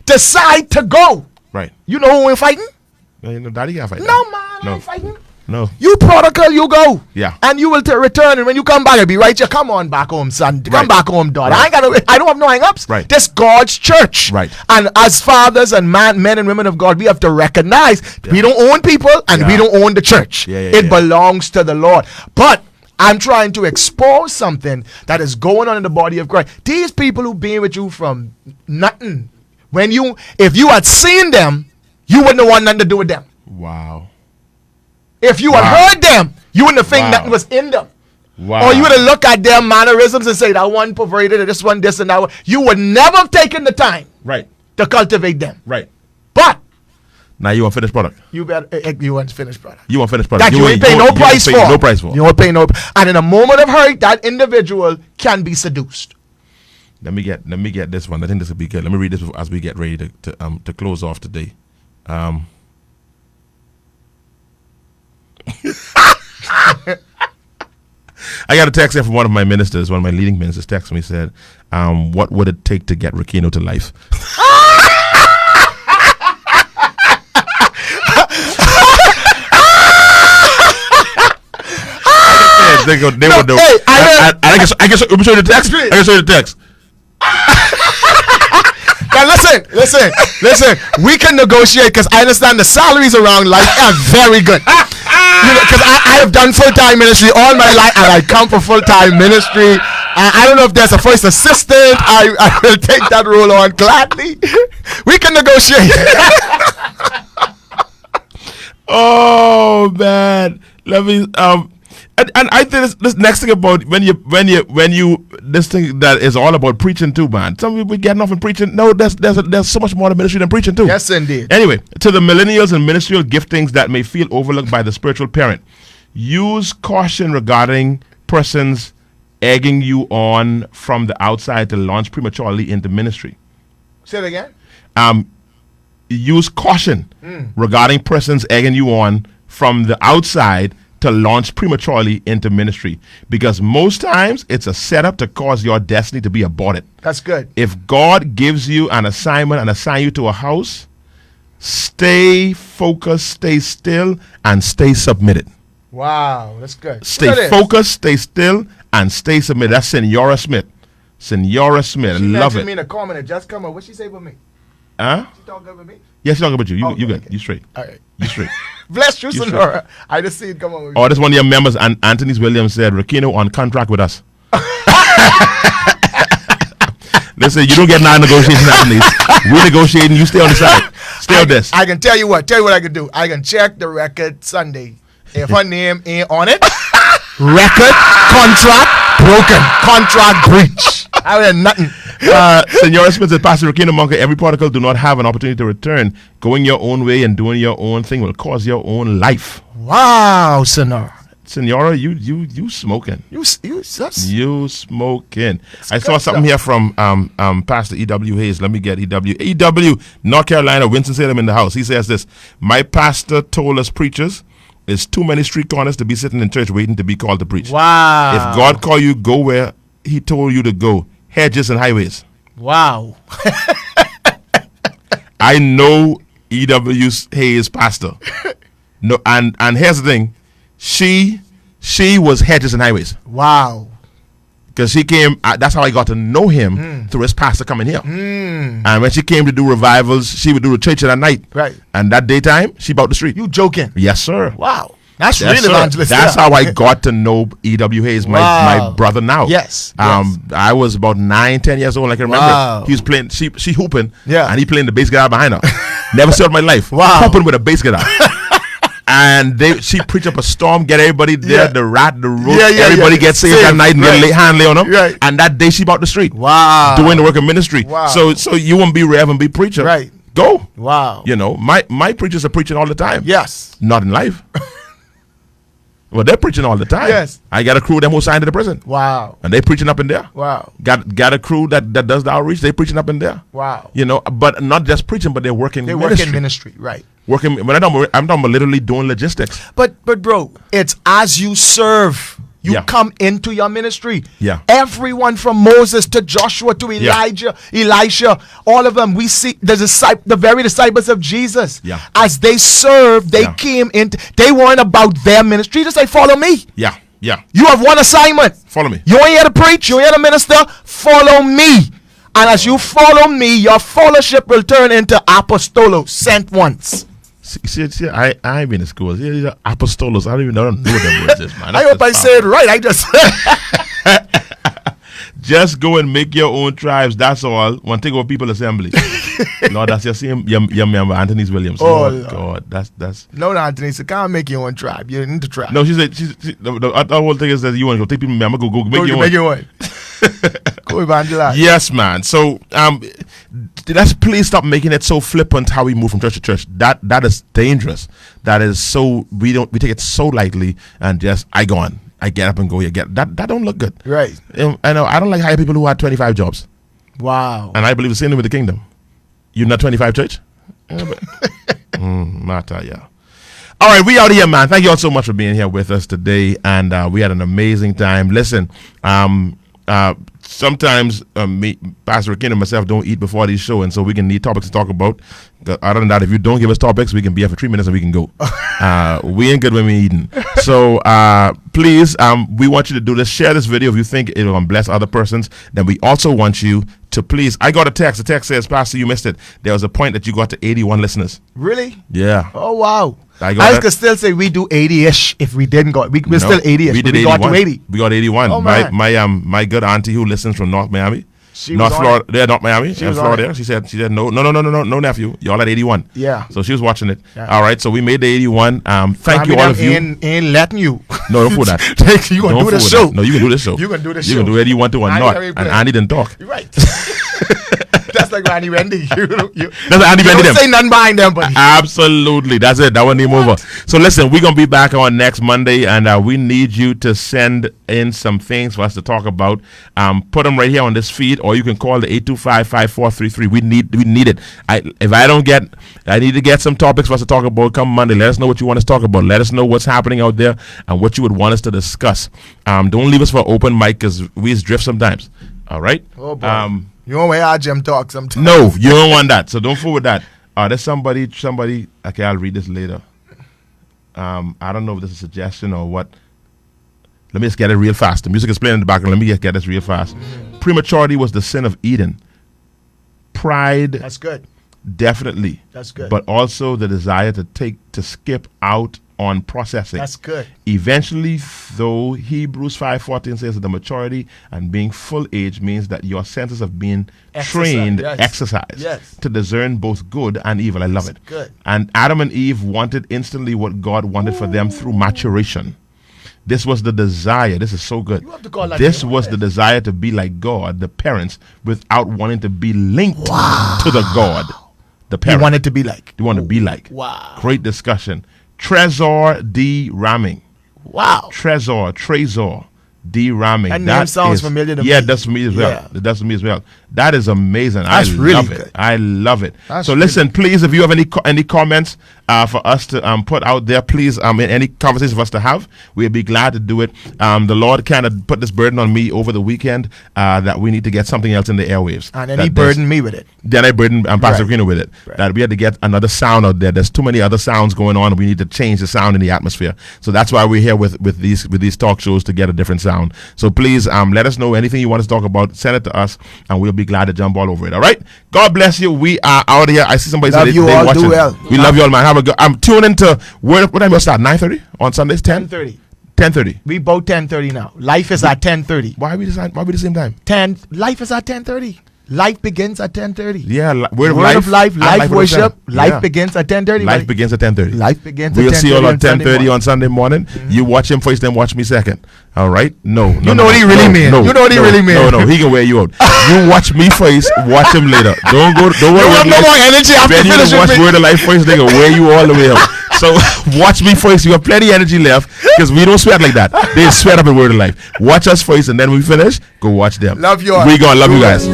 decide to go, right, you know who we're fighting? Daddy can't fight. No, man, I ain't fighting. No. You prodigal, you go. Yeah. And you will return, and when you come back, it'll be right. You come on back home, son. Come back home, daughter. Right. I don't have no hang-ups. Right. This God's church. Right. And as fathers and men and women of God, we have to recognize we don't own people and we don't own the church. It belongs to the Lord. But I'm trying to expose something that is going on in the body of Christ. These people who been with you from nothing, if you had seen them, you wouldn't have want nothing to do with them. Wow. If you had heard them, you wouldn't have think nothing was in them. Wow. Or you would have looked at their mannerisms and say, that one perverted, this one, this, and that one. You would never have taken the time to cultivate them. Right. But now you want finished product. You want finished product. You want finished product. That you ain't pay no price for. No price for. You won't pay no. And in a moment of hurt, that individual can be seduced. Let me get this one. I think this will be good. Let me read this as we get ready to close off today. I got a text here from one of my ministers, one of my leading ministers texted me, said, what would it take to get Rickeno to life? They would know. I guess let me show you the text. I can show you the text. Now listen. We can negotiate, because I understand the salaries around life are very good. Because I have done full-time ministry all my life, and I come for full-time ministry. I don't know if there's a first assistant. I will take that role on gladly. We can negotiate. Oh man, let me and I think this next thing about when you this thing that is all about preaching too, man. Some people getting off and preaching. No, there's so much more to ministry than preaching too. Yes, indeed. Anyway, to the millennials and ministerial giftings that may feel overlooked by the spiritual parent, use caution regarding persons egging you on from the outside to launch prematurely into ministry. Say it again. Use caution regarding persons egging you on from the outside to launch prematurely into ministry, because most times it's a setup to cause your destiny to be aborted. That's good. If God gives you an assignment and assign you to a house, stay focused, stay still, and stay submitted. Wow, that's good. Stay focused, stay still, and stay submitted. That's Senora Smith. Senora Smith. She Love mentioned me it. in a comment. It just come up. What she say about me? Huh? She talking about me? Yes, talking about you. You, Oh, you good. okay. You straight. All right. You straight. Bless you, You Senora. I just see it come on. Oh, this one of your members, and Anthony Williams said, Rickeno on contract with us. Listen, you don't get non-negotiation Anthony's. We negotiating, you stay on the side. Stay on this. I can tell you what I can do. I can check the record Sunday. If her name ain't on it, record, contract, broken. Contract breach. I mean, nothing. Senora Smith said, Pastor Rickeno Monka, every prodigal do not have an opportunity to return. Going your own way and doing your own thing will cause your own life. Wow, Senora. Senora, you smoking. You You smoking. I good saw something here from Pastor E.W. Hayes. Let me get E.W. E.W. North Carolina, Winston-Salem in the house. He says this, my pastor told us preachers, there's too many street corners to be sitting in church waiting to be called to preach. Wow. If God called you, go where he told you to go. Hedges and highways. Wow. I know E.W. Hayes pastor. No, and here's the thing. She was hedges and highways. Wow. Because she came, that's how I got to know him through his pastor coming here. And when she came to do revivals, she would do the church at night. Right. And that daytime, she about the street. You joking? Yes, sir. Wow. That's Yes, really sir. evangelist. That's how I got to know E.W. Hayes, my Wow. brother now. Yes, I was about 9-10 years old. I can remember. Wow. He was playing, she hooping. Yeah. And he playing the bass guitar behind her. Never saw it in my life. Wow. Hooping with a bass guitar. And she preach up a storm, get everybody there, Yeah. the rat, the roach, Yeah, yeah, everybody yeah. gets saved Saved, that night and right. get hand lay on them. Right. And that day she about the street. Wow. Doing the work of ministry. Wow. So you won't be rev and be preacher. Right. Go. Wow. You know, my preachers are preaching all the time. Yes. Not in life. Well, they're preaching all the time. Yes. I got a crew them who signed to the prison. Wow. And they preaching up in there. Wow. Got a crew that does the outreach. They preaching up in there. Wow. You know, but not just preaching, but they're working They ministry. work in ministry, right? Working. When I'm talking about literally doing logistics. But bro, it's as you serve, you Yeah. come into your ministry. Yeah. Everyone from Moses to Joshua to Elijah, Elisha, all of them, we see the very disciples of Jesus. Yeah. As they served, they Yeah. came into. They weren't about their ministry. Just like follow me. Yeah. Yeah. You have one assignment. Follow me. You ain't here to preach. You ain't here to minister. Follow me. And as you follow me, your fellowship will turn into apostolos, sent ones. See, I ain't been in school. See, apostolos. I don't even know what them words is, man. I hope I said it right. I just Just go and make your own tribes. That's all. One thing about people assembly. Lord, that's your same. Your member, Anthony Williams. Oh, Lord Lord. God, that's. no, Anthony. So can't make your own tribe. You need to try. No, she said. The whole thing is that you want to go take people member. Go make your own. Make your own. Go evangelize. Yes, man. So, let's please stop making it so flippant how we move from church to church. That is dangerous. That is so we take it so lightly and just I go on. I get up and go. You get that don't look good. Right. I know. I don't like hire people who had 25 jobs, Wow. and I believe the same thing with the kingdom. You're not 25 church. Mata, yeah. All right, we out here, man. Thank you all so much for being here with us today, and we had an amazing time. Listen, sometimes me, Pastor Rickeno and myself don't eat before these shows, and so we can need topics to talk about. Other than that, if you don't give us topics, we can be here for 3 minutes and we can go. We ain't good when we eating. So please, we want you to do this. Share this video if you think it will bless other persons. Then we also want you to please. I got a text. The text says, Pastor, you missed it. There was a point that you got to 81 listeners. Really? Yeah. Oh wow. I could still say we do 80-ish if we didn't go. We're still 80-ish. We did we 81. got to 80. We got 81. Oh, man. My good auntie who listens from North Miami. She North was on Florida, there, North Miami, She was on Florida. it. She said no, nephew, y'all at 81. Yeah. So she was watching it. Yeah. All right, so we made the 81. Thank you all of you. Ain't letting you. No, don't fool that. You gonna Don't do the fool show. that. No, you can do this show. You can do this You show. can do 81 to one Andy not, already and played. Andy didn't talk. You're right. That's like Randy Wendy. You That's Andy Bendy don't them. say nothing behind them, but Absolutely. That's it. That one name over. So listen, we're going to be back on next Monday, and we need you to send in some things for us to talk about. Put them right here on this feed, or you can call the 825-5433. We need it. I need to get some topics for us to talk about come Monday. Let us know what you want us to talk about. Let us know what's happening out there and what you would want us to discuss. Don't leave us for open mic because we just drift sometimes. All right? oh boy. You want to hear our Jim talk sometimes? No, you don't want that. So don't fool with that. There's somebody. Okay, I'll read this later. I don't know if this is a suggestion or what. Let me just get it real fast. The music is playing in the background. Let me just get this real fast. prematurity was the sin of Eden. Pride, That's good. definitely. That's good. But also the desire to skip out on processing. That's good. Eventually, though, Hebrews 5:14 says that the maturity and being full age means that your senses of being trained, exercised to discern both good and evil. I love it. Good. And Adam and Eve wanted instantly what God wanted for them through maturation. This was the desire. This is so good. You have to call that This name. was the desire to be like God, the parents, without wanting to be linked to the God, the You parent. want it to be like. You want to be like. Wow. Great discussion. Trezor de-ramming. Wow. Trezor de-ramming. That name sounds familiar to me. Yeah, it does for me as well. Yeah. It does for me as well. That is amazing. That's I really love good. it. I love it. That's So listen, please, if you have any comments for us to put out there, please, any conversation for us to have, we'd be glad to do it. The Lord kind of put this burden on me over the weekend that we need to get something else in the airwaves. And then he burdened me with it. Then I burdened Pastor Right. Rickeno with it. Right. That we had to get another sound out there. There's too many other sounds going on. We need to change the sound in the atmosphere. So that's why we're here with these talk shows to get a different sound. So please let us know anything you want us to talk about. Send it to us, and we'll be glad to jump all over it. All right. God bless you. We are out here. I see somebody Love say you they all. watching. Do well. We love you all, man. Have a good. I'm tuning into what time you start? 9:30 on Sundays. 10:30. 10:30. We both 10:30 now. Life is at 10:30. Why are we the same time? 10. Life is at 10:30. Life begins at 10:30. Yeah. Word of Word life. of life. and Life worship. Yeah. Life begins at 10:30. Life begins at 10:30. Life begins We'll at 10:30. see you all on at 10:30 on Sunday morning. You watch him first, then watch me second. All right? No. You know what he really mean. You know what he really mean. No, he can wear you out. You watch me first, watch him later. Don't worry. You have no more energy after Ben, you finishing watch me. Word of Life first, they can wear you all the way out. So watch me first. You have plenty of energy left because we don't sweat like that. They sweat up in Word of Life. Watch us first, and then when we finish, go watch them. Love you all. We gonna love you guys.